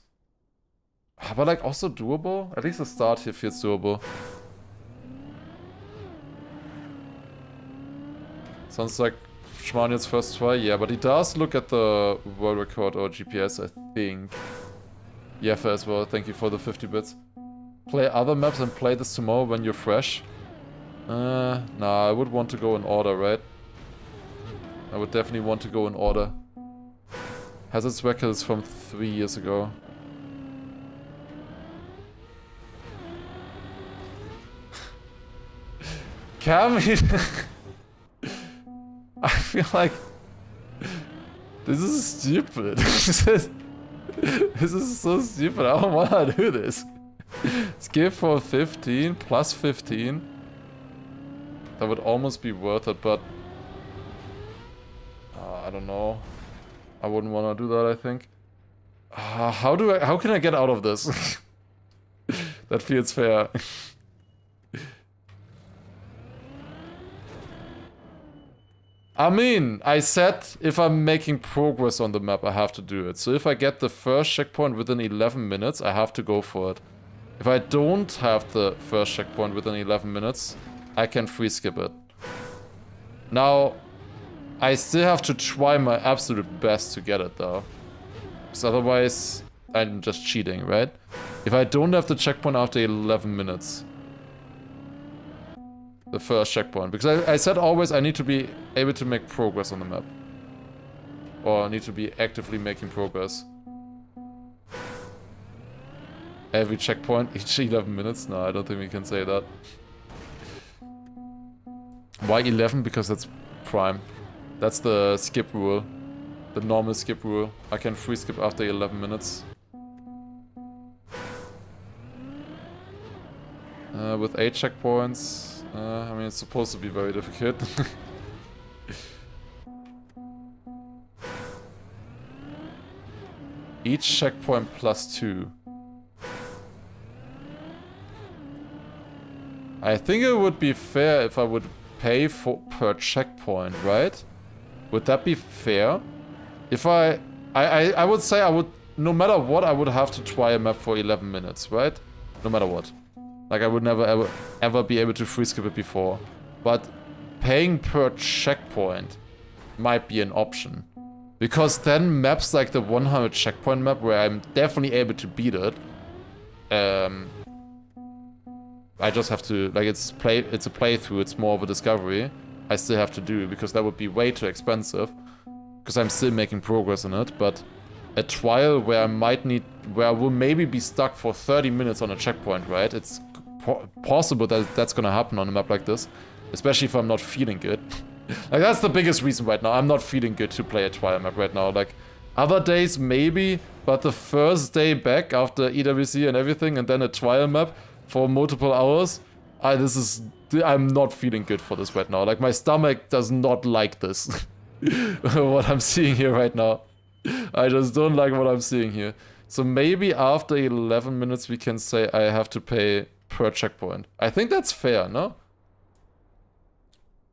But like also doable? At least the start here feels doable. Sounds like Schmanuel's first try. Yeah, but he does look at the world record or GPS, I think. Yeah, fair as well. Thank you for the 50 bits. Play other maps and play this tomorrow when you're fresh. Nah, I would want to go in order, right? I would definitely want to go in order. Hazard's record is from 3 years ago. Cami! I feel like... This is stupid. This is so stupid. I don't wanna do this. Skip for 15 plus 15. That would almost be worth it, but... I don't know. I wouldn't wanna do that, I think. How can I get out of this? That feels fair. I mean, I said if I'm making progress on the map, I have to do it. So if I get the first checkpoint within 11 minutes, I have to go for it. If I don't have the first checkpoint within 11 minutes, I can free skip it. Now, I still have to try my absolute best to get it though. Because otherwise, I'm just cheating, right? If I don't have the checkpoint after 11 minutes. The first checkpoint. Because I said always I need to be able to make progress on the map. Or I need to be actively making progress. Every checkpoint, each 11 minutes? No, I don't think we can say that. Why 11? Because that's prime. That's the skip rule. The normal skip rule. I can free skip after 11 minutes. With 8 checkpoints... I mean, it's supposed to be very difficult. Each checkpoint plus 2. I think it would be fair if I would pay per checkpoint, right? Would that be fair? If I would say I would, no matter what, I would have to try a map for 11 minutes, right? No matter what. Like, I would never ever be able to free skip it before. But paying per checkpoint might be an option. Because then maps like the 100 checkpoint map, where I'm definitely able to beat it, I just have to, like, it's a playthrough, it's more of a discovery. I still have to do, because that would be way too expensive. Because I'm still making progress in it, but a trial where I will maybe be stuck for 30 minutes on a checkpoint, right? It's possible that that's gonna happen on a map like this. Especially if I'm not feeling good. Like, that's the biggest reason right now. I'm not feeling good to play a trial map right now. Like, other days maybe, but the first day back after EWC and everything, and then a trial map for multiple hours, I'm not feeling good for this right now. Like, my stomach does not like this. What I'm seeing here right now. I just don't like what I'm seeing here. So maybe after 11 minutes we can say I have to pay per checkpoint. I think that's fair, no?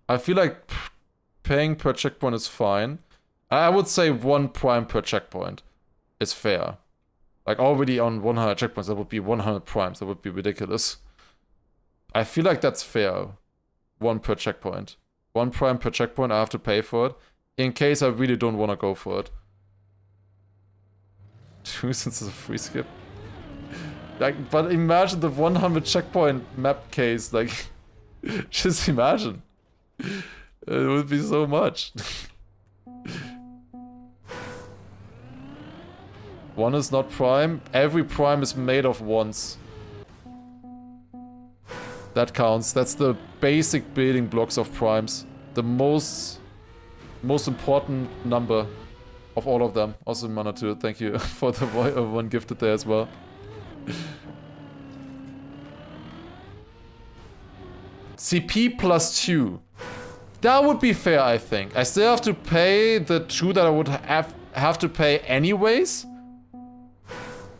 I feel like paying per checkpoint is fine. I would say 1 prime per checkpoint is fair. Like, already on 100 checkpoints, that would be 100 primes. That would be ridiculous. I feel like that's fair. 1 per checkpoint. 1 prime per checkpoint, I have to pay for it. In case I really don't want to go for it. 2 since it's a free skip. Like, but imagine the 100 checkpoint map case, like, just imagine. It would be so much. 1 is not prime. Every prime is made of 1s. That counts. That's the basic building blocks of primes. The most important number of all of them. Also Manatu, thank you for the 1 gifted there as well. CP plus 2. That would be fair, I think. I still have to pay the 2 that I would have to pay anyways.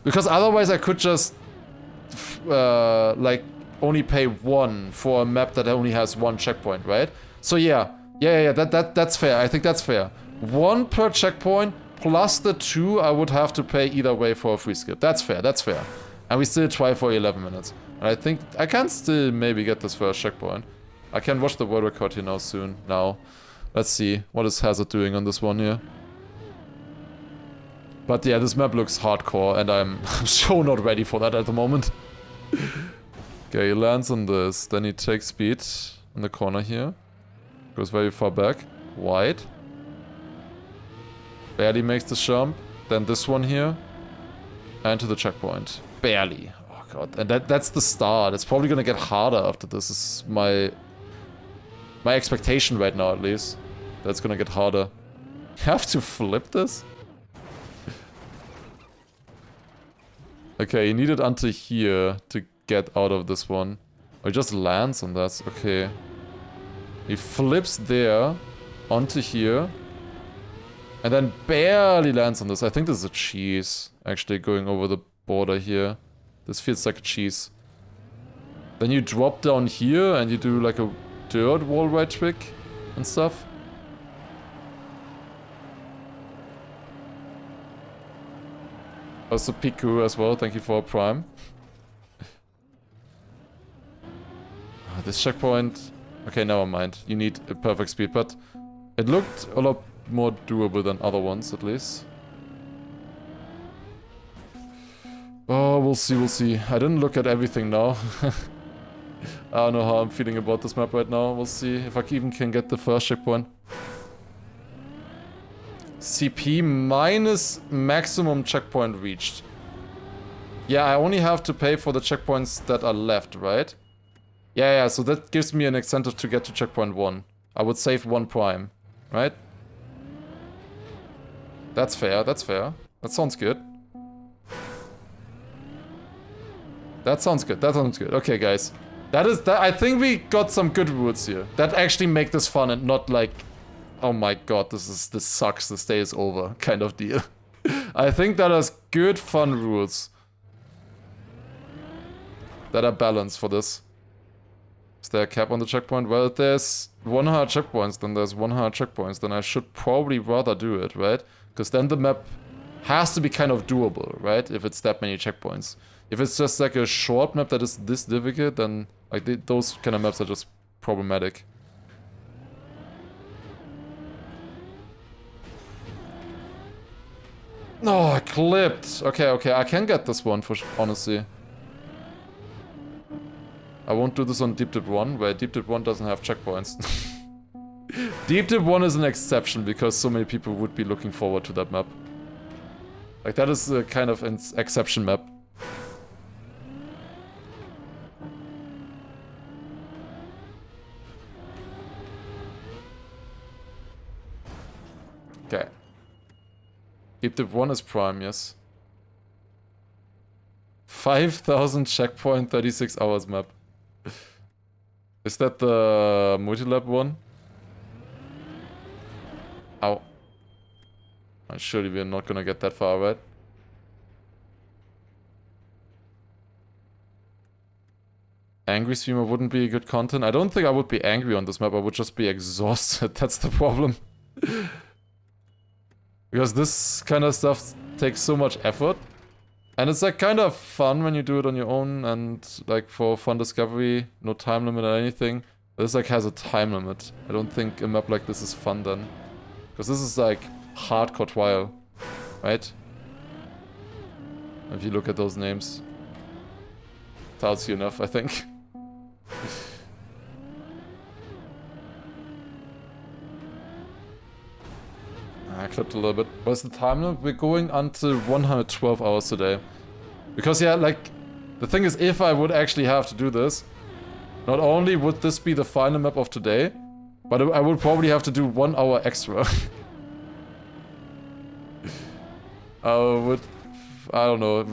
Because otherwise I could just like only pay 1 for a map that only has 1 checkpoint, right? So yeah, that's fair. I think that's fair. 1 per checkpoint plus the 2 I would have to pay either way for a free skip. That's fair, that's fair. And we still try for 11 minutes. And I think I can still maybe get this first checkpoint. I can watch the world record here now soon. Now, let's see. What is Hazard doing on this one here? But yeah, this map looks hardcore and I'm so not ready for that at the moment. Okay, he lands on this. Then he takes speed in the corner here. Goes very far back. Wide. Barely makes the jump. Then this one here. And to the checkpoint. Barely. Oh god. And that's the start. It's probably gonna get harder after this. Is my expectation right now, at least. That's gonna get harder. Have to flip this? Okay, you need it until here to get out of this one. Or he just lands on that. Okay. He flips there onto here. And then barely lands on this. I think this is a cheese. Actually going over the border here. This feels like a cheese. Then you drop down here and you do like a dirt wall ride trick and stuff. Also Piku as well, thank you for a prime. This checkpoint... Okay, never mind. You need a perfect speed, but it looked a lot more doable than other ones, at least. Oh, we'll see, we'll see. I didn't look at everything now. I don't know how I'm feeling about this map right now. We'll see if I even can get the first checkpoint. CP minus maximum checkpoint reached. Yeah, I only have to pay for the checkpoints that are left, right? Yeah, so that gives me an incentive to get to checkpoint 1. I would save 1 prime, right? That's fair, that's fair. That sounds good. That sounds good, that sounds good. Okay, guys. I think we got some good rules here. That actually make this fun and not like... Oh my god, this sucks, this day is over, kind of deal. I think that is good fun rules. That are balanced for this. Is there a cap on the checkpoint? Well, if there's 100 checkpoints, then there's 100 checkpoints. Then I should probably rather do it, right? Because then the map has to be kind of doable, right? If it's that many checkpoints. If it's just like a short map that is this difficult, then like those kind of maps are just problematic. No, I clipped. Okay, okay, I can get this one for honestly. I won't do this on Deep Dip 1, where Deep Dip 1 doesn't have checkpoints. Deep Dip 1 is an exception because so many people would be looking forward to that map. Like, that is a kind of an exception map. Okay. Deep Dip 1 is prime, yes. 5,000 checkpoint, 36 hours map. Is that the multi-lab one? Ow. Surely we're not gonna get that far, right? Angry streamer wouldn't be good content. I don't think I would be angry on this map, I would just be exhausted. That's the problem. Because this kind of stuff takes so much effort. And it's like kind of fun when you do it on your own and like for fun discovery, no time limit or anything. This like has a time limit. I don't think a map like this is fun then. Because this is like hardcore trial, right? If you look at those names. Tells you enough, I think. I clipped a little bit. What's the time limit? We're going until 112 hours today. Because yeah, like, the thing is, if I would actually have to do this, not only would this be the final map of today, but I would probably have to do 1 hour extra. I don't know,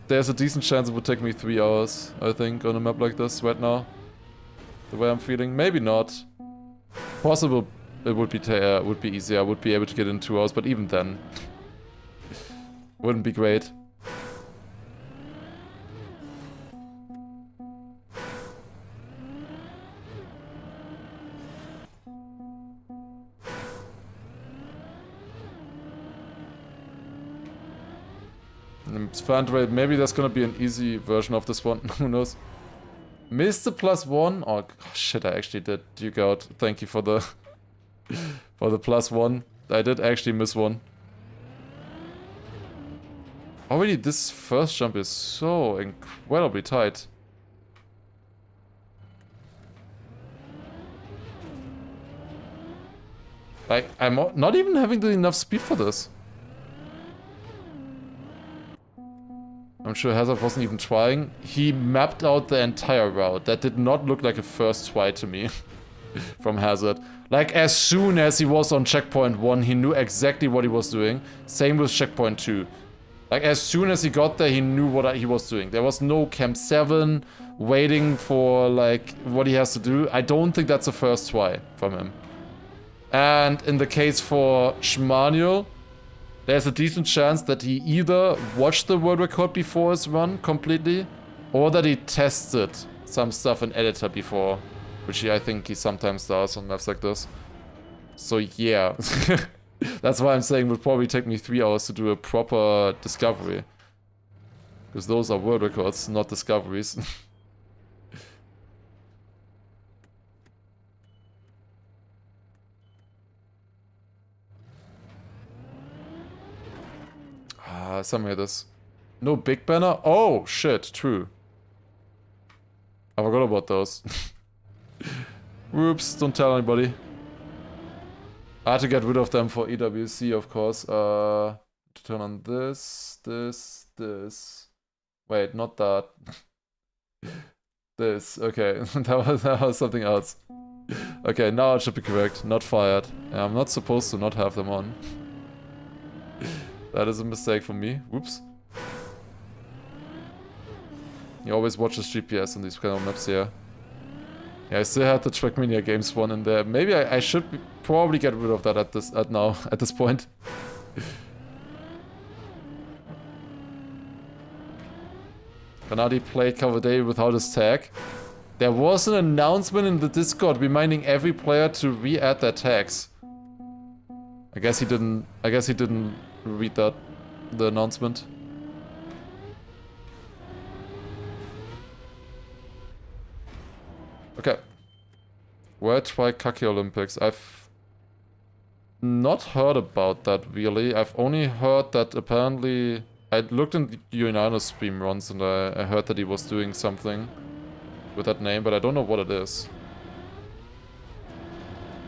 there's a decent chance it would take me 3 hours, I think, on a map like this right now. The way I'm feeling. Maybe not. Possible it would be easier. I would be able to get in 2 hours, but even then, wouldn't be great. It's fun to wait. Maybe there's gonna be an easy version of this one. Who knows? Missed the +1. Oh shit! I actually did. Duke out. Thank you for the for the +1. I did actually miss one. Already, this first jump is so incredibly tight. Like, I'm not even having enough speed for this. I'm sure Hazard wasn't even trying. He mapped out the entire route. That did not look like a first try to me from Hazard. Like, as soon as he was on checkpoint 1, he knew exactly what he was doing. Same with checkpoint 2. Like, as soon as he got there, he knew what he was doing. There was no Camp 7 waiting for, like, what he has to do. I don't think that's a first try from him. And in the case for Schmanuel, there's a decent chance that he either watched the world record before his run completely, or that he tested some stuff in editor before, which I think he sometimes does on maps like this. So yeah, that's why I'm saying it would probably take me 3 hours to do a proper discovery. Because those are world records, not discoveries. Some of this. No big banner? Oh, shit, true. I forgot about those. Whoops, don't tell anybody. I had to get rid of them for EWC, of course. To turn on this. Wait, not that. This, okay. that was something else. Okay, now it should be correct. Not fired. Yeah, I'm not supposed to not have them on. That is a mistake from me. Whoops. He always watches GPS on these kind of maps here. Yeah, I still had the Trackmania Games one in there. Maybe I should probably get rid of that at this point. Gennady played cover day without his tag. There was an announcement in the Discord reminding every player to re-add their tags. I guess he didn't read the announcement. Okay. World Try Kaki Olympics. not heard about that really. I've only heard that apparently I looked in Unano's stream once and I heard that he was doing something with that name, but I don't know what it is.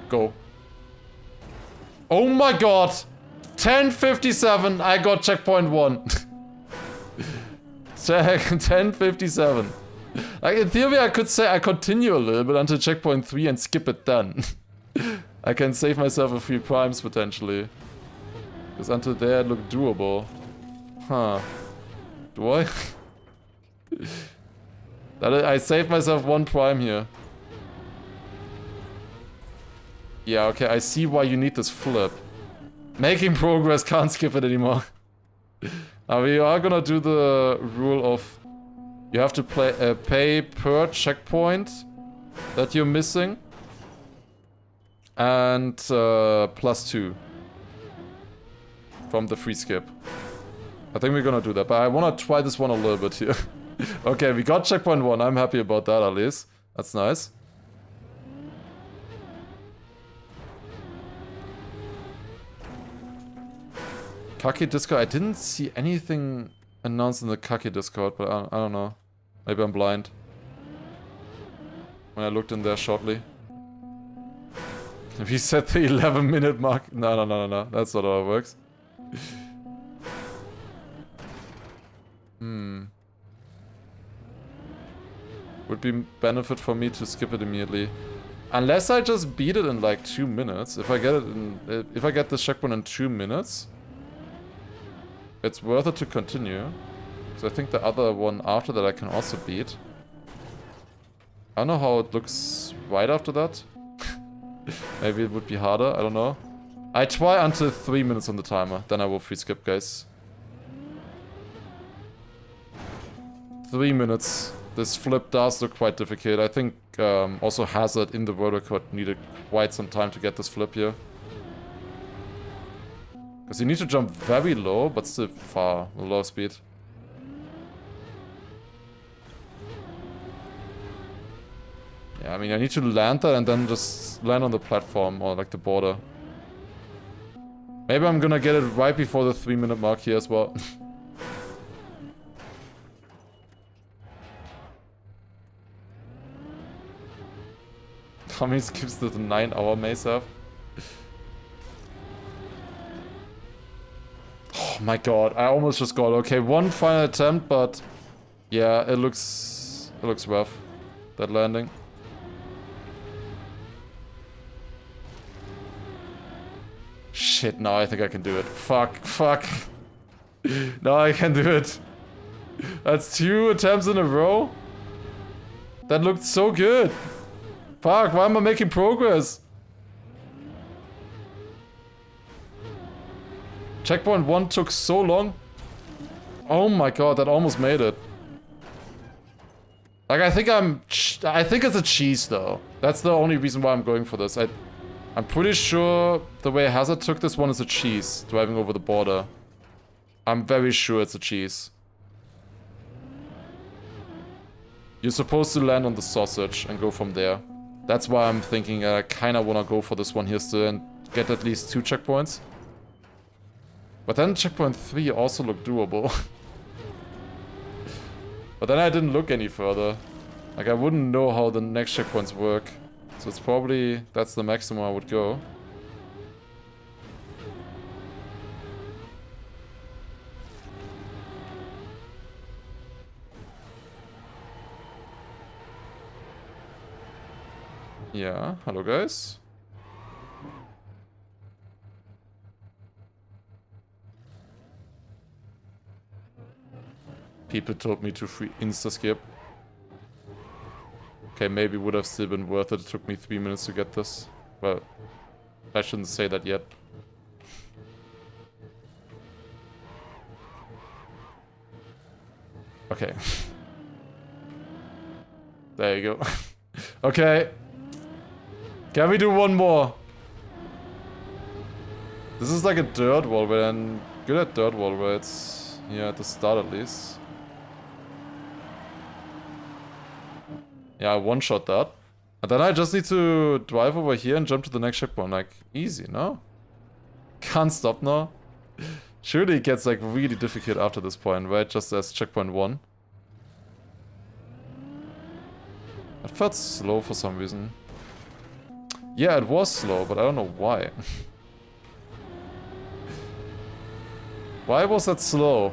Go. Oh my god! 10:57, I got checkpoint 1. 10:57. Like, in theory I could say I continue a little bit until checkpoint 3 and skip it then. I can save myself a few primes potentially. Because until there it looked doable. Huh. Do I? I saved myself 1 prime here. Yeah, okay, I see why you need this flip. Making progress, can't skip it anymore. Now we are gonna do the rule of you have to pay per checkpoint that you're missing. And +2 from the free skip. I think we're gonna do that, but I wanna try this one a little bit here. Okay, we got checkpoint 1, I'm happy about that at least. That's nice. Kaki Discord, I didn't see anything announced in the Kaki Discord, but I don't know. Maybe I'm blind. When I looked in there shortly. We set the 11-minute mark. No. That's not how it works. Would be benefit for me to skip it immediately. Unless I just beat it in like 2 minutes. If I get it in, if I get this checkpoint in 2 minutes, it's worth it to continue. So I think the other one after that I can also beat. I don't know how it looks right after that. Maybe it would be harder, I don't know. I try until 3 minutes on the timer, then I will free skip, guys. 3 minutes. This flip does look quite difficult. I think also Hazard in the world record needed quite some time to get this flip here. Because you need to jump very low, but still far, low speed. Yeah, I mean, I need to land that and then just land on the platform or like the border. Maybe I'm gonna get it right before the 3-minute mark here as well. How many skips did the 9-hour maze have? Oh my god, I almost just got okay, 1 final attempt, but yeah, it looks rough, that landing. Shit, now I think I can do it. Fuck. Now I can do it. That's 2 attempts in a row. That looked so good. Fuck, why am I making progress? Checkpoint 1 took so long. Oh my god, that almost made it. Like, I think it's a cheese though. That's the only reason why I'm going for this. I'm pretty sure the way Hazard took this one is a cheese, driving over the border. I'm very sure it's a cheese. You're supposed to land on the sausage and go from there. That's why I'm thinking I kinda wanna go for this one here still and get at least 2 checkpoints. But then checkpoint 3 also looked doable. But then I didn't look any further. Like, I wouldn't know how the next checkpoints work. So it's probably, that's the maximum I would go. Yeah, hello guys. People told me to free insta-skip. Okay, maybe would have still been worth it. It took me 3 minutes to get this. Well, I shouldn't say that yet. Okay. There you go. Okay. Can we do one more? This is like a dirt wall, but I'm good at dirt wall rides. Yeah, at the start at least. Yeah, I one-shot that. And then I just need to drive over here and jump to the next checkpoint. Like, easy, no? Can't stop now. Surely it gets like really difficult after this point, right? Just as checkpoint 1. It felt slow for some reason. Yeah, it was slow, but I don't know why. Why was that slow?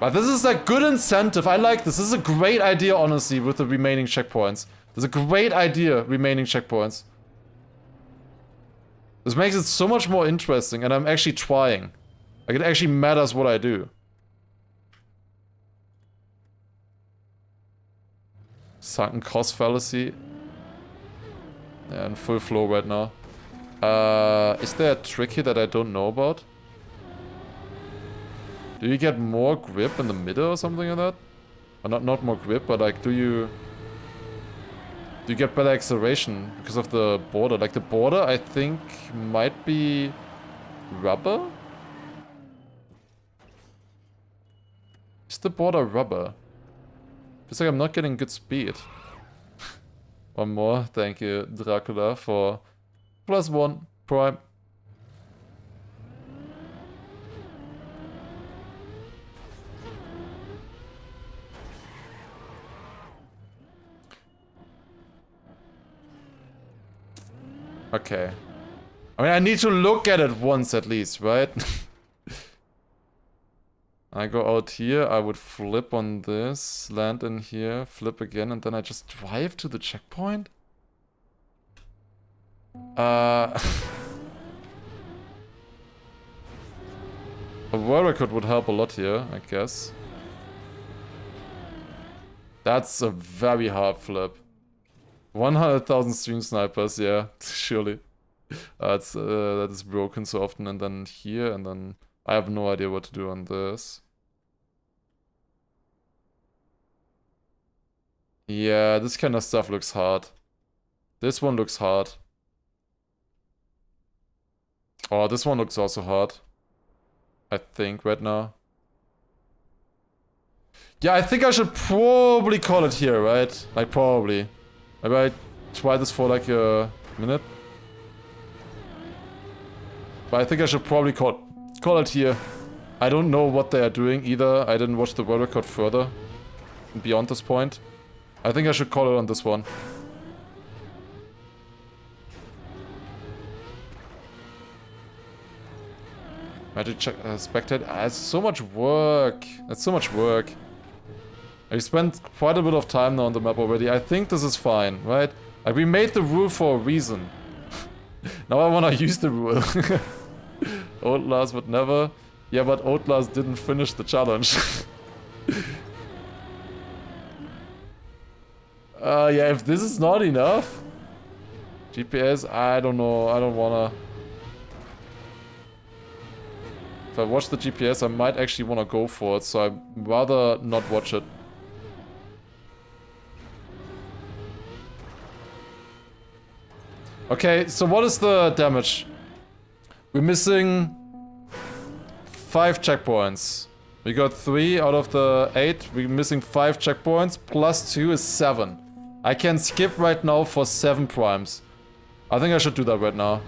But this is like good incentive. I like this. This is a great idea, honestly, with the remaining checkpoints. This is a great idea, remaining checkpoints. This makes it so much more interesting, and I'm actually trying. Like, it actually matters what I do. Sunken cost fallacy. Yeah, in full flow right now. Is there a trick here that I don't know about? Do you get more grip in the middle or something like that? Or not more grip, but like, do you get better acceleration because of the border? Like, the border, I think, might be rubber? Is the border rubber? Feels like I'm not getting good speed. One more. Thank you, Dracula, for +1 prime. Okay. I mean, I need to look at it once at least, right? I go out here, I would flip on this, land in here, flip again, and then I just drive to the checkpoint? A world record would help a lot here, I guess. That's a very hard flip. 100,000 stream snipers, yeah, surely. That is broken so often, and then here, and then I have no idea what to do on this. Yeah, this kind of stuff looks hard. This one looks hard. Oh, this one looks also hard. I think right now. Yeah, I think I should probably call it here, right? Like, probably. Maybe I try this for like a minute. But I think I should probably call it here. I don't know what they are doing either. I didn't watch the world record further. Beyond this point. I think I should call it on this one. Magic check, spectate. It's so much work. It's so much work. I spent quite a bit of time now on the map already. I think this is fine, right? Like, we made the rule for a reason. Now I wanna use the rule. Old Lars would never. Yeah, but Old Lars didn't finish the challenge. Yeah, if this is not enough. GPS, I don't know. I don't wanna. If I watch the GPS, I might actually wanna go for it, so I'd rather not watch it. Okay, so what is the damage? We're missing 5 checkpoints. We got 3 out of the 8. We're missing 5 checkpoints. Plus 2 is 7. I can skip right now for 7 primes. I think I should do that right now.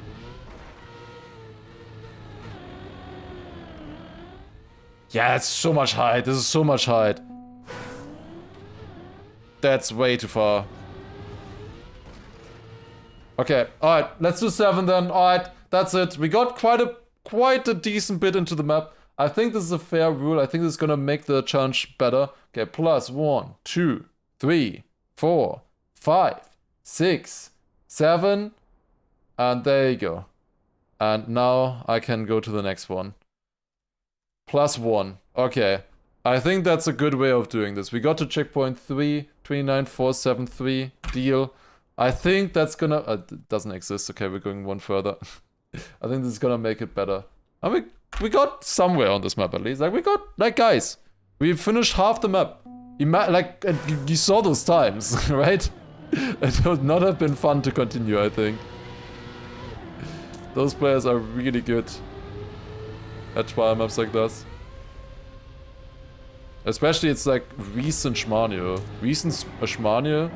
Yeah, it's so much height. This is so much height. That's way too far. Okay, alright, let's do 7 then. Alright, that's it. We got quite a decent bit into the map. I think this is a fair rule. I think this is gonna make the challenge better. Okay, plus 1, 2, 3, 4, 5, 6, 7. And there you go. And now I can go to the next one. Plus 1. Okay. I think that's a good way of doing this. We got to checkpoint 3, 29473. Deal. I think that's gonna... it doesn't exist. Okay, we're going one further. I think this is gonna make it better. I mean, we got somewhere on this map at least. Like, we got... Like, guys, we finished half the map. Like, you saw those times, right? It would not have been fun to continue, I think. Those players are really good at trial maps like this. Especially it's like recent Schmarnio. Recent Schmarnio.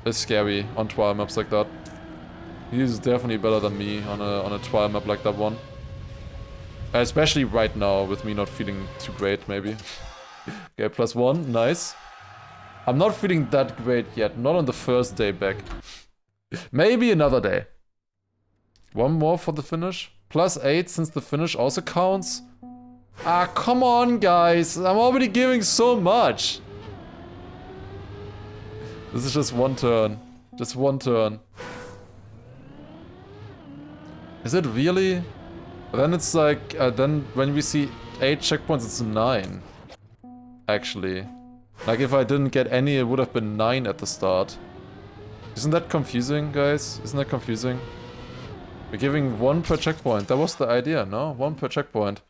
is scary on trial maps like that. He's definitely better than me on a trial map like that one. Especially right now, with me not feeling too great, maybe. Okay, +1, nice. I'm not feeling that great yet, not on the first day back. Maybe another day. One more for the finish. +8 since the finish also counts. Ah, come on, guys. I'm already giving so much. This is just one turn. Just one turn. Is it really? Then it's like, then when we see 8 checkpoints, it's 9. Actually. Like if I didn't get any, it would have been 9 at the start. Isn't that confusing, guys? Isn't that confusing? We're giving 1 per checkpoint. That was the idea, no? 1 per checkpoint.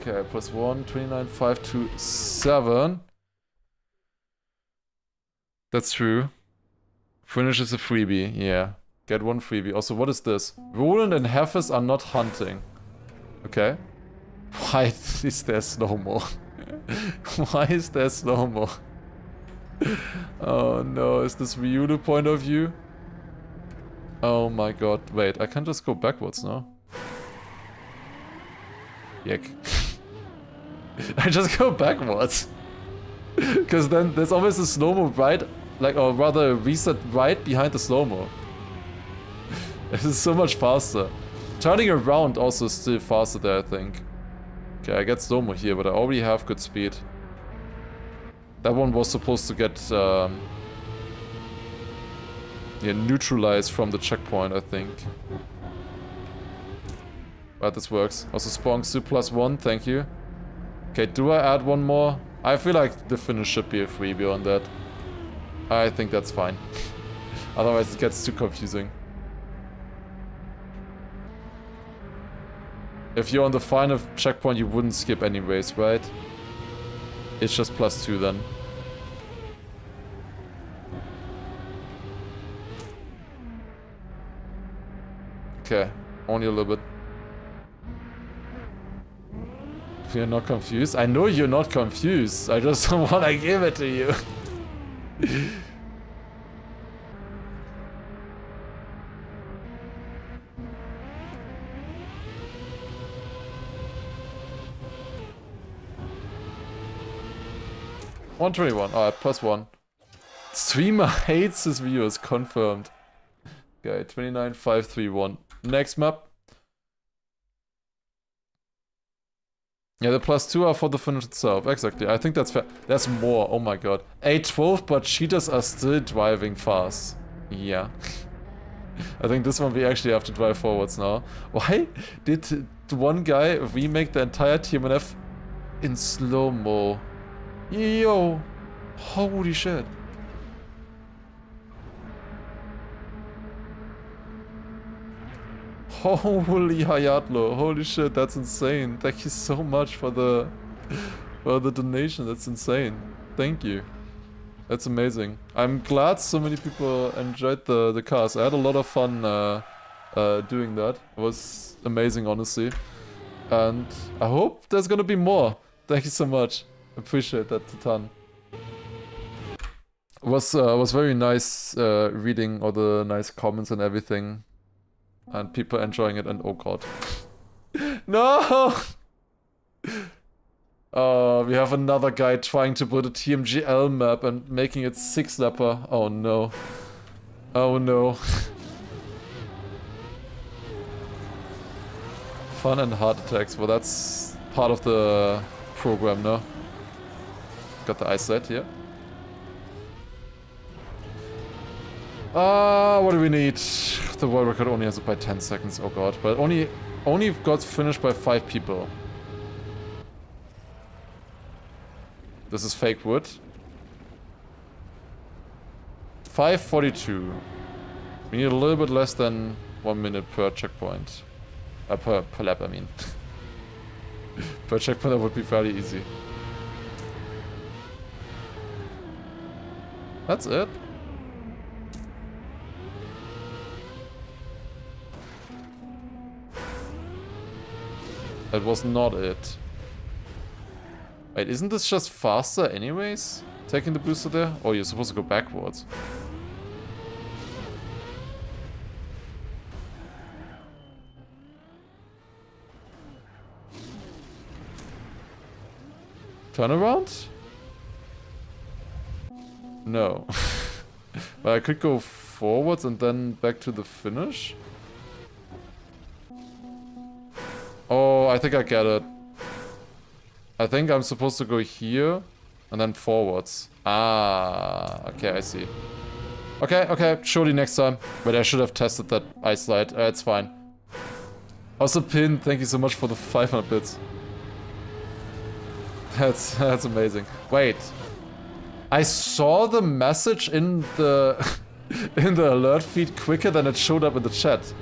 Okay, +1, 29, 5, 2, 7. That's true. Finish is a freebie, yeah. Get 1 freebie. Also, what is this? Roland and Hefes are not hunting. Okay. Why is there slow-mo? Why is there slow-mo? Oh no, is this Ryudo point of view? Oh my god. Wait, I can just go backwards now. Yuck. I just go backwards. Because then there's always a slow-mo right, like, or rather a reset right behind the slow-mo. This is so much faster. Turning around also is still faster there, I think. Okay, I get slow-mo here, but I already have good speed. That one was supposed to get yeah, neutralized from the checkpoint, I think. But this works. Also Spong Su +1, thank you. Okay, do I add one more? I feel like the finish should be a freebie on that. I think that's fine. Otherwise it gets too confusing. If you're on the final checkpoint, you wouldn't skip anyways, right? It's just +2 then. Okay, only a little bit. You're not confused? I know you're not confused. I just don't want to give it to you. $121. Alright, +1. Streamer hates his viewers, confirmed. Okay, 29,531. Next map. Yeah, the +2 are for the finish itself. Exactly. I think that's fair. There's more. Oh my god. 812, but cheaters are still driving fast. Yeah. I think this one we actually have to drive forwards now. Why did the one guy remake the entire TMNF in slow-mo? Yo. Holy shit. Holy Hayatlo, holy shit, that's insane. Thank you so much for the donation, that's insane. Thank you. That's amazing. I'm glad so many people enjoyed the cast. I had a lot of fun doing that. It was amazing, honestly. And I hope there's gonna be more. Thank you so much. Appreciate that a ton. It was very nice reading all the nice comments and everything. And people enjoying it, and oh god. No! We have another guy trying to put a TMGL map and making it 6-lapper. Oh no. Oh no. Fun and heart attacks, well that's part of the program, no? Got the eyesight here. What do we need? The world record only has it by 10 seconds, oh god. But only got finished by 5 people. This is fake wood. 5:42. We need a little bit less than 1 minute per checkpoint. Per lap, I mean. Per checkpoint that would be fairly easy. That's it. That was not it. Wait, isn't this just faster anyways? taking the booster there? Oh, you're supposed to go backwards. Turn around? No. But I could go forwards and then back to the finish. Oh, I think I get it. I think I'm supposed to go here and then forwards. Ah, okay, I see. Okay, okay, surely next time. But I should have tested that ice slide. It's fine. Also, Pin, thank you so much for the 500 bits. That's amazing. Wait. I saw the message in the in the alert feed quicker than it showed up in the chat.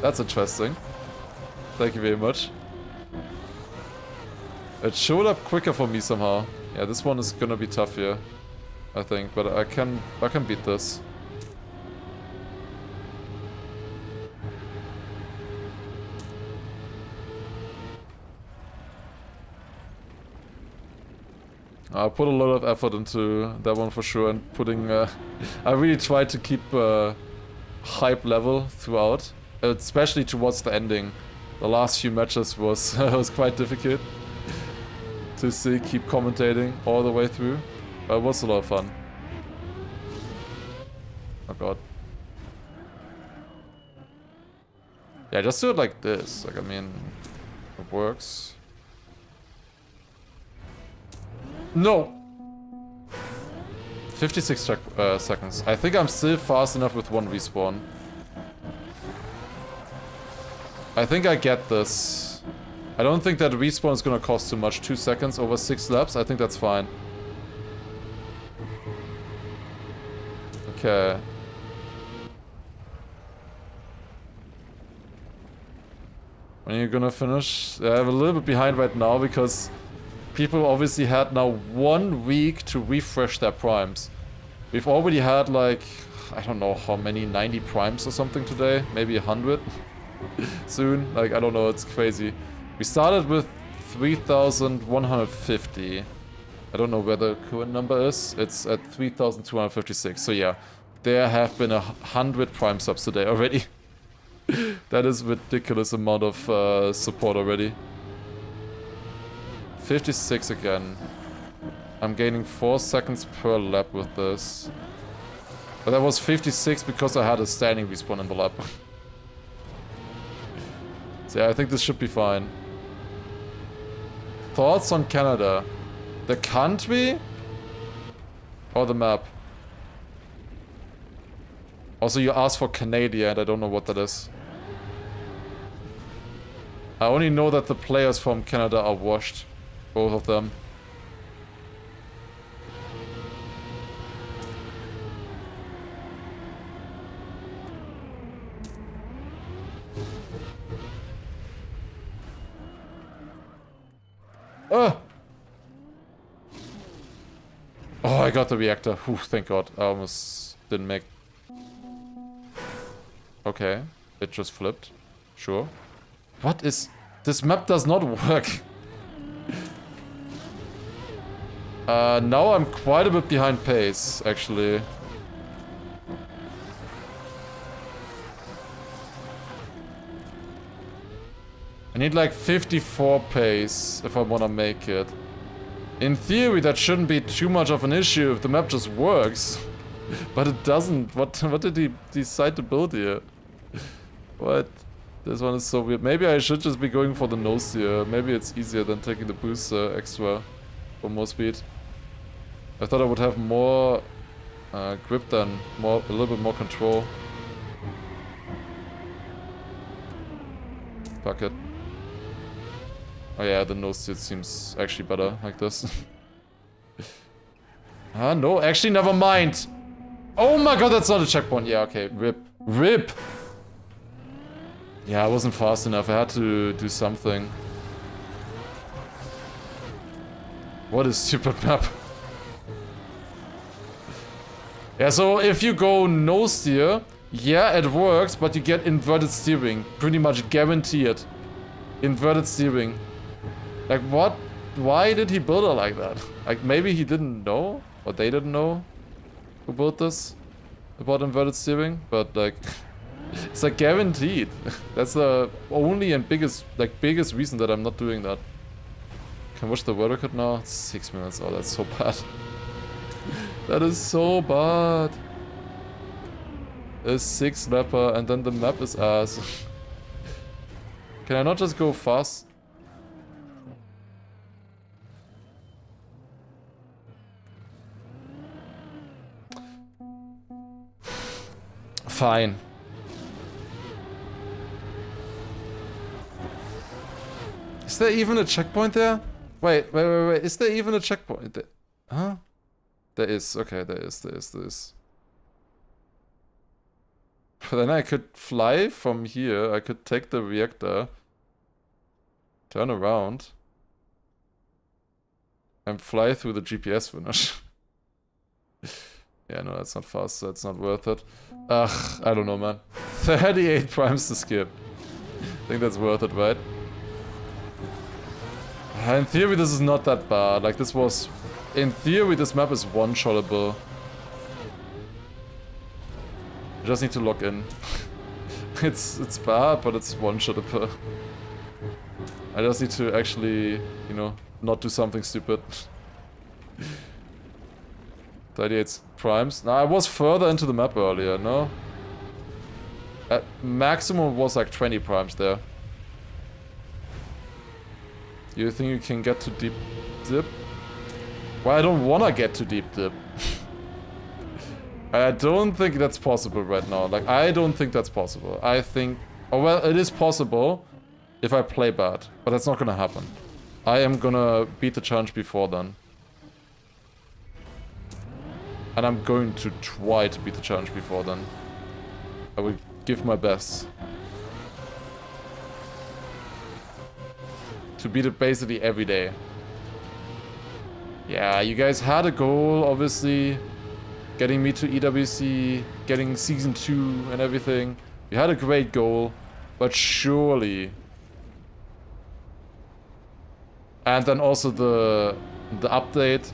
That's interesting. Thank you very much. It showed up quicker for me somehow. Yeah, this one is gonna be tough here, I think, but I can beat this. I put a lot of effort into that one for sure, and putting... I really tried to keep hype level throughout, especially towards the ending. The last few matches was was quite difficult to see, keep commentating all the way through. But it was a lot of fun. Oh god. Yeah, just do it like this. Like, I mean, it works. No! 56 seconds. I think I'm still fast enough with one respawn. I think I get this. I don't think that respawn is gonna cost too much. 2 seconds over 6 laps. I think that's fine. Okay. When are you gonna finish? I'm a little bit behind right now because people obviously had now 1 week to refresh their primes. We've already had like, I don't know how many, 90 primes or something today, maybe 100 soon. Like, I don't know, it's crazy. We started with 3,150. I don't know where the current number is. It's at 3,256. So yeah, there have been 100 prime subs today already. That is a ridiculous amount of support already. 56 again. I'm gaining 4 seconds per lap with this. But that was 56 because I had a standing respawn in the lap. So yeah, I think this should be fine. Thoughts on Canada? The country? Or the map? Also, you asked for Canada and I don't know what that is. I only know that the players from Canada are washed. Both of them. Oh, I got the reactor. Whew, thank god. I almost didn't make... Okay. It just flipped. Sure. What is... This map does not work. Now I'm quite a bit behind pace, actually. I need like 54 pace if I want to make it. In theory, that shouldn't be too much of an issue if the map just works. But it doesn't. What did he decide to build here? What? This one is so weird. Maybe I should just be going for the nose here. Maybe it's easier than taking the booster extra for more speed. I thought I would have more grip than a little bit more control. Fuck it. Oh yeah, the nose steer seems actually better like this. Ah, no, actually never mind. Oh my god, that's not a checkpoint. Yeah, okay, rip. Rip! Yeah, I wasn't fast enough. I had to do something. What a stupid map. Yeah, so if you go no steer, yeah, it works, but you get inverted steering. Pretty much guaranteed. Inverted steering. Like, what? Why did he build it like that? Like, maybe he didn't know? or they didn't know who built this about inverted steering, but like it's like guaranteed. That's the only and biggest reason that I'm not doing that. Can watch the weather cut now. It's 6 minutes. Oh, that's so bad. That is so bad. A 6-lapper and then the map is ass. Can I not just go fast? Fine. Is there even a checkpoint there? Wait. Is there even a checkpoint there? Huh? There is. Okay, there is. But then I could fly from here. I could take the reactor, turn around, and fly through the GPS finish. Yeah, no, that's not fast. That's not worth it. Ugh, I don't know, man. 38 primes to skip. I think that's worth it, right? In theory, this is not that bad. Like, this was... In theory, this map is one-shottable. You just need to lock in. It's bad, but it's one-shottable. I just need to actually, you know, not do something stupid. 38 primes. Now, I was further into the map earlier, no? At maximum was like 20 primes there. You think you can get to deep dip? Well, I don't wanna get to deep dip. I don't think that's possible right now. Like, I don't think that's possible. I think... Oh, well, it is possible if I play bad. But that's not gonna happen. I am gonna beat the challenge before then. And I'm going to try to beat the challenge before then. I will give my best. To beat it basically every day. Yeah, you guys had a goal, obviously. Getting me to EWC, getting Season 2 and everything. You had a great goal, but surely... And then also the update.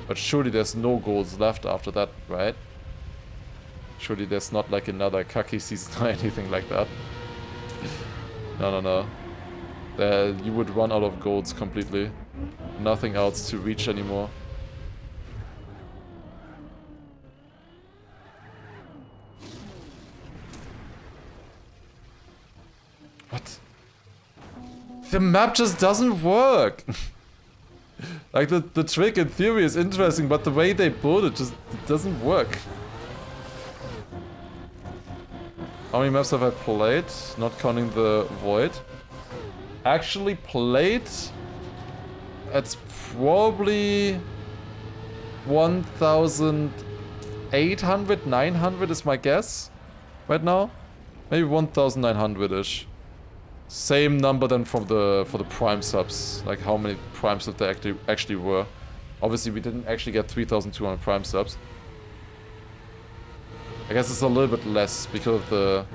But surely there's no goals left after that, right? Surely there's not like another Kaki season or anything like that. No. You would run out of golds completely. Nothing else to reach anymore. What? The map just doesn't work! Like, the trick in theory is interesting, but the way they build it just doesn't work. How many maps have I played? Not counting the Void. Actually played... It's probably... 1,800, 900 is my guess. Right now? Maybe 1,900-ish. Same number than for the prime subs. Like how many prime subs there actually were. Obviously we didn't actually get 3,200 prime subs. I guess it's a little bit less because of the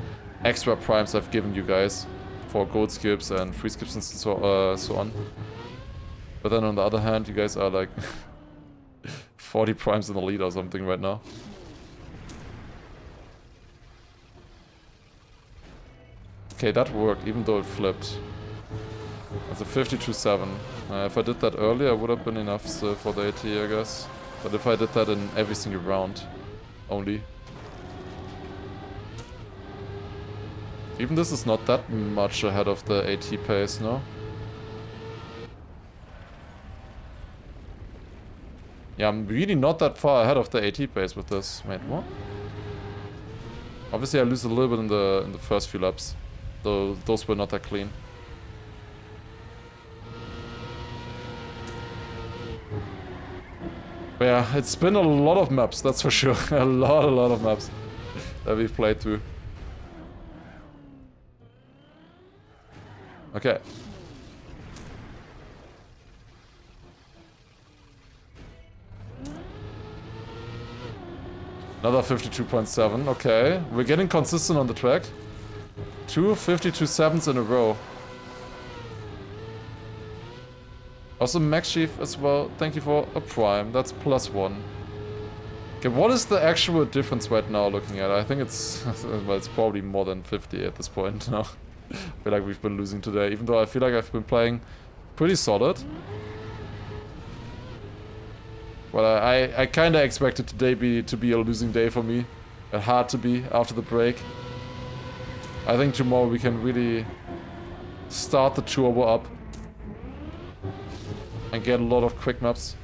extra primes I've given you guys for gold skips and free skips and so on. But then on the other hand, you guys are like 40 primes in the lead or something right now. Okay, that worked, even though it flipped. That's a 52-7. If I did that earlier, it would have been enough for the AT, I guess. But if I did that in every single round, only. Even this is not that much ahead of the AT pace, no? Yeah, I'm really not that far ahead of the AT pace with this. Wait, what? Obviously I lose a little bit in the first few laps. Though those were not that clean. But yeah, it's been a lot of maps, that's for sure. a lot of maps that we've played through. Okay. Another 52.7, okay. We're getting consistent on the track. 2 52.7s in a row. Also, Max Chief as well. Thank you for a prime. That's +1. Okay, what is the actual difference right now looking at? I think it's... well, it's probably more than 50 at this point now. I feel like we've been losing today, even though I feel like I've been playing pretty solid. Well, I kind of expected today to be a losing day for me. It had to be after the break. I think tomorrow we can really start the turbo up. And get a lot of quick maps.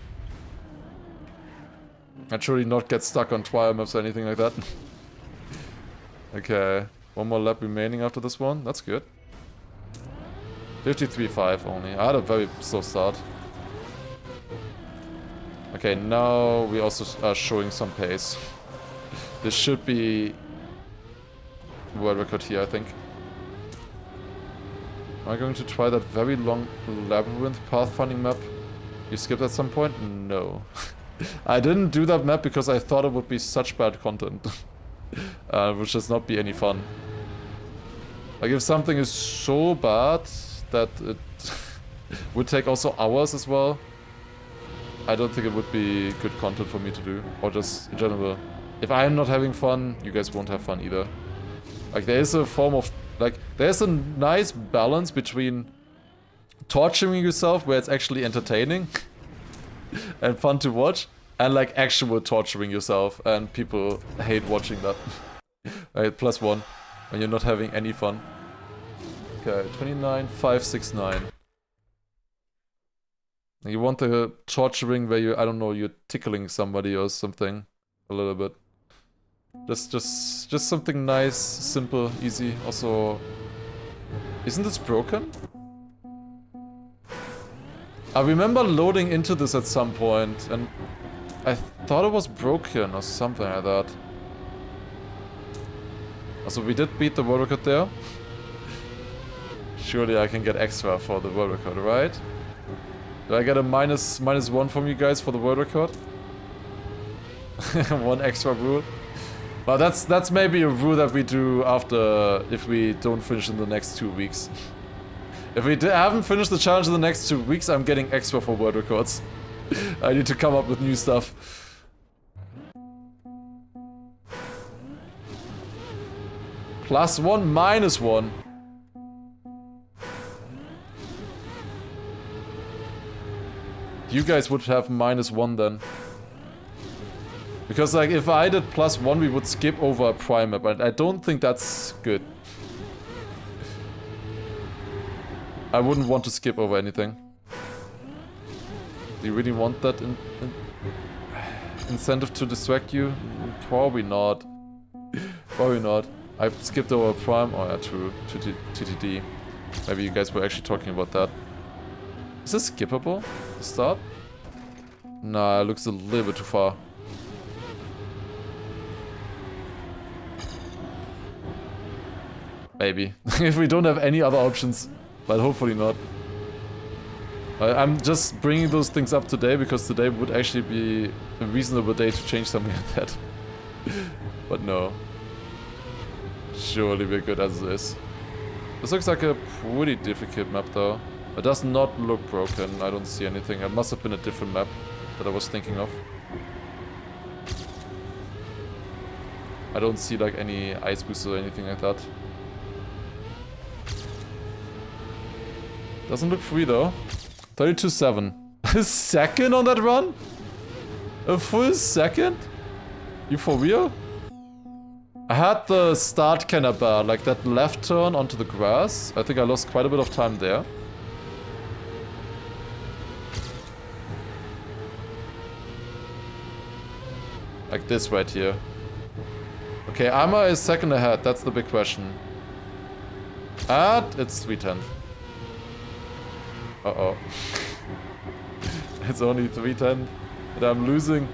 And surely not get stuck on trial maps or anything like that. Okay. One more lap remaining after this one. That's good. 53.5 only. I had a very slow start. Okay, now we also are showing some pace. This should be world record here, I think. Am I going to try that very long labyrinth pathfinding map? You skipped at some point? No. I didn't do that map because I thought it would be such bad content. Would just not be any fun. Like if something is so bad that it would take also hours as well, I don't think it would be good content for me to do. Or just in general. If I'm not having fun, you guys won't have fun either. Like there is a form of... like there's a nice balance between torturing yourself where it's actually entertaining and fun to watch, and like actual torturing yourself, and people hate watching that. Right, +1 when you're not having any fun. Okay, 29,569. You want the torturing where you, I don't know, you're tickling somebody or something a little bit. Just something nice, simple, easy. Also, isn't this broken? I remember loading into this at some point, and I thought it was broken or something like that. Also, we did beat the world record there. Surely I can get extra for the world record, right? Do I get a -1 from you guys for the world record? 1 extra rule. Well, that's maybe a rule that we do after, if we don't finish in the next 2 weeks. If we haven't finished the challenge in the next 2 weeks, I'm getting extra for world records. I need to come up with new stuff. +1, -1. You guys would have -1 then. Because like if I did +1, we would skip over a prime map, and I don't think that's good. I wouldn't want to skip over anything. Do you really want that incentive to distract you? Probably not. Probably not. I skipped over prime. Oh yeah, true. TTD. Maybe you guys were actually talking about that. Is this skippable? The start? Nah, it looks a little bit too far. Maybe. If we don't have any other options. But hopefully not. I'm just bringing those things up today because today would actually be a reasonable day to change something like that. But no. Surely we're good as it is. This looks like a pretty difficult map though. It does not look broken. I don't see anything. It must have been a different map that I was thinking of. I don't see like any ice boosts or anything like that. Doesn't look free though. 32.7. A second on that run? A full second? You for real? I had the start kind of bad, like that left turn onto the grass. I think I lost quite a bit of time there. Like this right here. Okay, Arma is second ahead, that's the big question. And it's 3/10. Uh-oh. It's only 3/10 and I'm losing.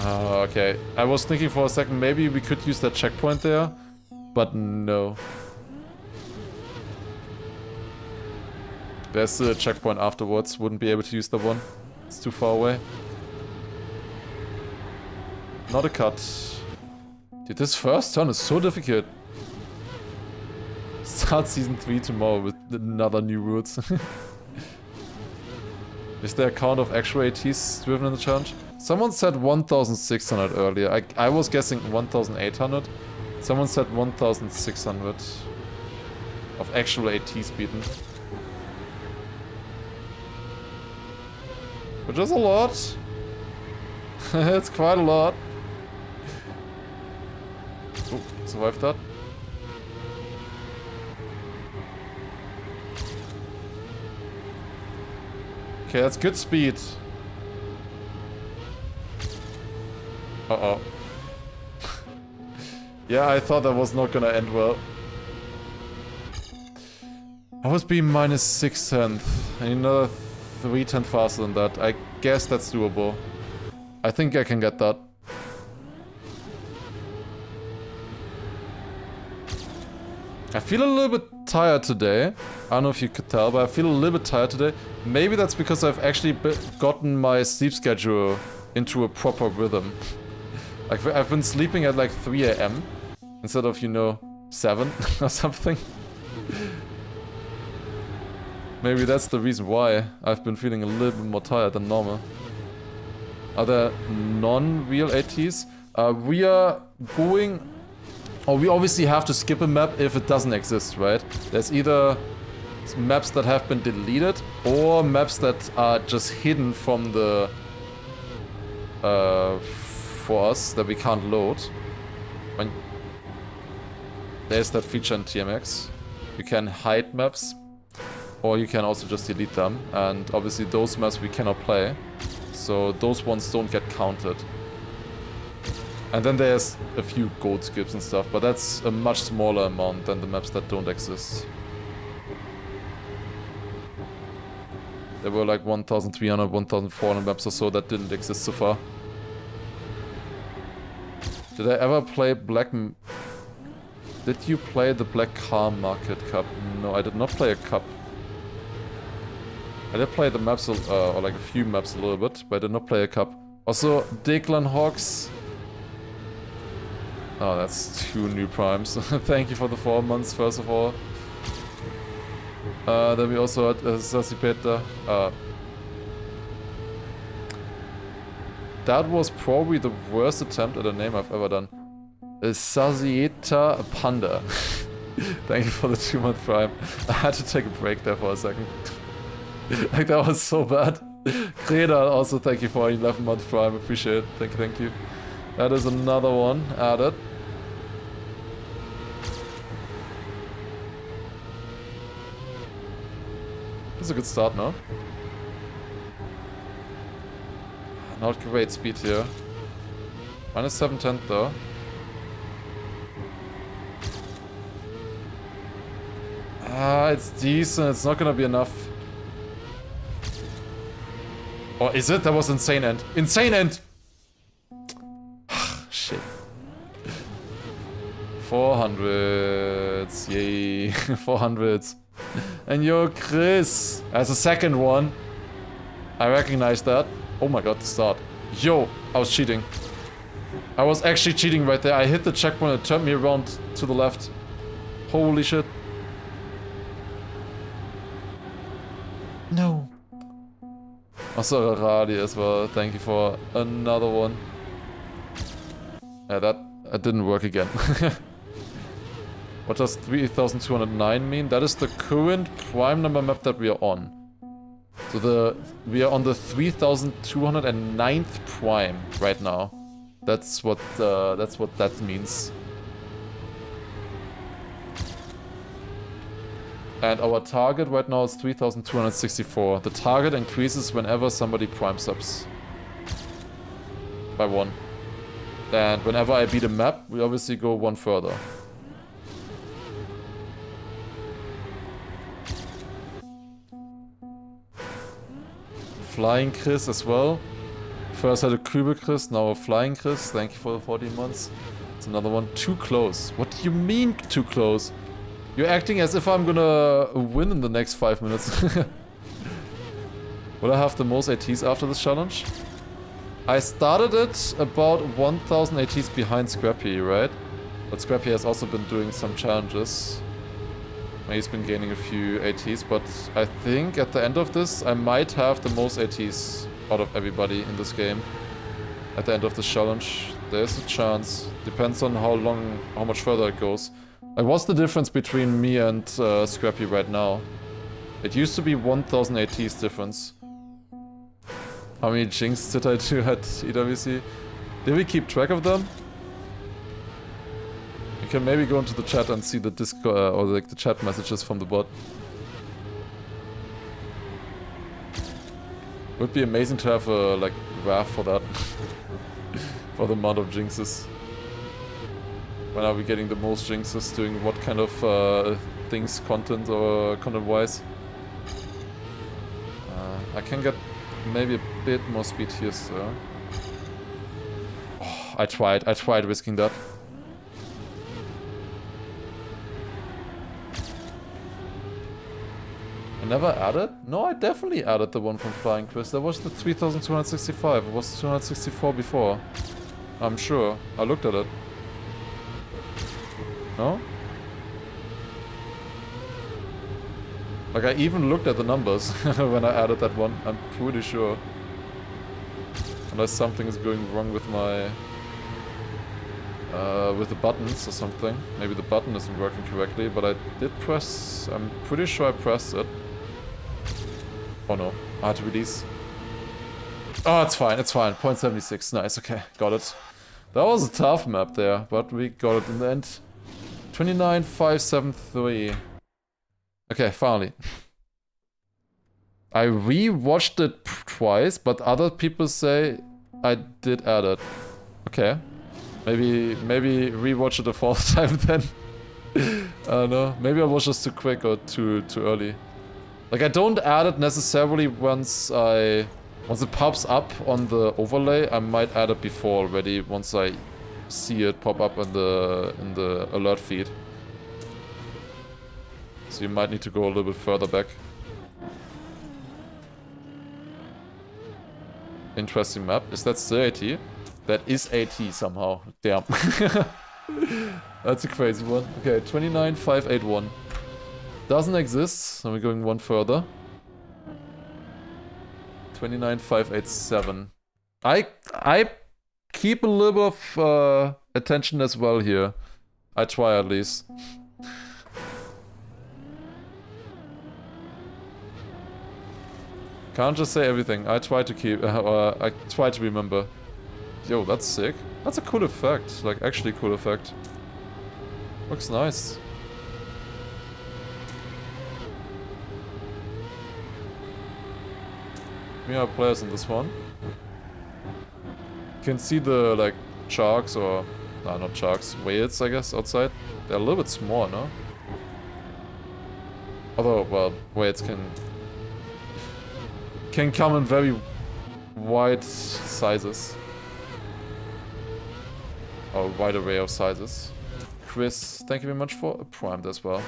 Okay. I was thinking for a second maybe we could use that checkpoint there, but no. There's a checkpoint afterwards, wouldn't be able to use that one. It's too far away. Not a cut. Dude, this first turn is so difficult. start season 3 tomorrow with another new routes. Is there a count of actual ATs driven in the challenge? Someone said 1,600 earlier. I was guessing 1,800. Someone said 1,600 of actual ATs beaten. Which is a lot. It's quite a lot. Oh, survived that. Okay, that's good speed. Uh-oh. Yeah, I thought that was not gonna end well. I was being minus 6/10. I need another 3/10 faster than that. I guess that's doable. I think I can get that. I feel a little bit tired today. I don't know if you could tell, but I feel a little bit tired today. Maybe that's because I've actually gotten my sleep schedule into a proper rhythm. Like, I've been sleeping at like 3 AM instead of, you know, 7 or something. Maybe that's the reason why I've been feeling a little bit more tired than normal. Are there non-real ATs? We are going... Oh, we obviously have to skip a map if it doesn't exist, right? There's either maps that have been deleted or maps that are just hidden from the... for us, that we can't load. When there's that feature in TMX. You can hide maps, or you can also just delete them. And obviously those maps we cannot play, so those ones don't get counted. And then there's a few gold skips and stuff, but that's a much smaller amount than the maps that don't exist. There were like 1,300, 1,400 maps or so that didn't exist so far. Did I ever play Did you play the Black Car Market Cup? No, I did not play a cup. I did play the maps, or like a few maps a little bit, but I did not play a cup. Also, Declan Hawks. Oh, that's 2 new primes. Thank you for the 4 months, first of all. Then we also had Sassy Peter. That was probably the worst attempt at a name I've ever done. Sazieta Panda. Thank you for the 2-month prime. I had to take a break there for a second. Like, that was so bad. Greta, also thank you for 11-month prime. Appreciate it. Thank you, thank you. That is another one added. This is a good start, no? Not great speed here. Minus 7/10 though. It's decent. It's not gonna be enough. Or is it? That was insane end. Insane end! Shit. 400s. Yay. 400s. And yo, Chris. As a second one. I recognize that. Oh my god, the start. Yo, I was cheating. I was actually cheating right there. I hit the checkpoint, it turned me around to the left. Holy shit. No. Also, Radi as well. Thank you for another one. Yeah, that didn't work again. What does 3,209 mean? That is the current prime number map that we are on. So we are on the 3,209th prime right now. That's what that means. And our target right now is 3,264. The target increases whenever somebody prime subs. By 1. And whenever I beat a map, we obviously go 1 further. Flying Chris as well. First had a Kübel Chris, now a Flying Chris. Thank you for the 14 months. It's another one. Too close. What do you mean too close? You're acting as if I'm gonna win in the next 5 minutes. Will I have the most ATs after this challenge? I started it about 1,000 ATs behind Scrappy, right? But Scrappy has also been doing some challenges. He's been gaining a few ATs, but I think at the end of this, I might have the most ATs out of everybody in this game. At the end of the challenge, there's a chance. Depends on how much further it goes. Like, what's the difference between me and Scrappy right now? It used to be 1000 ATs difference. How many jinx did I do at EWC? Did we keep track of them? You can maybe go into the chat and see the Discord or like the chat messages from the bot. Would be amazing to have a like graph for that. For the amount of jinxes. When are we getting the most jinxes, doing what kind of things, content or content-wise? I can get maybe a bit more speed here, so... Oh, I tried risking that. I never added? No, I definitely added the one from Flying Chris. That was the 3265. It was 264 before. I'm sure. I looked at it. No? Like, I even looked at the numbers when I added that one. I'm pretty sure. Unless something is going wrong with my... with the buttons or something. Maybe the button isn't working correctly, but I did press... I'm pretty sure I pressed it. Oh no, I had to release. Oh, it's fine, it's fine. 0.76, nice, okay, got it. That was a tough map there, but we got it in the end. 29,573. Okay, finally. I re-watched it twice, but other people say I did add it. Okay. Maybe re-watch it a fourth time then. I don't know. Maybe I was just too quick or too early. Like, I don't add it necessarily once it pops up on the overlay. I might add it before already once I see it pop up in the alert feed. So you might need to go a little bit further back. Interesting map. Is that still AT? That is AT somehow. Damn. That's a crazy one. Okay, 29,581. Doesn't exist, so we're going one further. 29,587. I keep a little bit of attention as well here. I try at least. Can't just say everything. I try to keep, I try to remember. Yo, that's sick. That's a cool effect. Like, actually cool effect. Looks nice. We have players in this one. You can see the, like, sharks or... No, not sharks. Whales, I guess, outside. They're a little bit small, no? Although, well, whales can come in very wide sizes. Or a wide array of sizes. Chris, thank you very much for primed as well.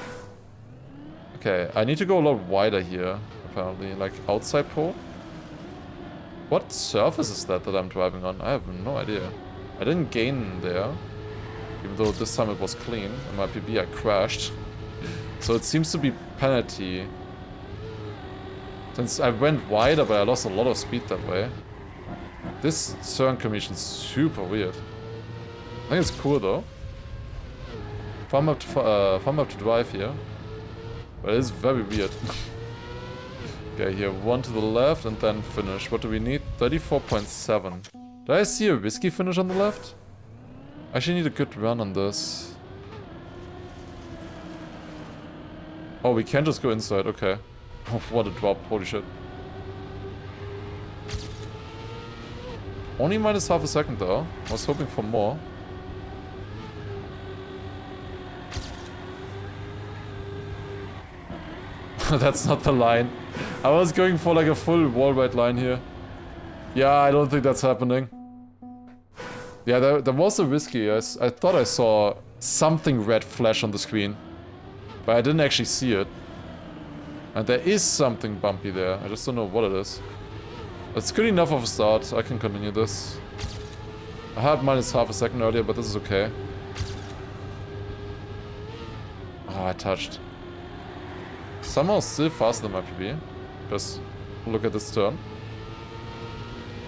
Okay, I need to go a lot wider here, apparently. Like, outside pole? What surface is that I'm driving on? I have no idea. I didn't gain there. Even though this time it was clean. In my PB I crashed. So it seems to be penalty. Since I went wider, but I lost a lot of speed that way. This turn commission is super weird. I think it's cool though. Fun map to drive here. But it is very weird. Okay, here, one to the left and then finish. What do we need? 34.7. Did I see a risky finish on the left? I actually need a good run on this. Oh, we can just go inside, okay. What a drop, holy shit. Only minus half a second though. I was hoping for more. That's not the line. I was going for like a full wall ride line here. Yeah, I don't think that's happening. Yeah, there was a risky. I thought I saw something red flash on the screen. But I didn't actually see it. And there is something bumpy there. I just don't know what it is. It's good enough of a start. I can continue this. I had minus half a second earlier, but this is okay. Oh, I touched. somehow still faster than my PB. Just look at this turn.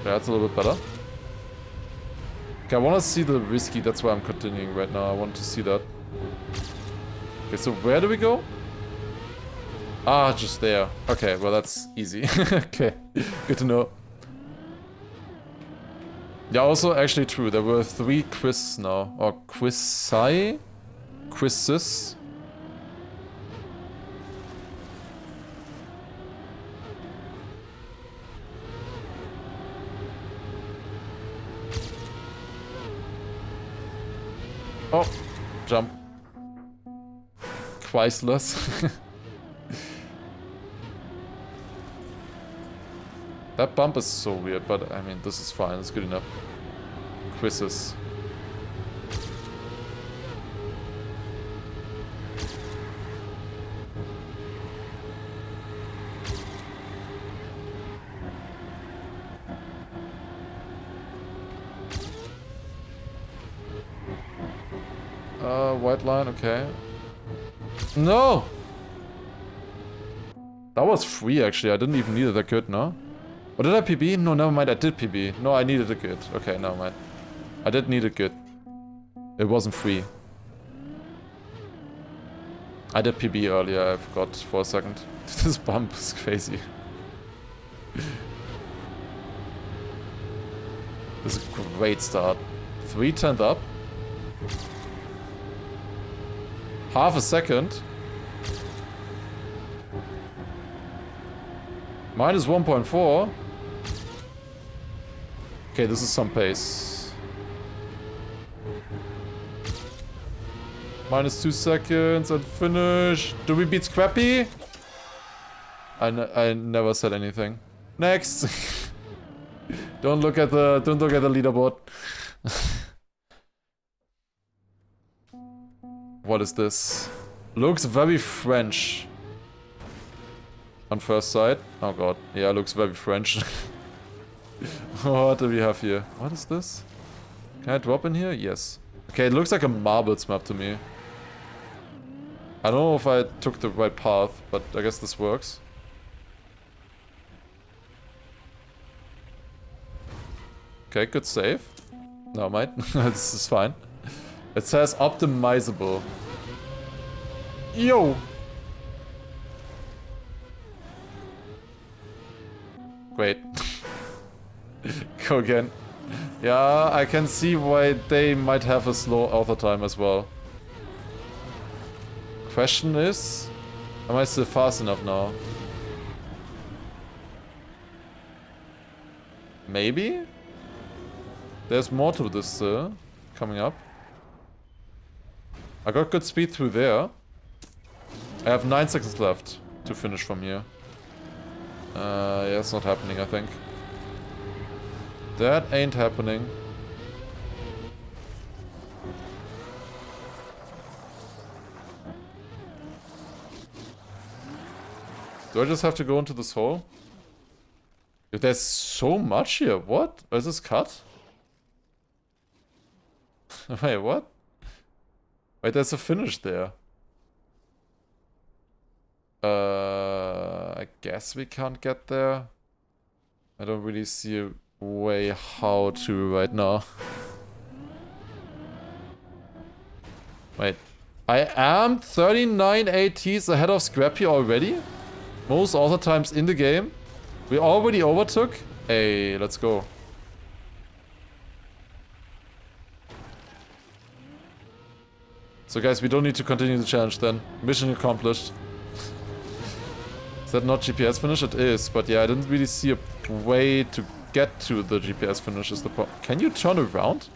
Yeah, it's a little bit better. Okay, I want to see the risky, that's why I'm continuing right now. I want to see that. Okay, so where do we go? Ah, just there. Okay, well that's easy. Okay, good to know. Yeah, also actually true. There were 3 quizzes now. Or quizzes? Quizzes. Oh, jump. Twiceless. That bump is so weird, but I mean, this is fine. It's good enough. Quizzes. White line, okay. No! That was free, actually. I didn't even need it that good, no? Or did I PB? No, never mind. I did PB. No, I needed a good. Okay, never mind. I did need a good. It wasn't free. I did PB earlier. I forgot for a second. This bump is crazy. This is a great start. 3 turned up. Half a second. Minus 1.4. Okay, this is some pace. Minus 2 seconds and finish. Do we beat Scrappy? I never said anything. Next. Don't look at the leaderboard. What is this? Looks very French. On first sight. Oh god. Yeah, looks very French. What do we have here? What is this? Can I drop in here? Yes. Okay, it looks like a marbles map to me. I don't know if I took the right path, but I guess this works. Okay, good save. No, mate. This is fine. It says optimizable. Yo! Great. Go again. Yeah, I can see why they might have a slow author time as well. Question is, am I still fast enough now? Maybe? There's more to this coming up. I got good speed through there. I have 9 seconds left to finish from here. Yeah, it's not happening, I think. That ain't happening. Do I just have to go into this hole? There's so much here. What? Is this cut? Wait, what? Wait, there's a finish there. I guess we can't get there. I don't really see a way how to right now. Wait. I am 39 ATs ahead of Scrappy already? Most other times in the game. We already overtook? Hey, let's go. So guys, we don't need to continue the challenge then. Mission accomplished. Is that not GPS finish? It is, but yeah, I didn't really see a way to get to the GPS finish is the problem. Can you turn around?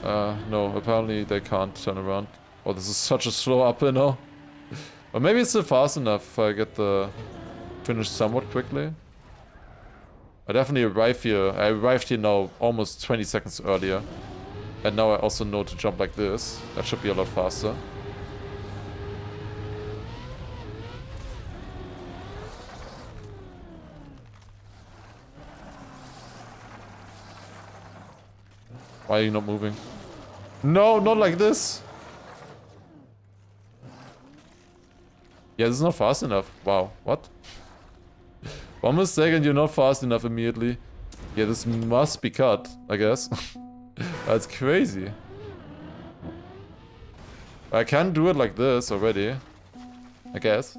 No, apparently they can't turn around. Oh, this is such a slow uphill now. Or maybe it's still fast enough if I get the finish somewhat quickly. I definitely arrived here. I arrived here now almost 20 seconds earlier. And now I also know to jump like this. That should be a lot faster. Why are you not moving? No, not like this! Yeah, this is not fast enough. Wow, what? 1 mistake and you're not fast enough immediately. Yeah, this must be cut, I guess. That's crazy. I can do it like this already, I guess.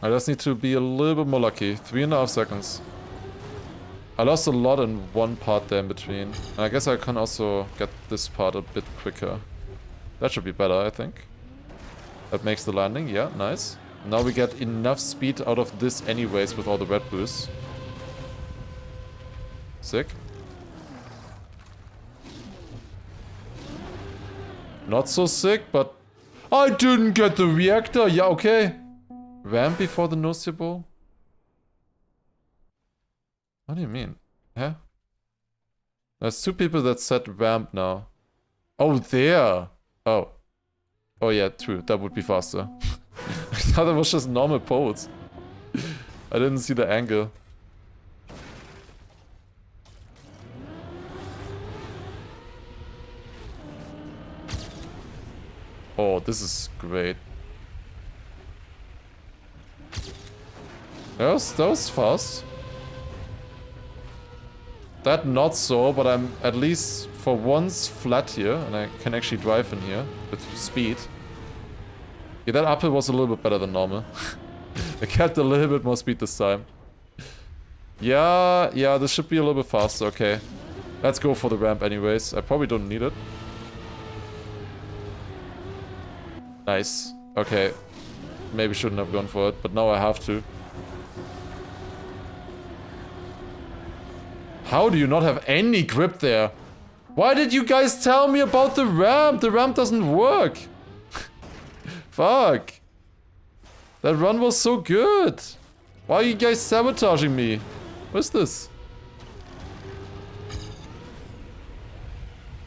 I just need to be a little bit more lucky. 3.5 seconds. I lost a lot in one part there in between. And I guess I can also get this part a bit quicker. That should be better, I think. That makes the landing, yeah, nice. Now we get enough speed out of this anyways with all the red boosts. Sick. Not so sick, but... I didn't get the reactor! Yeah, okay. Ramp before the notable? What do you mean? Huh? There's 2 people that said ramp now. Oh, there! Oh. Oh yeah, true. That would be faster. I thought it was just normal poles. I didn't see the angle. Oh, this is great. That was fast. That not so, but I'm at least for once flat here, and I can actually drive in here with speed. Yeah, that uphill was a little bit better than normal. I kept a little bit more speed this time. Yeah, this should be a little bit faster, okay. Let's go for the ramp anyways. I probably don't need it. Nice. Okay. Maybe shouldn't have gone for it, but now I have to. How do you not have any grip there? Why did you guys tell me about the ramp? The ramp doesn't work. Fuck. That run was so good. Why are you guys sabotaging me? What's this?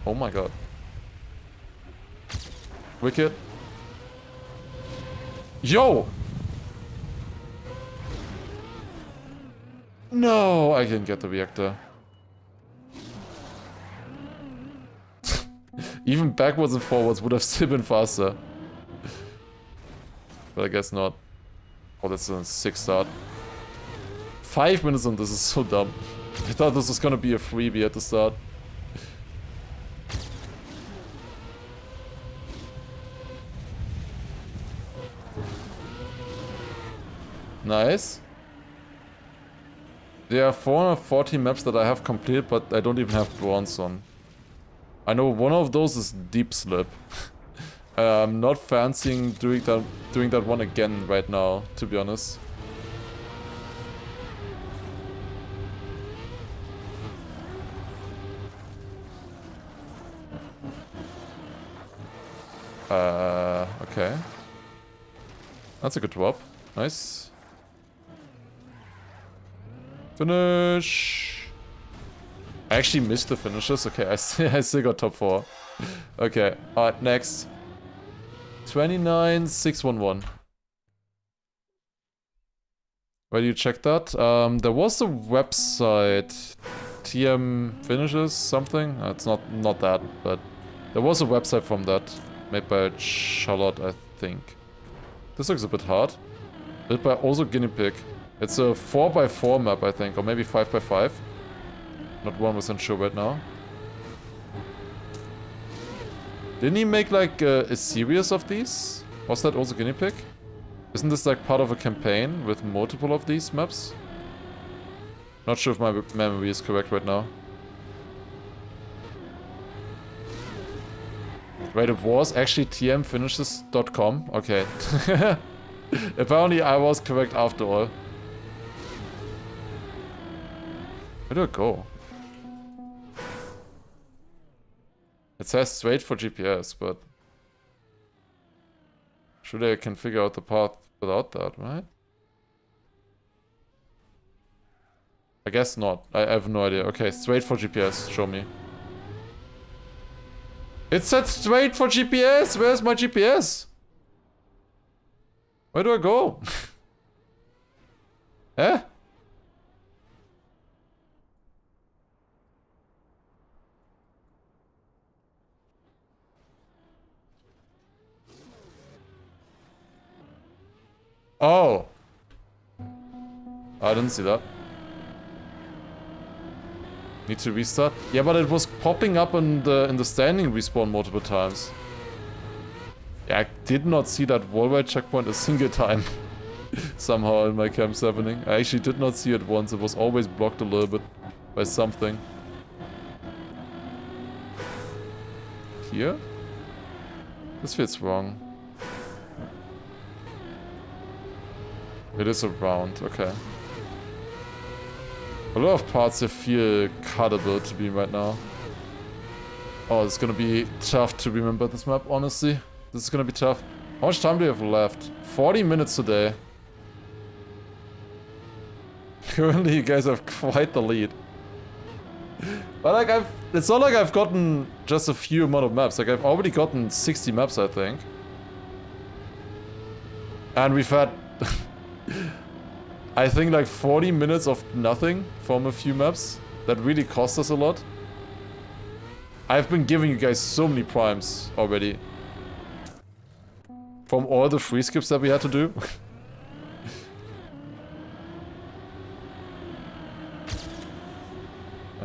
Oh my god. Wicked. Yo! No, I didn't get the reactor. Even backwards and forwards would have still been faster. But I guess not. Oh, that's a sick start. 5 minutes on this is so dumb. I thought this was gonna be a freebie at the start. Nice. There are 440 maps that I have completed, but I don't even have bronze on. I know one of those is Deep Slip. I'm not fancying doing that one again right now, to be honest. Okay. That's a good drop. Nice. Finish. I actually missed the finishes. Okay, I still got top 4. Okay, alright, next. 29,611. Where do you check that? There was a website. TM finishes something? It's not that, but there was a website from that. Made by Charlotte, I think. This looks a bit hard. Made by also Guinea Pig. It's a 4x4 map, I think, or maybe 5x5. Not 1% sure right now. Didn't he make like a series of these? Was that also Guinea Pig? Isn't this like part of a campaign with multiple of these maps? Not sure if my memory is correct right now. Wait, it was actually tmfinishes.com? Okay. Apparently I was correct after all. Where do I go? It says straight for GPS, but... surely I can figure out the path without that, right? I guess not. I have no idea. Okay, straight for GPS. Show me. It said straight for GPS! Where's my GPS? Where do I go? Eh? Oh! I didn't see that. Need to restart? Yeah, but it was popping up in the standing respawn multiple times. Yeah, I did not see that wall ride checkpoint a single time. Somehow in my camps happening. I actually did not see it once. It was always blocked a little bit by something. Here? This feels wrong. It is around, okay. A lot of parts here feel cuttable to me right now. Oh, it's gonna be tough to remember this map, honestly. This is gonna be tough. How much time do we have left? 40 minutes today. Currently, you guys have quite the lead. But like, it's not like I've gotten just a few amount of maps. Like, I've already gotten 60 maps, I think. And we've had, I think, like 40 minutes of nothing from a few maps. That really cost us a lot. I've been giving you guys so many primes already. From all the free skips that we had to do.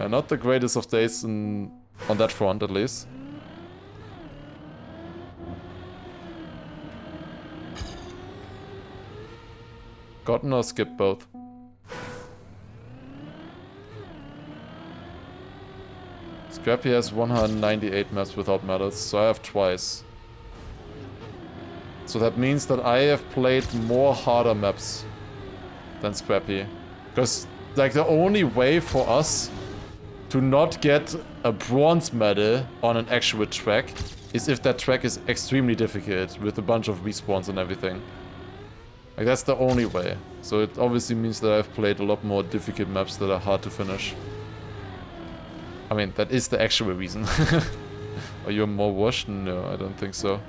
Not the greatest of days on that front, at least. Gotten or skipped both? Scrappy has 198 maps without medals, so I have twice. So that means that I have played more harder maps than Scrappy. Because, like, the only way for us to not get a bronze medal on an actual track is if that track is extremely difficult with a bunch of respawns and everything. Like, that's the only way. So it obviously means that I've played a lot more difficult maps that are hard to finish. I mean, that is the actual reason. Are you more washed? No, I don't think so.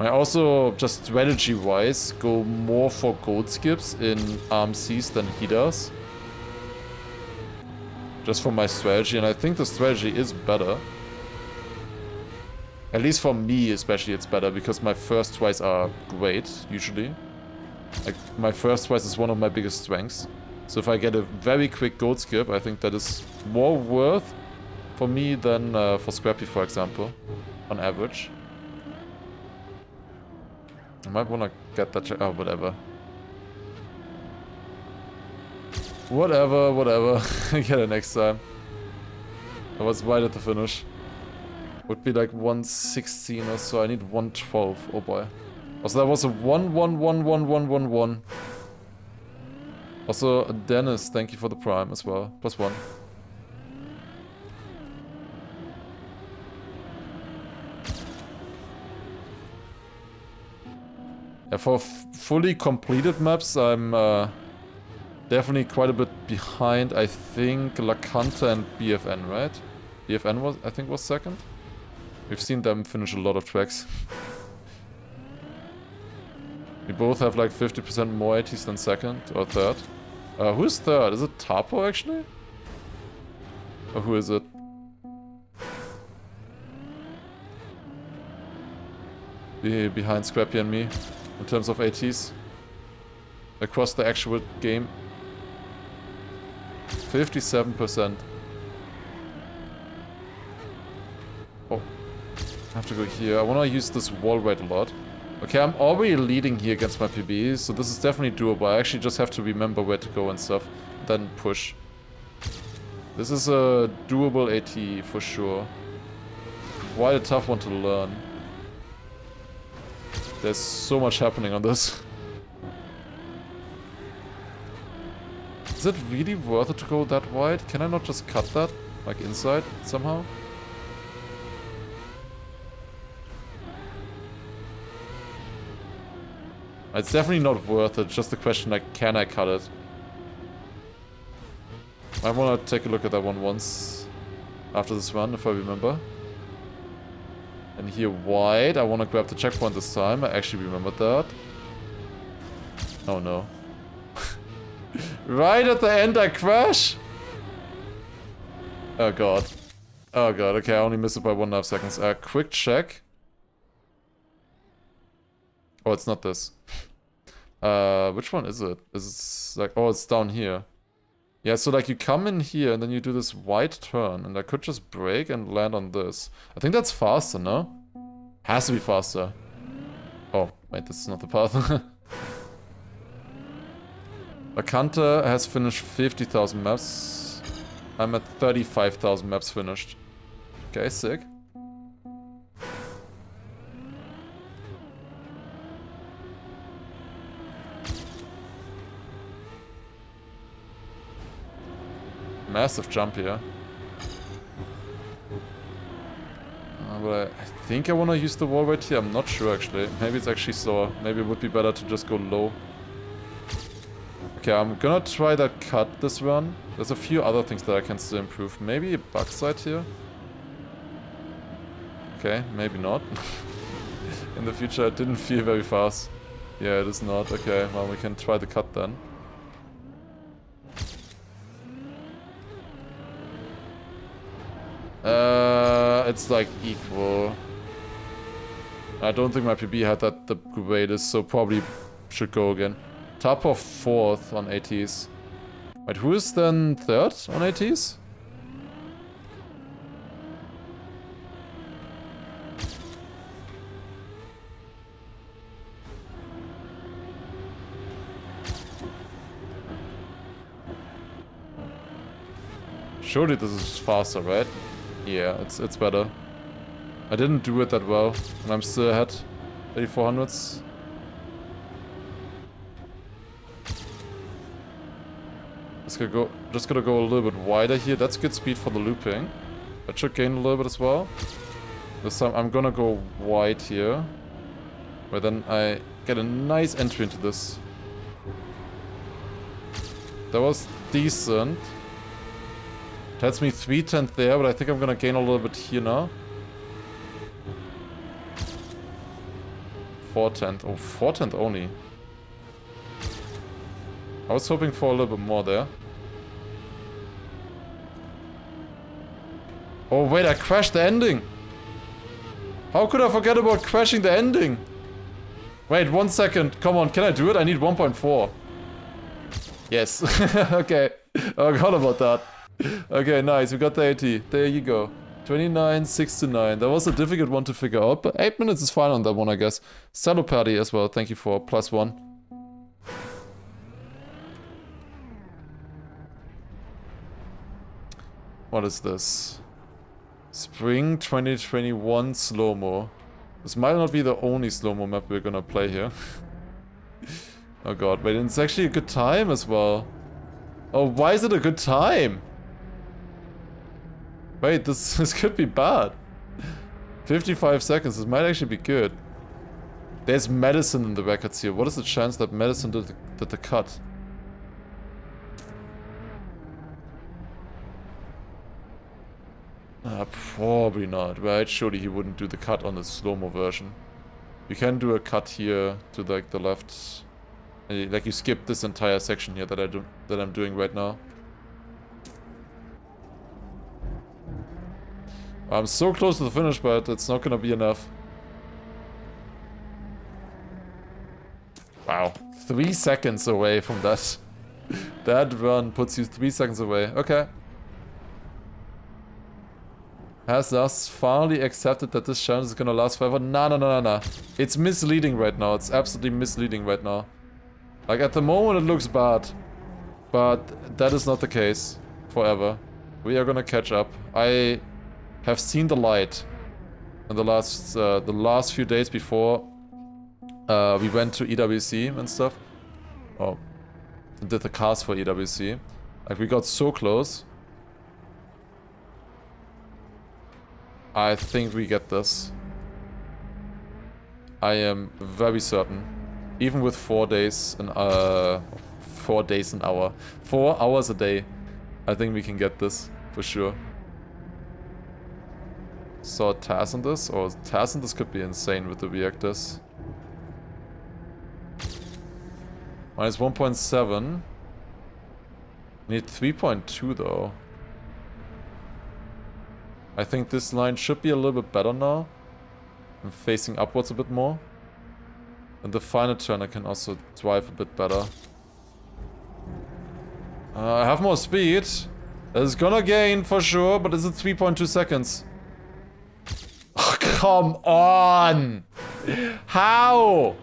I also, just strategy-wise, go more for gold skips in RMCs than he does. Just for my strategy, and I think the strategy is better. At least for me, especially, it's better, because my first tries are great, usually. Like, my first tries is one of my biggest strengths. So if I get a very quick gold skip, I think that is more worth for me than for Scrappy, for example, on average. I might want to get that oh, whatever. Whatever. Get it next time. I was right at the finish. Would be like 116 or so. I need 112. Oh boy. Also, that was a 1. Also, Dennis, thank you for the prime as well. +1. Yeah, for fully completed maps, I'm definitely quite a bit behind. I think LaCanta and BFN, right? BFN was, I think, was second. We've seen them finish a lot of tracks. We both have like 50% more ATs than second or third. Who's third? Is it Tapo actually? Or who is it? Behind Scrappy and me in terms of ATs across the actual game. 57%. Oh, I have to go here. I want to use this wall ride a lot. Okay, I'm already leading here against my PB, so this is definitely doable. I actually just have to remember where to go and stuff, then push. This is a doable AT for sure. Quite a tough one to learn. There's so much happening on this. Is it really worth it to go that wide? Can I not just cut that? Like inside, somehow? It's definitely not worth it, just the question like, can I cut it? I wanna take a look at that one once after this run, if I remember. And here wide, I wanna grab the checkpoint this time, I actually remembered that. Oh no. Right at the end I crash? Oh god. Oh god, okay, I only missed it by 1.5 seconds. Quick check. Oh, it's not this. Which one is it? Is it like, oh, it's down here. Yeah, so like you come in here and then you do this wide turn and I could just brake and land on this. I think that's faster, no? Has to be faster. Oh, wait, this is not the path. Akanta has finished 50,000 maps. I'm at 35,000 maps finished. Okay, sick. Massive jump here. But I think I want to use the wall right here. I'm not sure actually. Maybe it's actually slower. Maybe it would be better to just go low. Okay, I'm gonna try that cut this run. There's a few other things that I can still improve. Maybe a backside here. Okay, maybe not. In the future it didn't feel very fast. Yeah, it is not. Okay, well we can try the cut then. It's like equal. I don't think my PB had that the greatest, so probably should go again. Tapov 4th on ATs. Wait, who is then 3rd on ATs? Surely this is faster, right? Yeah, it's better. I didn't do it that well, and I'm still ahead. 3400s. Just gonna go a little bit wider here. That's good speed for the looping. That should gain a little bit as well. This time I'm gonna go wide here. Where then I get a nice entry into this. That was decent. That's me 310th there, but I think I'm gonna gain a little bit here now. 410th. Oh, 410th only. I was hoping for a little bit more there. Oh wait, I crashed the ending! How could I forget about crashing the ending? Wait, 1 second. Come on, can I do it? I need 1.4. Yes. Okay. I forgot about that. Okay, nice. We got the 80. There you go. 29, 6 to 9. That was a difficult one to figure out, but 8 minutes is fine on that one, I guess. Salopati as well. Thank you for +1. What is this? Spring 2021 slow-mo. This might not be the only slow-mo map we're gonna play here. Oh god, wait, it's actually a good time as well. Oh, why is it a good time? Wait, this could be bad. 55 seconds, this might actually be good. There's medicine in the records here. What is the chance that medicine did the cut? Probably not, right? Surely he wouldn't do the cut on the slow-mo version. You can do a cut here to like the left. Like you skip this entire section here that I'm doing right now. I'm so close to the finish, but it's not gonna be enough. Wow, 3 seconds away from that. That run puts you 3 seconds away. Okay. Has Lars finally accepted that this challenge is gonna last forever? Nah. It's misleading right now. It's absolutely misleading right now. Like, at the moment it looks bad. But that is not the case. Forever. We are gonna catch up. I have seen the light. In the last few days before we went to EWC and stuff. Oh. Did the cast for EWC. Like, we got so close. I think we get this. I am very certain. Even with 4 days an 4 days an hour. 4 hours a day. I think we can get this for sure. Saw Taz on this? Or Taz on this could be insane with the reactors. Minus 1.7. Need 3.2 though. I think this line should be a little bit better now. I'm facing upwards a bit more. And the final turn I can also drive a bit better. I have more speed. It's gonna gain for sure, but it's at 3.2 seconds. Oh, come on! How?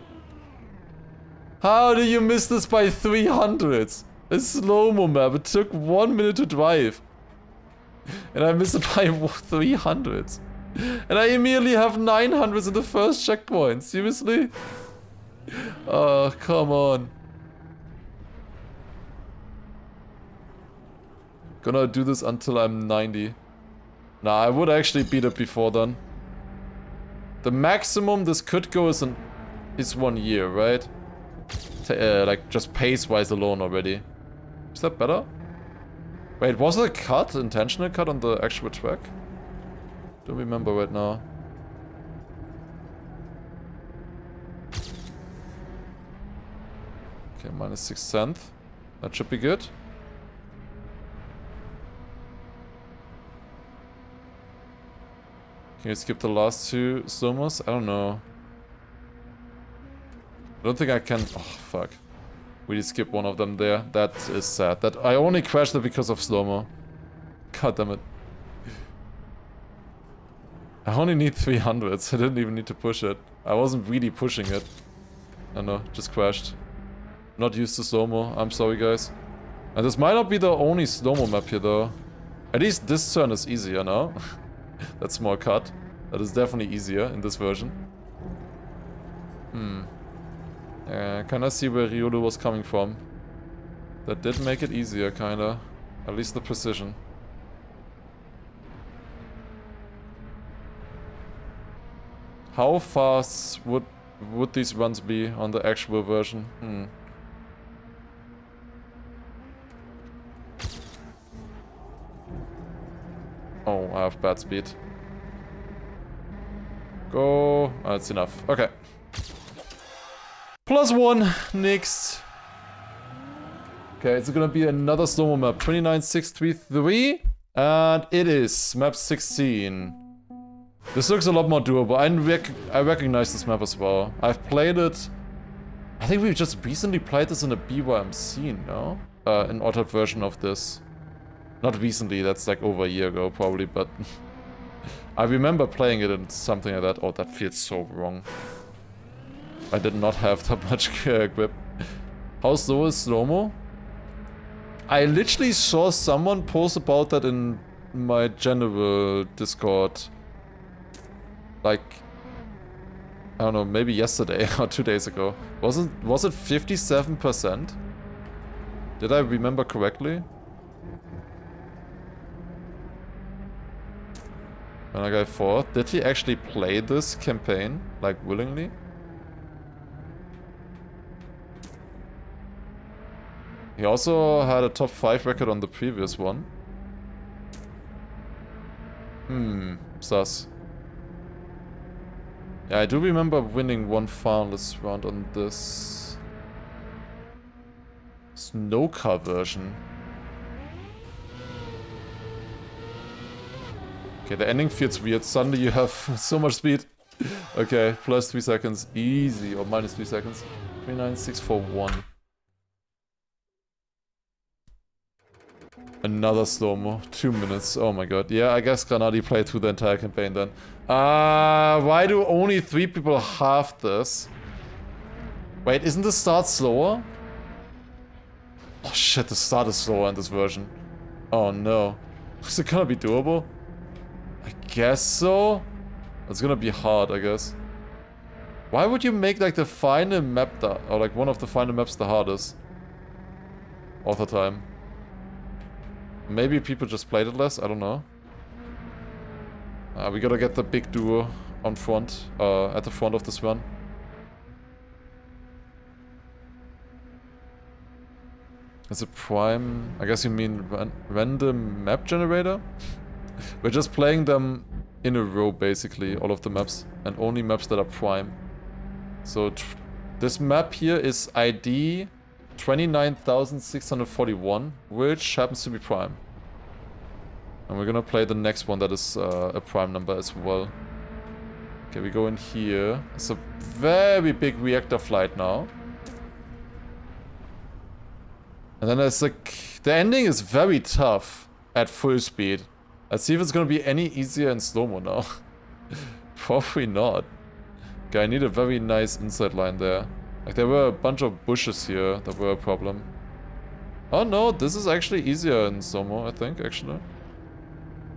How do you miss this by 300? A slow-mo map. It took 1 minute to drive. And I missed it by 300. And I immediately have 900s in the first checkpoint. Seriously? Oh, come on. Gonna do this until I'm 90. Nah, I would actually beat it before then. The maximum this could go is 1 year, right? Like, just pace-wise alone already. Is that better? Wait, was it a cut? Intentional cut on the actual track? Don't remember right now. Okay, minus 6 cents. That should be good. Can you skip the last 2 slow-mos? I don't know. I don't think I can... Oh, fuck. We did skip one of them there. That is sad. That I only crashed it because of slow-mo. God damn it. I only need 300s. I didn't even need to push it. I wasn't really pushing it. I know, just crashed. Not used to slow-mo. I'm sorry, guys. And this might not be the only slow-mo map here, though. At least this turn is easier now. That small cut. That is definitely easier in this version. Kinda see where Riolu was coming from. That did make it easier, kinda. At least the precision. How fast would these runs be on the actual version? Oh, I have bad speed. Go. Oh, that's enough. Okay. +1. Next. Okay, it's gonna be another slow-mo map. 29633. And it is map 16. This looks a lot more doable. I recognize this map as well. I've played it. I think we just recently played this in a BYMC, no? An altered version of this. Not recently, that's like over a year ago probably, but... I remember playing it in something like that. Oh, that feels so wrong. I did not have that much grip. How slow is slow-mo? I literally saw someone post about that in my general Discord. Like, I don't know, maybe yesterday or 2 days ago. Was it 57%? Did I remember correctly? And I got 4. Did he actually play this campaign, like, willingly? He also had a top 5 record on the previous one. Sus. Yeah, I do remember winning one finalist round on this snow car version. Okay, the ending feels weird. Suddenly you have so much speed. Okay, plus 3 seconds. Easy. Or minus 3 seconds. 39641. Another slow-mo. 2 minutes. Oh my god. Yeah, I guess Granadi played through the entire campaign then. Why do only 3 people have this? Wait, isn't the start slower? Oh shit, the start is slower in this version. Oh no. Is it gonna be doable? I guess so. It's gonna be hard, I guess. Why would you make like the final map or like one of the final maps the hardest? All the time. Maybe people just played it less, I don't know. We gotta get the big duo on front, at the front of this run. Is it prime? I guess you mean random map generator? We're just playing them in a row basically, all of the maps. And only maps that are prime. So this map here is ID 29,641, which happens to be prime. And we're gonna play the next one that is a prime number as well. Okay, we go in here. It's a very big reactor flight now. And then there's like... The ending is very tough at full speed. Let's see if it's gonna be any easier in slow-mo now. Probably not. Okay, I need a very nice inside line there. Like, there were a bunch of bushes here that were a problem. Oh no, this is actually easier in slow-mo, I think, actually.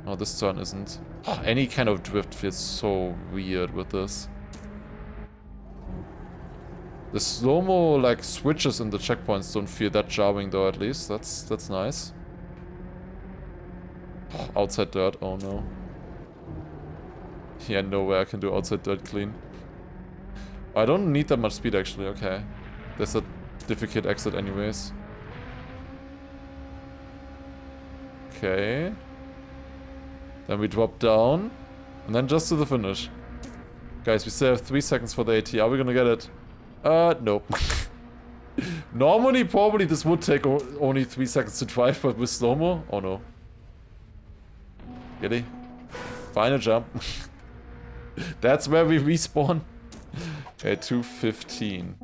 Oh, this turn isn't. Oh, any kind of drift feels so weird with this. The slow-mo, like, switches in the checkpoints don't feel that jarring though, at least. That's nice. Oh, outside dirt, oh no. Yeah, no way I can do outside dirt clean. I don't need that much speed actually, okay. There's a difficult exit anyways. Okay. Then we drop down. And then just to the finish. Guys, we still have 3 seconds for the AT. Are we gonna get it? Nope. Normally, probably this would take only 3 seconds to drive, but with slow-mo? Oh no. Really? Final jump. That's where we respawn. Okay, 2:15.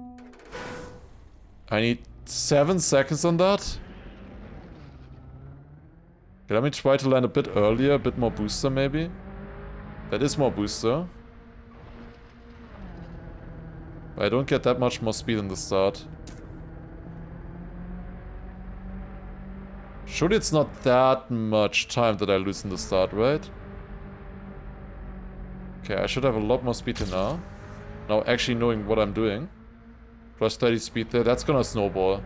I need 7 seconds on that. Okay, let me try to land a bit earlier, a bit more booster maybe. That is more booster. But I don't get that much more speed in the start. Surely it's not that much time that I lose in the start, right? Okay, I should have a lot more speed here now. Now actually knowing what I'm doing. Plus 30 speed there, that's gonna snowball.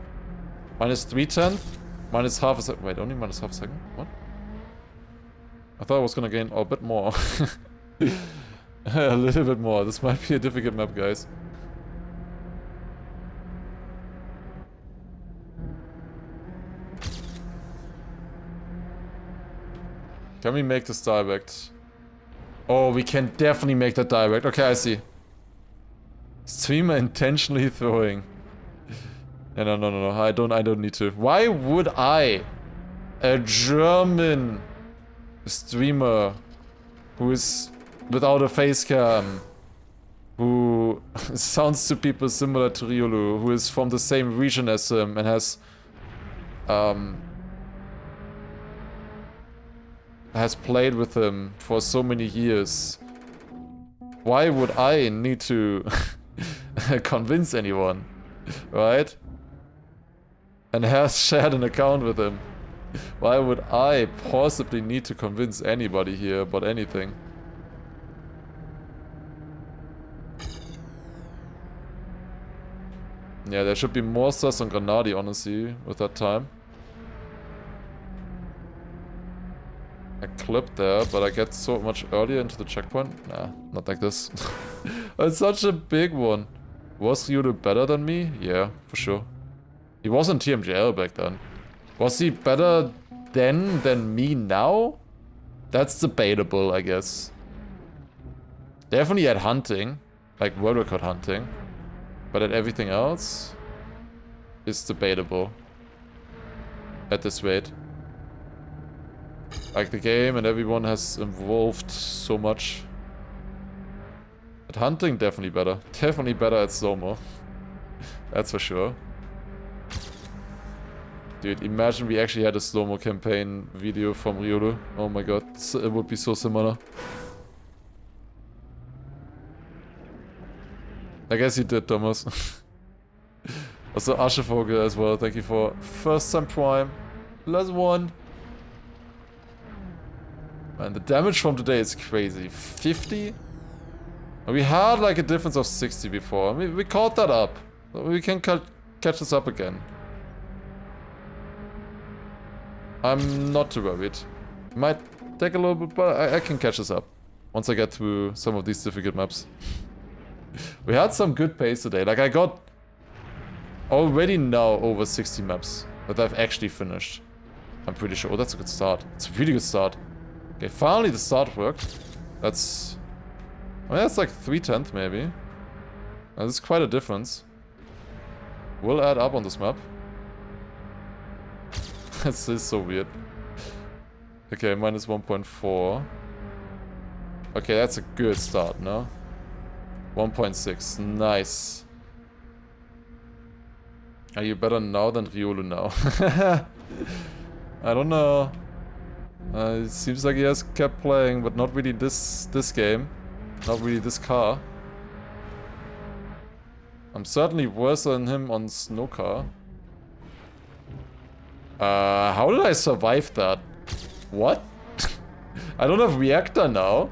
Minus 3/10, minus half a second. Wait, only minus half a second? What? I thought I was gonna gain a bit more. A little bit more. This might be a difficult map, guys. Can we make this direct? Oh, we can definitely make that direct. Okay, I see. Streamer intentionally throwing. No. I don't need to. Why would I, a German streamer who is without a face cam, who sounds to people similar to Riolu, who is from the same region as him and has played with him for so many years. Why would I need to convince anyone, right? And has shared an account with him. Why would I possibly need to convince anybody here about anything? Yeah, there should be more stars on Granadi, honestly, with that time. I clipped there, but I get so much earlier into the checkpoint. Nah, not like this. It's such a big one. Was Ryudo better than me? Yeah, for sure. He was in TMJL back then. Was he better then than me now? That's debatable, I guess. Definitely at hunting. Like world record hunting. But at everything else is debatable. At this rate. Like the game and everyone has evolved so much. At hunting, definitely better. Definitely better at slow-mo. That's for sure. Dude, imagine we actually had a slow-mo campaign video from Ryudo. Oh my god, it would be so similar. I guess you did, Thomas. Also, Aschevogel as well. Thank you for first time Prime. +1. Man, the damage from today is crazy. 50? We had like a difference of 60 before. I mean, we caught that up. We can catch this up again. I'm not too worried. Might take a little bit, but I can catch this up. Once I get through some of these difficult maps. We had some good pace today. Like I got already now over 60 maps that I've actually finished. I'm pretty sure. Oh, that's a good start. It's a really good start. Okay, finally the start worked. That's... I mean, that's like 3/10 maybe. That's quite a difference. Will add up on this map. This is so weird. Okay, minus 1.4. Okay, that's a good start, no? 1.6. Nice. Are you better now than Riolu now? I don't know. It seems like he has kept playing, but not really this game. Not really this car. I'm certainly worse than him on snow car. How did I survive that? What? I don't have reactor now.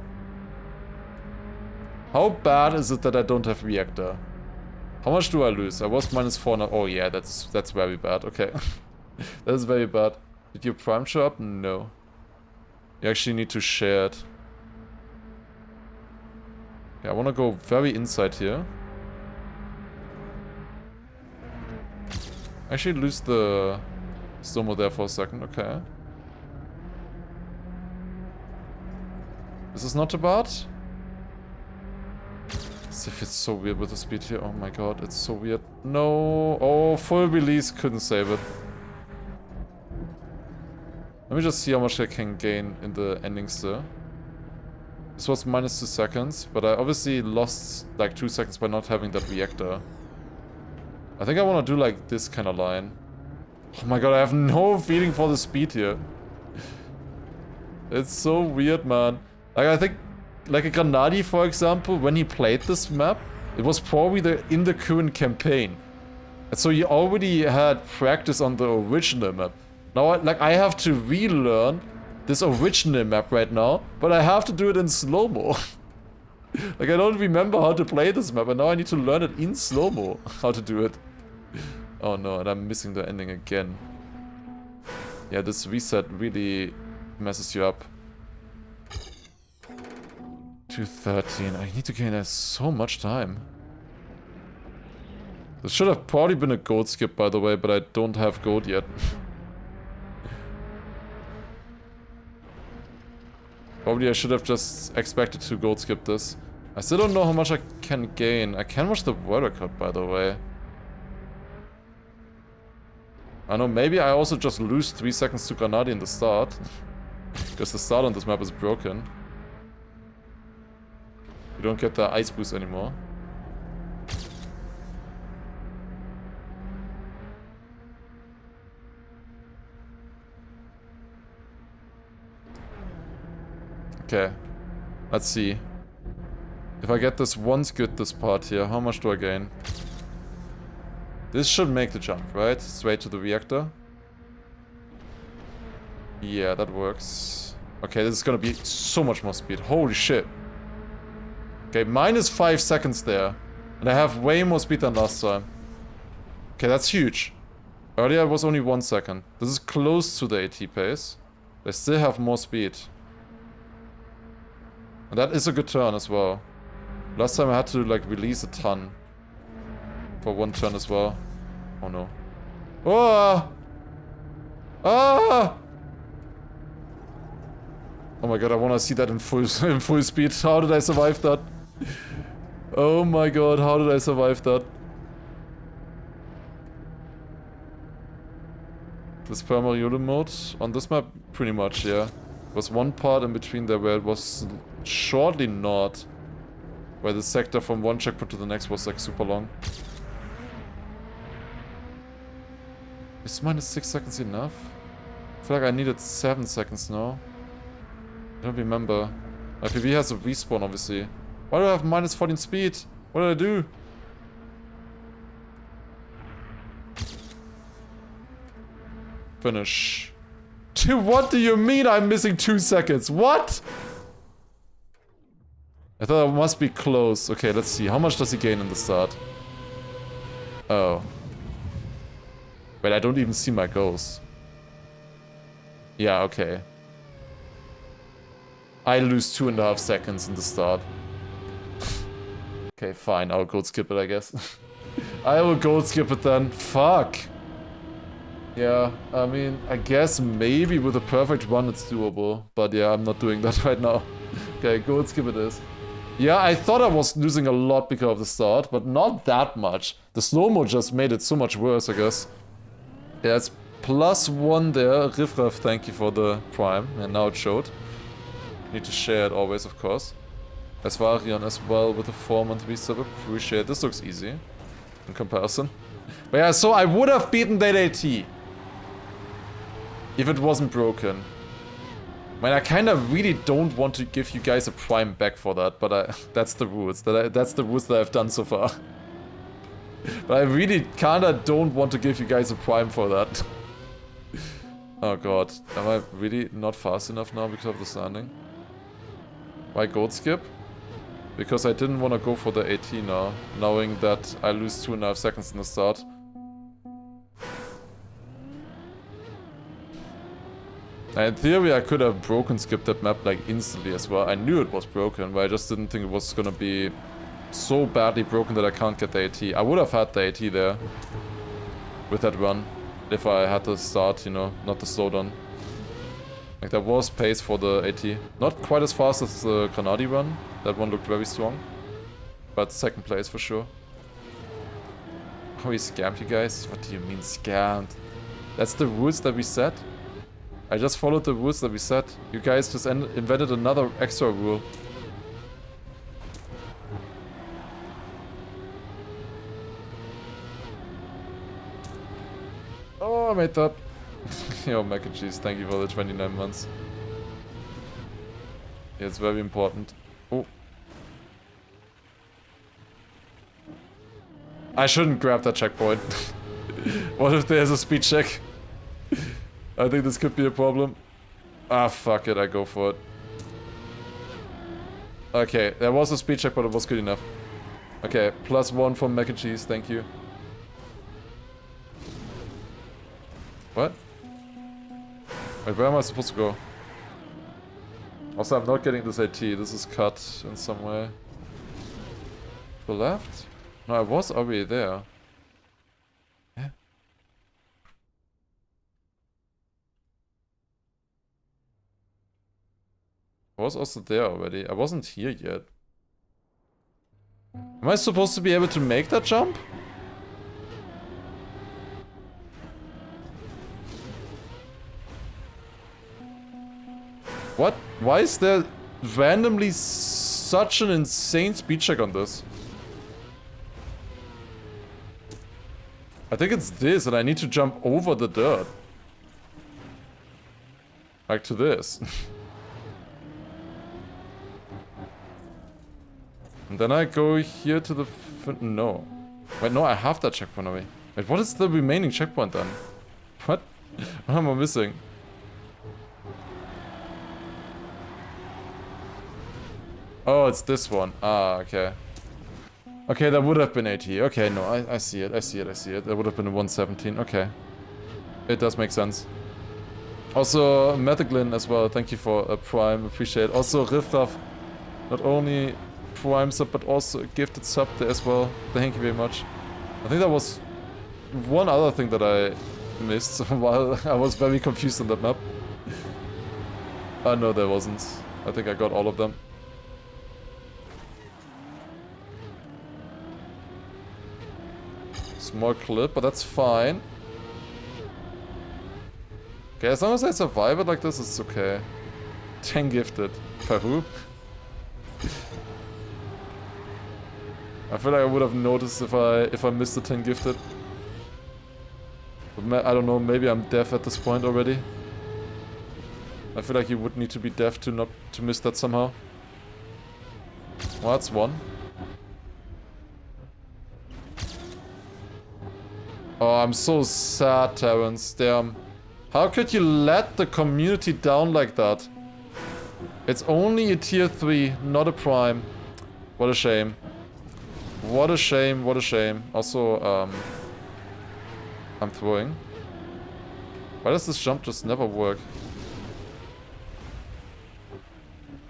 How bad is it that I don't have reactor? How much do I lose? I was -4 now. Oh yeah, that's very bad. Okay. That is very bad. Did your prime show up? No. You actually need to share it. Yeah, I wanna go very inside here. Actually lose the Stomo there for a second, okay. This is not too bad. As if it's so weird with the speed here. Oh my god, it's so weird. No. Oh, full release couldn't save it. Let me just see how much I can gain in the endings there. This was -2 seconds, but I obviously lost like 2 seconds by not having that reactor. I think I want to do like this kind of line. Oh my god, I have no feeling for the speed here. It's so weird, man. Like, I think, like a Granadi, for example, when he played this map, it was probably in the current campaign. And so he already had practice on the original map. Now, I have to relearn this original map right now, but I have to do it in slow-mo. Like, I don't remember how to play this map, and now I need to learn it in slow-mo, how to do it. Oh no, and I'm missing the ending again. Yeah, this reset really messes you up. 213. I need to gain so much time. This should have probably been a gold skip, by the way, but I don't have gold yet. Probably I should have just expected to gold skip this. I still don't know how much I can gain. I can watch the world record, by the way. I know, maybe I also just lose 3 seconds to Granadi in the start. Because the start on this map is broken. You don't get the ice boost anymore. Okay. Let's see. If I get this once good, this part here, how much do I gain? This should make the jump, right? Straight to the reactor. Yeah, that works. Okay, this is gonna be so much more speed. Holy shit. Okay, -5 seconds there. And I have way more speed than last time. Okay, that's huge. Earlier it was only 1 second. This is close to the AT pace. They still have more speed. And that is a good turn as well. Last time I had to like release a ton. For 1 turn as well. Oh no. Oh! Ah! Oh my god, I wanna see that in full speed. How did I survive that? Oh my god, how did I survive that? This Perma-Riolu mode on this map? Pretty much, yeah. There was one part in between there where it was shortly not. Where the sector from one checkpoint to the next was like super long. Is -6 seconds enough? I feel like I needed 7 seconds now. I don't remember. My PV has a respawn, obviously. Why do I have -14 speed? What did I do? Finish. Dude, what do you mean I'm missing 2 seconds? What? I thought I must be close. Okay, let's see. How much does he gain in the start? Oh. Wait, I don't even see my goals. Yeah, okay. I lose 2.5 seconds in the start. Okay, fine. I'll gold skip it, I guess. I will gold skip it then. Fuck. Yeah, I mean, I guess maybe with a perfect run it's doable. But yeah, I'm not doing that right now. Okay, gold skip it is. Yeah, I thought I was losing a lot because of the start, but not that much. The slow-mo just made it so much worse, I guess. Yeah, it's +1 there. Riffraff, thank you for the prime. And now it showed. Need to share it always, of course. Asvarian as well with a 4-month resub. Appreciate. This looks easy in comparison. But yeah, so I would have beaten that AT if it wasn't broken. I mean, I kind of really don't want to give you guys a prime back for that, but that's the rules. That's the rules that I've done so far. But I really kinda don't want to give you guys a prime for that. Oh god, am I really not fast enough now because of the standing? Why goat skip? Because I didn't want to go for the AT now, knowing that I lose 2.5 seconds in the start. And in theory I could have broken skipped that map like instantly as well. I knew it was broken, but I just didn't think it was gonna be so badly broken that I can't get the AT. I would have had the AT there with that run if I had the start, you know, not the slowdown. Like there was pace for the AT. Not quite as fast as the Granadi run. That one looked very strong. But second place for sure. Oh, he scammed you guys? What do you mean scammed? That's the rules that we set. I just followed the rules that we set. You guys just invented another extra rule. Oh, I made that. Yo, mac and cheese, thank you for the 29 months. Yeah, it's very important. Oh. I shouldn't grab that checkpoint. What if there's a speed check? I think this could be a problem. Ah, fuck it, I go for it. Okay, there was a speed check, but it was good enough. Okay, +1 from mac and cheese, thank you. What? Wait, where am I supposed to go? Also, I'm not getting this AT. This is cut in some way. To the left? No, I was already there. Yeah. I was also there already. I wasn't here yet. Am I supposed to be able to make that jump? What? Why is there randomly such an insane speed check on this? I think it's this, and I need to jump over the dirt. Like to this. And then I go here to the... no. Wait, no, I have that checkpoint already. Wait, what is the remaining checkpoint then? What? What am I missing? Oh, it's this one. Ah, okay. Okay, that would have been 80. Okay, no, I see it, I see it, I see it. That would have been a 117. Okay. It does make sense. Also, Metaglin as well. Thank you for a prime. Appreciate it. Also, Riffraff. Not only prime sub, but also a gifted sub there as well. Thank you very much. I think that was one other thing that I missed while I was very confused on that map. No, there wasn't. I think I got all of them. Small clip, but that's fine. Okay, as long as I survive it like this, it's okay. 10 gifted. Peru. I feel like I would have noticed if I missed the 10 gifted. But I don't know, maybe I'm deaf at this point already. I feel like you would need to be deaf to not to miss that somehow. Well, that's one. Oh, I'm so sad, Terrence. Damn. How could you let the community down like that? It's only a tier 3, not a prime. What a shame. What a shame, what a shame. Also, I'm throwing. Why does this jump just never work?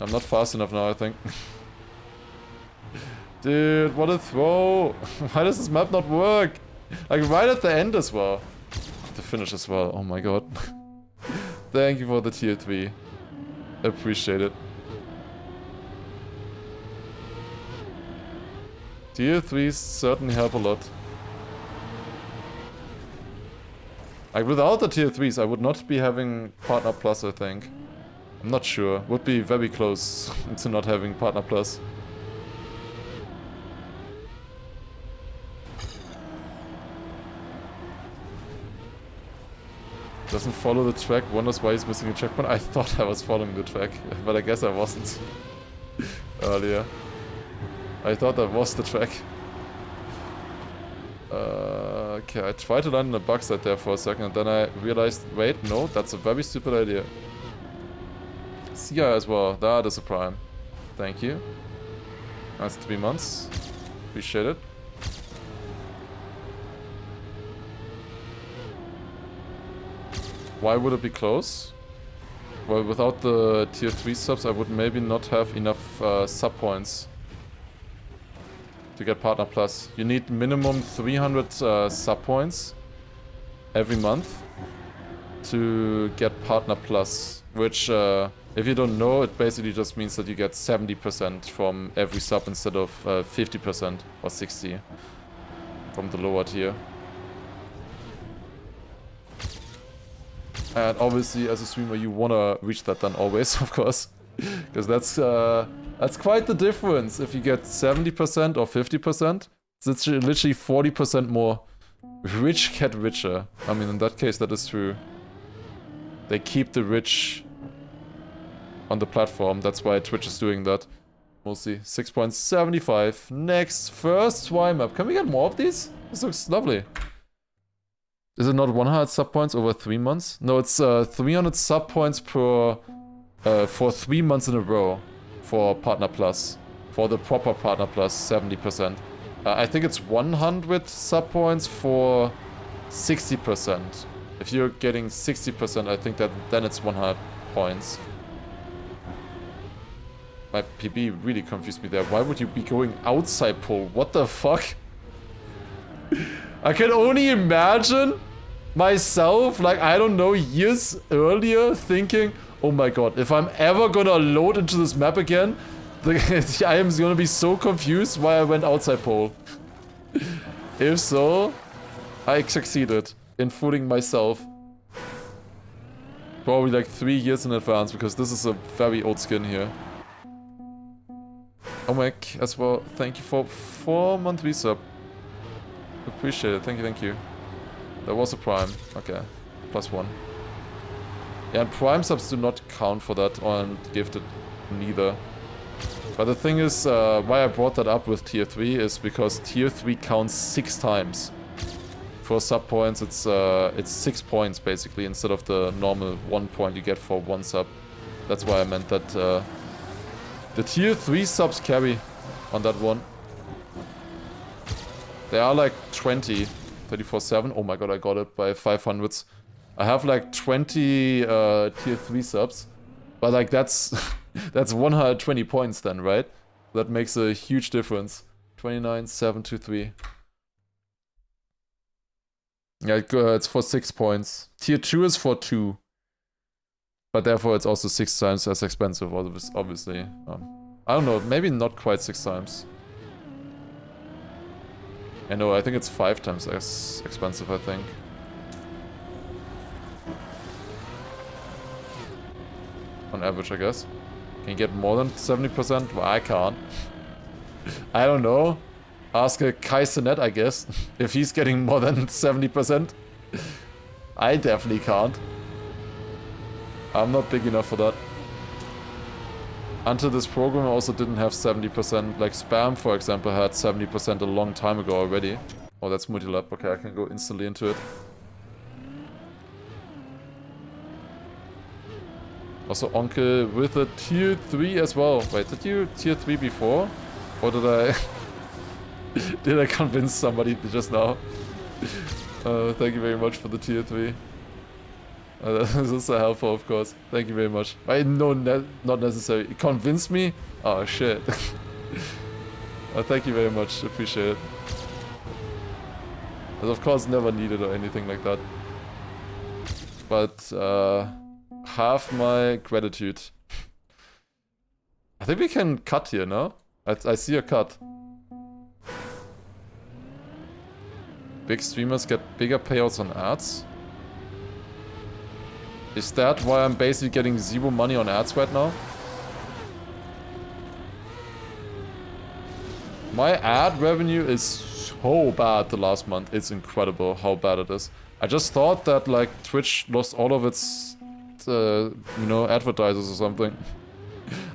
I'm not fast enough now, I think. Dude, what a throw. Why does this map not work? Like right at the end as well. The finish as well, oh my god. Thank you for the tier 3. Appreciate it. Tier 3s certainly help a lot. Like without the tier 3s I would not be having Partner Plus, I think. I'm not sure. Would be very close to not having Partner Plus. Doesn't follow the track, wonders why he's missing a checkpoint. I thought I was following the track, but I guess I wasn't earlier. I thought that was the track. Okay, I tried to land in a bug set there for a second, and then I realized, wait, no, that's a very stupid idea. CI as well, that is a prime. Thank you. That's 3 months. Appreciate it. Why would it be close? Well, without the tier 3 subs, I would maybe not have enough sub points to get Partner Plus. You need minimum 300 sub points every month to get Partner Plus, which, if you don't know, it basically just means that you get 70% from every sub instead of 50% or 60% from the lower tier. And obviously, as a streamer, you wanna reach that then always, of course, because that's quite the difference. If you get 70% or 50%, it's literally 40% more. Rich get richer. I mean, in that case, that is true. They keep the rich on the platform. That's why Twitch is doing that. Mostly 6.75. Next, first Y map. Can we get more of these? This looks lovely. Is it not 100 sub points over 3 months? No, it's 300 sub points per for 3 months in a row for Partner Plus. For the proper Partner Plus, 70%. I think it's 100 sub points for 60%. If you're getting 60%, I think that then it's 100 points. My PB really confused me there. Why would you be going outside pole? What the fuck? I can only imagine myself, like, I don't know, years earlier thinking, oh my god, if I'm ever gonna load into this map again, I am gonna be so confused why I went outside pole. If so, I succeeded in fooling myself. Probably like 3 years in advance, because this is a very old skin here. Omek as well, thank you for 4-month resub. Appreciate it, thank you. There was a prime, okay, +1. Yeah, and prime subs do not count for that, and gifted neither. But the thing is, why I brought that up with tier 3 is because tier 3 counts 6 times. For sub points, it's 6 points basically, instead of the normal 1 point you get for 1 sub. That's why I meant that the tier 3 subs carry on that one. They are like 20, 34/7. Oh my god, I got it by 500s. I have like 20 tier 3 subs, but like that's that's 120 points then, right? That makes a huge difference. 29,723. Yeah, it's for 6 points. Tier 2 is for 2. But therefore it's also 6 times as expensive, obviously. I don't know, maybe not quite 6 times. I know, I think it's 5 times as expensive, I think. On average, I guess. Can you get more than 70%? Well, I can't. I don't know. Ask a Kaisenet, I guess. If he's getting more than 70%. I definitely can't. I'm not big enough for that. Until this program I also didn't have 70%. Like Spam, for example, had 70% a long time ago already. Oh, that's multi-lap. Okay, I can go instantly into it. Also Onkel with a tier 3 as well. Wait, did you tier 3 before? Or did I... did I convince somebody just now? Thank you very much for the tier 3. This is helpful, of course. Thank you very much. No, not necessary. Convince me? Oh, shit. Thank you very much. Appreciate it. It's of course never needed or anything like that. But, half my gratitude. I think we can cut here, no? I see a cut. Big streamers get bigger payouts on ads. Is that why I'm basically getting 0 money on ads right now? My ad revenue is so bad the last month. It's incredible how bad it is. I just thought that like Twitch lost all of its, you know, advertisers or something.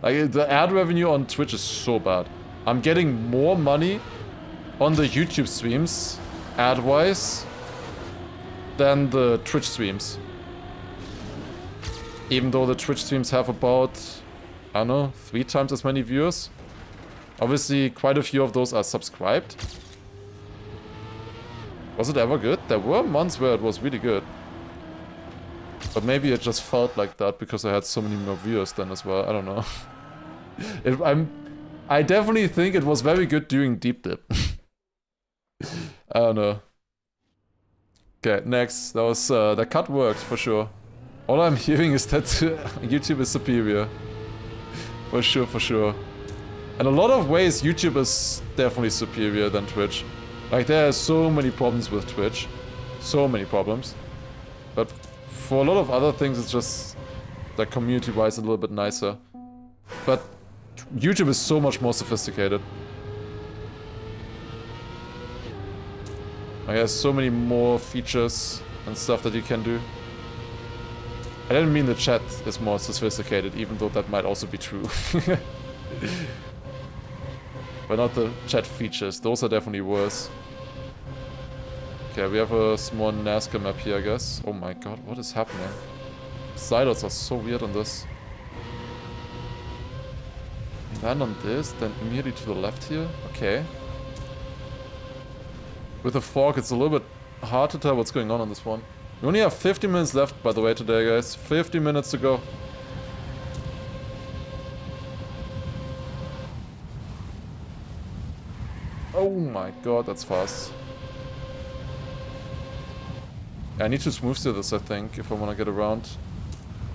Like the ad revenue on Twitch is so bad. I'm getting more money on the YouTube streams, ad-wise, than the Twitch streams. Even though the Twitch streams have about, I don't know, 3 times as many viewers. Obviously, quite a few of those are subscribed. Was it ever good? There were months where it was really good. But maybe it just felt like that because I had so many more viewers then as well. I don't know. I definitely think it was very good during Deep Dip. I don't know. Okay, next. That was the cut worked for sure. All I'm hearing is that YouTube is superior. For sure, for sure. In a lot of ways, YouTube is definitely superior than Twitch. Like, there are so many problems with Twitch. So many problems. But for a lot of other things, it's just, like, community-wise, a little bit nicer. But YouTube is so much more sophisticated. Like, there's so many more features and stuff that you can do. I didn't mean the chat is more sophisticated, even though that might also be true. But not the chat features, those are definitely worse. Okay, we have a small NASCAR map here, I guess. Oh my god, what is happening? Sliders are so weird on this. Land on this, then immediately to the left here. Okay. With the fork, it's a little bit hard to tell what's going on this one. We only have 50 minutes left, by the way, today, guys. 50 minutes to go. Oh my god, that's fast. I need to smooth steer this, I think, if I want to get around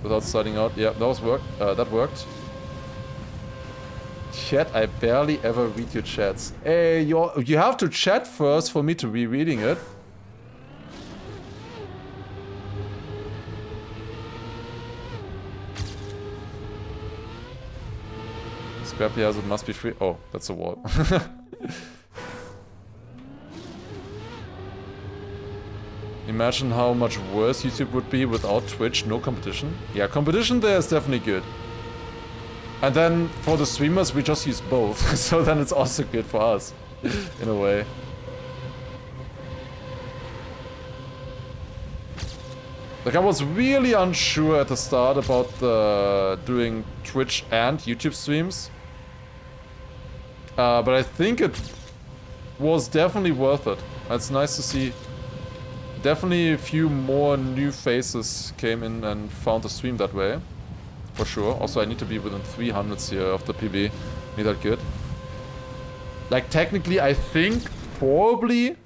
without sliding out. Yeah, that worked. Chat, I barely ever read your chats. Hey, you have to chat first for me to be reading it. Scrappy hazard must be free. Oh, that's a wall. Imagine how much worse YouTube would be without Twitch, no competition. Yeah, competition there is definitely good. And then for the streamers, we just use both. So then it's also good for us, in a way. Like, I was really unsure at the start about doing Twitch and YouTube streams. But I think it was definitely worth it. It's nice to see. Definitely a few more new faces came in and found the stream that way. For sure. Also, I need to be within 300s here of the PB. Need that good. Like, technically, I think probably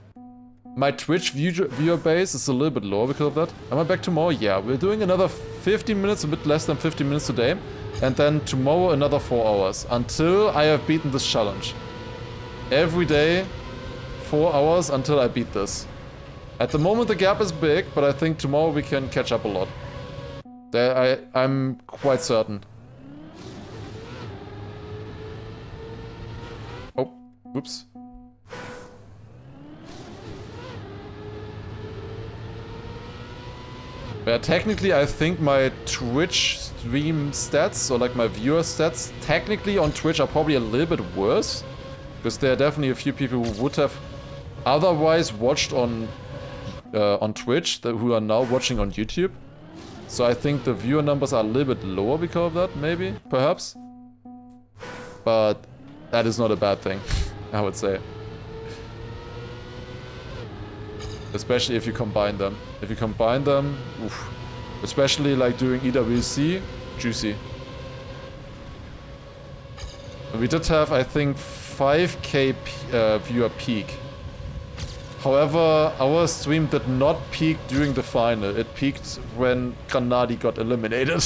my Twitch viewer base is a little bit lower because of that. Am I back tomorrow? Yeah, we're doing another 50 minutes, a bit less than 50 minutes today. And then tomorrow another 4 hours. Until I have beaten this challenge. Every day, 4 hours until I beat this. At the moment the gap is big, but I think tomorrow we can catch up a lot. I'm quite certain. Oh, whoops. Yeah, technically I think my Twitch stream stats, or like my viewer stats, technically on Twitch are probably a little bit worse. Because there are definitely a few people who would have otherwise watched on Twitch who are now watching on YouTube. So I think the viewer numbers are a little bit lower because of that, maybe, perhaps. But that is not a bad thing, I would say. Especially if you combine them. If you combine them, oof. Especially like doing EWC, juicy. We did have, I think, 5k viewer peak. However, our stream did not peak during the final. It peaked when Granadi got eliminated.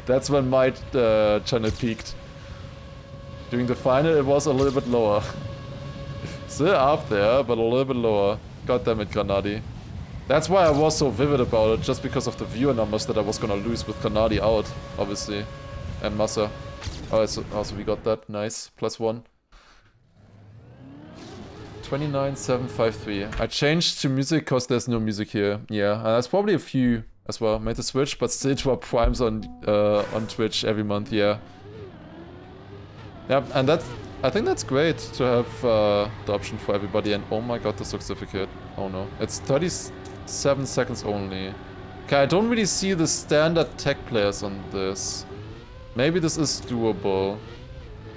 That's when my channel peaked. During the final, it was a little bit lower. Still up there, but a little bit lower. God damn it, Granadi. That's why I was so vivid about it, just because of the viewer numbers that I was gonna lose with Granadi out, obviously. And Massa. Oh, so also we got that. Nice. +1. 29753. I changed to music because there's no music here. Yeah, and there's probably a few as well. Made the switch, but still drop primes on Twitch every month. Yeah. Yeah, and I think that's great to have the option for everybody. And oh my god, this looks difficult. Oh no, it's 37 seconds only. Okay, I don't really see the standard tech players on this. Maybe this is doable.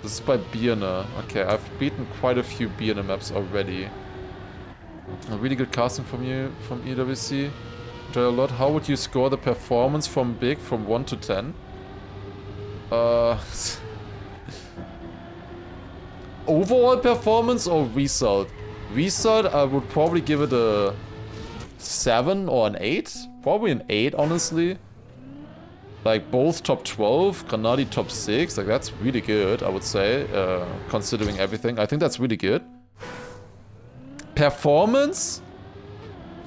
This is by Birne. Okay, I've beaten quite a few Birne maps already. A really good casting from you, from EWC. Enjoy a lot. How would you score the performance from Big from 1 to 10? Overall performance or result? Result, I would probably give it a 7 or an 8. Probably an 8, honestly. Like, both top 12, Granadi top 6. Like, that's really good, I would say, considering everything. I think that's really good. Performance?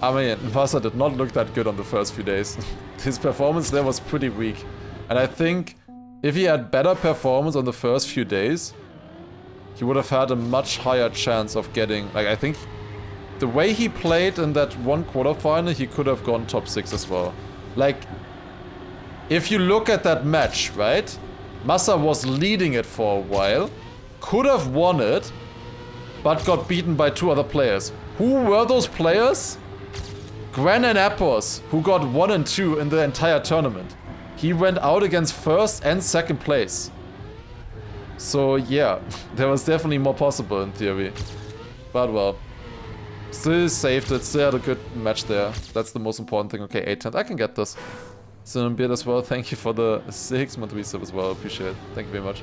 I mean, Vasa did not look that good on the first few days. His performance there was pretty weak. And I think if he had better performance on the first few days, he would have had a much higher chance of getting... Like, I think the way he played in that one quarterfinal, he could have gone top 6 as well. Like, if you look at that match, right? Massa was leading it for a while, could have won it, but got beaten by 2 other players. Who were those players? Gran and Appos, who got 1 and 2 in the entire tournament. He went out against first and second place. So yeah, there was definitely more possible in theory. But well, still saved it, still had a good match there. That's the most important thing. Okay, 8-10, I can get this. Cinnamon as well, thank you for the 6-month resub as well, appreciate it. Thank you very much.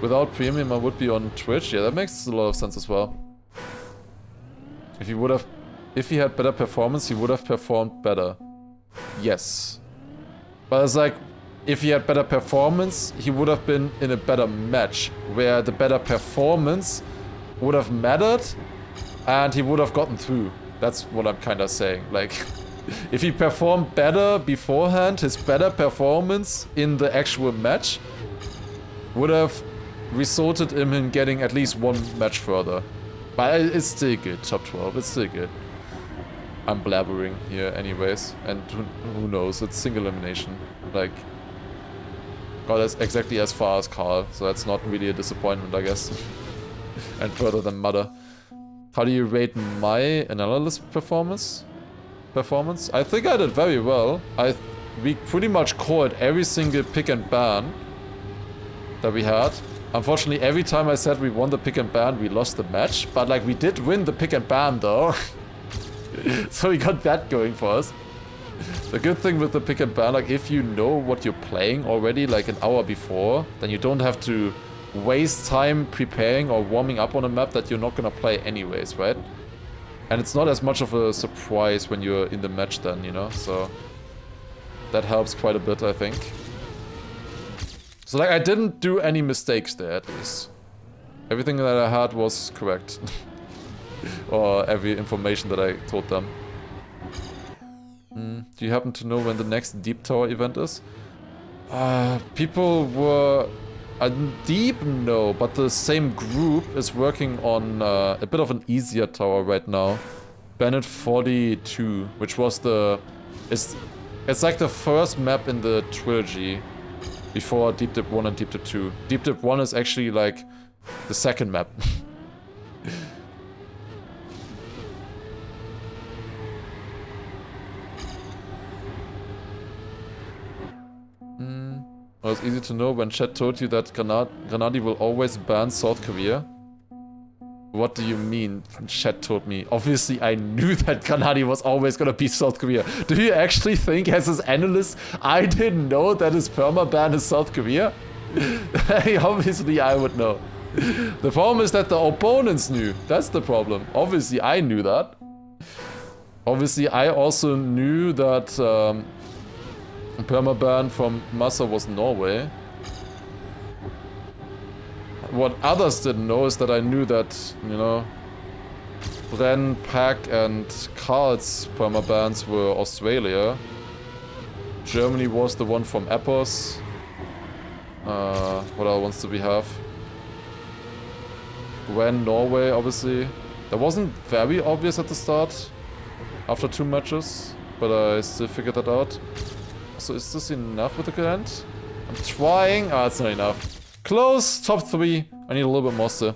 Without premium I would be on Twitch, yeah, that makes a lot of sense as well. If he had better performance, he would have performed better. Yes. But it's like, if he had better performance, he would have been in a better match, where the better performance would have mattered, and he would have gotten through. That's what I'm kinda saying, like... If he performed better beforehand, his better performance in the actual match would have resulted in him getting at least 1 match further. But it's still good, top 12, it's still good. I'm blabbering here anyways, and who knows, it's single elimination. Like, got as exactly as far as Carl, so that's not really a disappointment, I guess. And further than Mother. How do you rate my analyst performance? I think I did very well. We pretty much called every single pick and ban that we had. Unfortunately, every time I said we won the pick and ban, we lost the match. But like, we did win the pick and ban though. So we got that going for us. The good thing with the pick and ban, like if you know what you're playing already like an hour before, then you don't have to waste time preparing or warming up on a map that you're not gonna play anyways, right? And it's not as much of a surprise when you're in the match then, you know, so that helps quite a bit, I think. So like, I didn't do any mistakes there, at least. Everything that I had was correct. Or every information that I told them. Do you happen to know when the next Deep Tower event is? People were... Deep, no, but the same group is working on a bit of an easier tower right now. Bennett 42, which was the... It's like the first map in the trilogy before Deep Dip 1 and Deep Dip 2. Deep Dip 1 is actually like the second map. Well, it's easy to know when chat told you that Granadi will always ban South Korea. What do you mean, chat told me? Obviously, I knew that Granadi was always gonna beat South Korea. Do you actually think, as his analyst, I didn't know that his perma-ban is South Korea? Obviously, I would know. The problem is that the opponents knew. That's the problem. Obviously, I knew that. Obviously, I also knew that... permaban from Massa was Norway. What others didn't know is that I knew that, you know, Bren, Pack, and Karl's permabans were Australia. Germany was the one from Epos. What other ones do we have? Gwen, Norway, obviously. That wasn't very obvious at the start, after 2 matches, but I still figured that out. So is this enough with the Grand? I'm trying. Ah, it's not enough. Close, top 3. I need a little bit more still.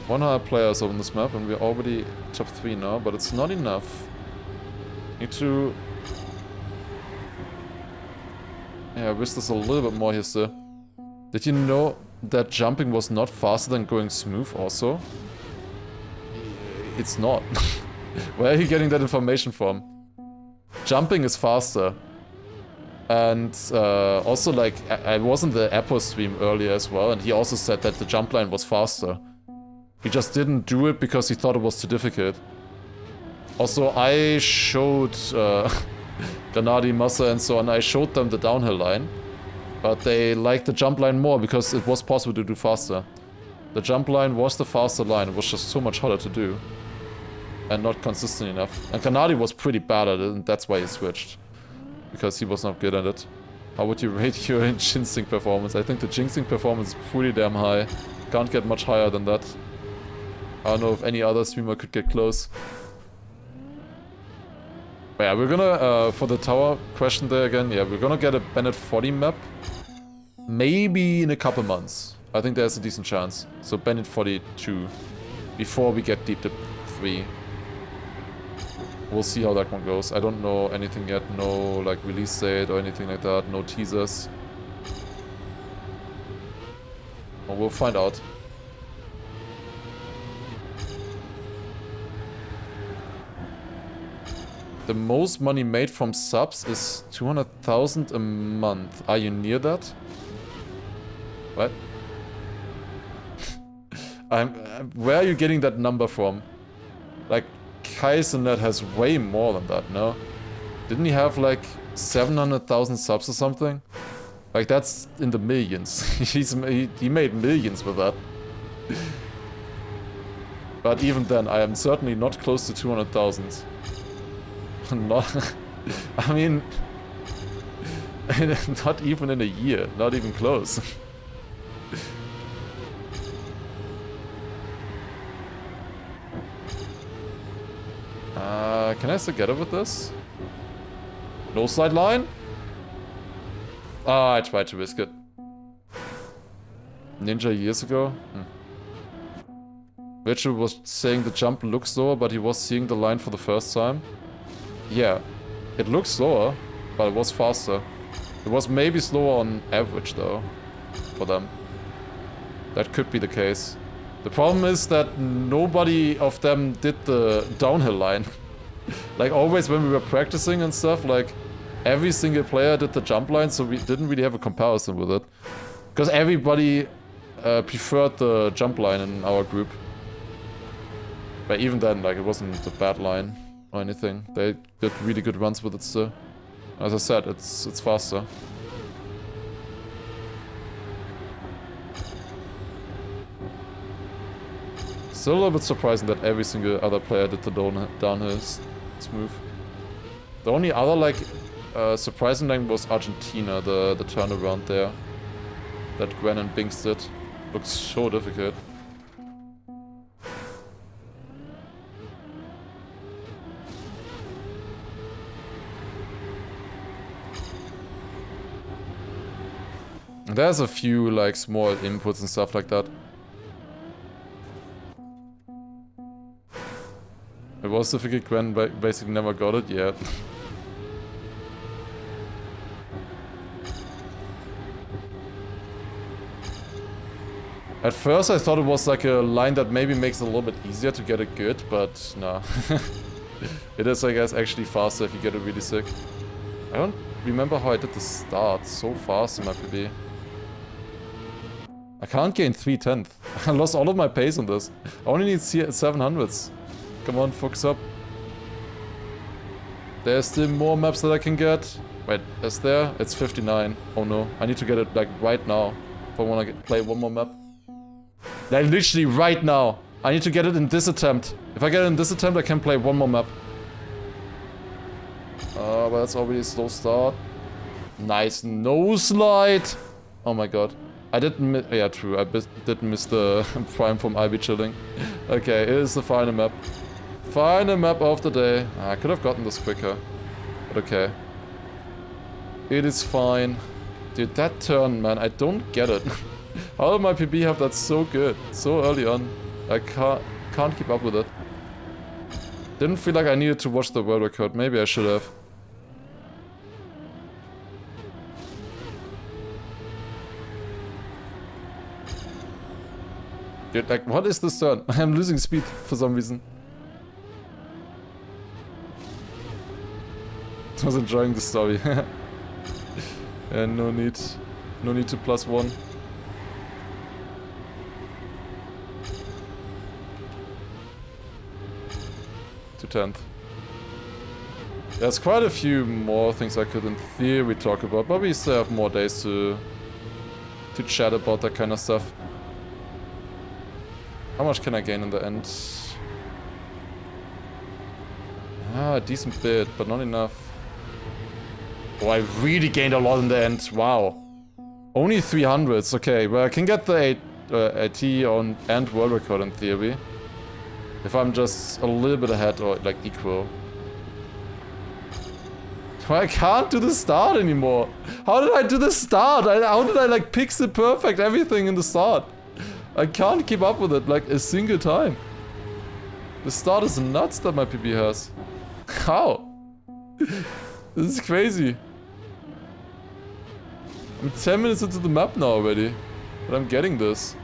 100 players on this map, and we're already top 3 now, but it's not enough. Need to... Yeah, I wish there's a little bit more here still. Did you know that jumping was not faster than going smooth also? It's not. Where are you getting that information from? Jumping is faster. And also, like, I was in the Apo stream earlier as well, and he also said that the jump line was faster. He just didn't do it because he thought it was too difficult. Also, I showed Granadi, Massa, and so on, I showed them the downhill line. But they liked the jump line more because it was possible to do faster. The jump line was the faster line, it was just so much harder to do. And not consistent enough. And Granadi was pretty bad at it, and that's why he switched. Because he was not good at it. How would you rate your Jinxing performance? I think the Jinxing performance is pretty damn high. Can't get much higher than that. I don't know if any other streamer could get close. But yeah, we're gonna, for the tower question there again, yeah, we're gonna get a Bennett 40 map. Maybe in a couple months. I think there's a decent chance. So Bennett 42. Before we get deep to 3. We'll see how that one goes. I don't know anything yet. No, like, release date or anything like that. No teasers. Well, we'll find out. The most money made from subs is 200,000 a month. Are you near that? What? Where are you getting that number from? Like, Kaisenet has way more than that, no? Didn't he have like 700,000 subs or something? Like, that's in the millions. he made millions with that. But even then, I am certainly not close to 200,000. Not, I mean, not even in a year, not even close. Can I still get it with this? No slide line? Ah, I tried to risk it. Ninja years ago? Richard was saying the jump looks slower, but he was seeing the line for the first time. Yeah, it looks slower, but it was faster. It was maybe slower on average, though, for them. That could be the case. The problem is that nobody of them did the downhill line. Like, always when we were practicing and stuff, like, every single player did the jump line, so we didn't really have a comparison with it. Because everybody preferred the jump line in our group. But even then, like, it wasn't a bad line or anything. They did really good runs with it still. As I said, it's faster. Still a little bit surprising that every single other player did the downhill smooth. The only other, like, surprising thing was Argentina, the turnaround there. That Gwen and Binks did. Looks so difficult. There's a few, like, small inputs and stuff like that. It was difficult, Gwen basically never got it yet. At first I thought it was like a line that maybe makes it a little bit easier to get it good, but no. It is, I guess, actually faster if you get it really sick. I don't remember how I did the start so fast in my PB. I can't gain 3/10. I lost all of my pace on this. I only need 700s. Come on, focus up. There's still more maps that I can get. Wait, is there? It's 59. Oh no, I need to get it like right now if I want to play one more map. Like literally right now. I need to get it in this attempt. If I get it in this attempt, I can play one more map. But that's already a slow start. Nice no slide. Oh my god. I didn't miss... Yeah, true. I didn't miss the prime from Ivy chilling. Okay, it is the final map. Final map of the day. I could have gotten this quicker. But okay. It is fine. Dude, that turn, man, I don't get it. How did my PB have that so good? So early on. I can't keep up with it. Didn't feel like I needed to watch the world record. Maybe I should have. Dude, like, what is this turn? I'm losing speed for some reason. I was enjoying the story. And no need to +1. To 10th. There's quite a few more things I could in theory talk about, but we still have more days to chat about that kind of stuff. How much can I gain in the end? Ah, a decent bit, but not enough. Oh, I really gained a lot in the end. Wow. Only 300s, okay. Well, I can get the AT on and world record in theory. If I'm just a little bit ahead or like equal. I can't do the start anymore. How did I do the start? How did I like pixel perfect everything in the start? I can't keep up with it like a single time. The start is nuts that my PB has. How? This is crazy. I'm 10 minutes into the map now already. But I'm getting this.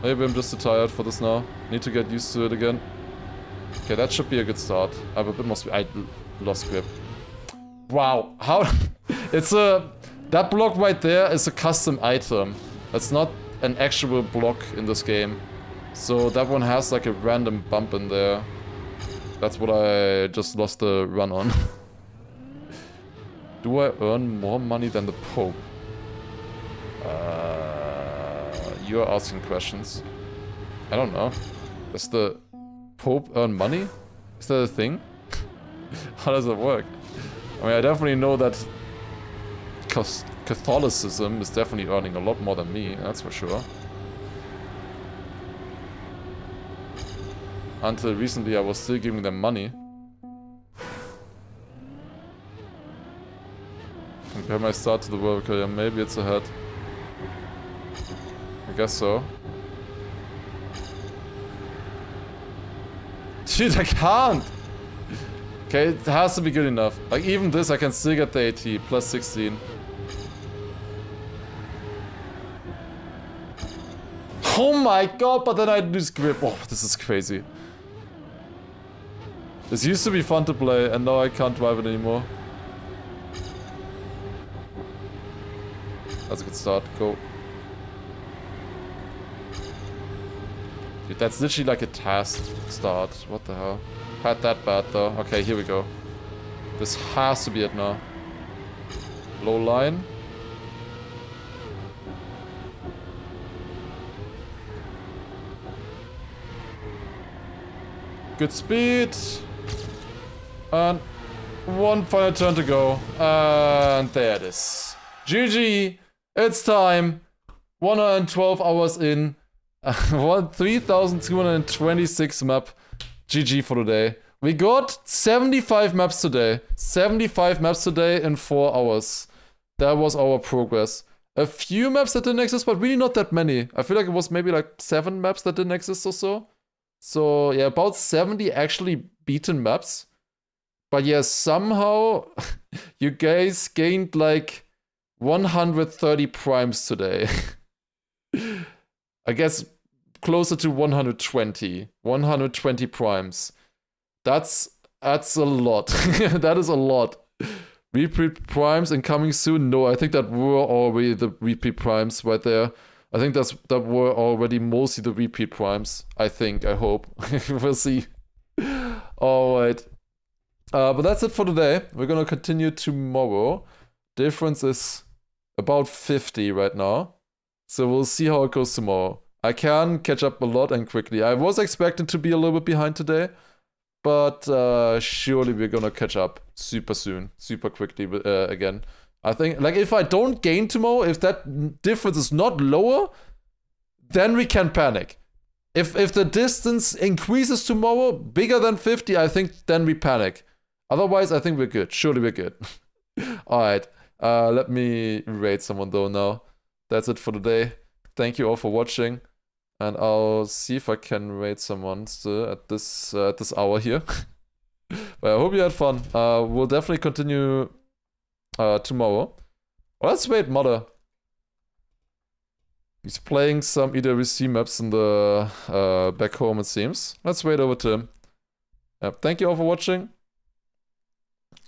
Maybe I'm just too tired for this now. Need to get used to it again. Okay, that should be a good start. I have a bit more speed. I lost grip. Wow. How? It's a... That block right there is a custom item. It's not an actual block in this game. So that one has like a random bump in there. That's what I just lost the run on. Do I earn more money than the Pope? You're asking questions. I don't know. Does the Pope earn money? Is that a thing? How does it work? I mean, I definitely know that Catholicism is definitely earning a lot more than me, that's for sure. Until recently I was still giving them money. Compare my start to the world record, yeah, maybe it's ahead. I guess so. Shit, I can't! Okay, it has to be good enough. Like, even this, I can still get the AT, +16. Oh my god, but then I lose grip. Oh, this is crazy. This used to be fun to play, and now I can't drive it anymore. That's a good start. Go. Dude, that's literally like a task start. What the hell? Had that bad though. Okay, here we go. This has to be it now. Low line. Good speed. And one final turn to go. And there it is. GG. It's time. 112 hours in. 3,226 map. GG for today. We got 75 maps today. 75 maps today in 4 hours. That was our progress. A few maps that didn't exist, but really not that many. I feel like it was maybe like 7 maps that didn't exist or so. So yeah, about 70 actually beaten maps. But yeah, somehow you guys gained like 130 primes today. I guess closer to 120. 120 primes. That's a lot. That is a lot. Repeat primes incoming soon? No, I think that were already the repeat primes right there. I think that were already mostly the repeat primes. I think, I hope. We'll see. Alright. But that's it for today. We're gonna continue tomorrow. Difference is about 50 right now. So we'll see how it goes tomorrow. I can catch up a lot and quickly. I was expecting to be a little bit behind today. But surely we're gonna catch up super soon. Super quickly again. I think, like, if I don't gain tomorrow, if that difference is not lower, then we can panic. If the distance increases tomorrow, bigger than 50, I think then we panic. Otherwise, I think we're good. Surely we're good. Alright. Let me raid someone though now. That's it for today. Thank you all for watching. And I'll see if I can raid someone still at this hour here. But I hope you had fun. We'll definitely continue tomorrow. Well, let's wait, Mother. He's playing some EWC maps in the back home, it seems. Let's wait over to him. Thank you all for watching.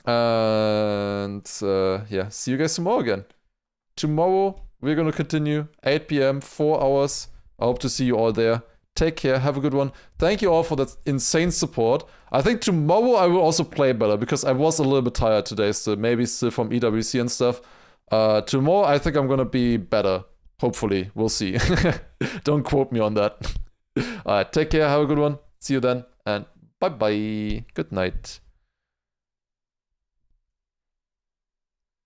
And yeah, see you guys tomorrow again. Tomorrow, we're gonna continue 8 p.m., 4 hours. I hope to see you all there. Take care, have a good one. Thank you all for that insane support. I think tomorrow I will also play better because I was a little bit tired today, still, maybe still from EWC and stuff. Tomorrow I think I'm gonna be better. Hopefully, we'll see. Don't quote me on that. Alright, take care, have a good one. See you then, and bye-bye. Good night.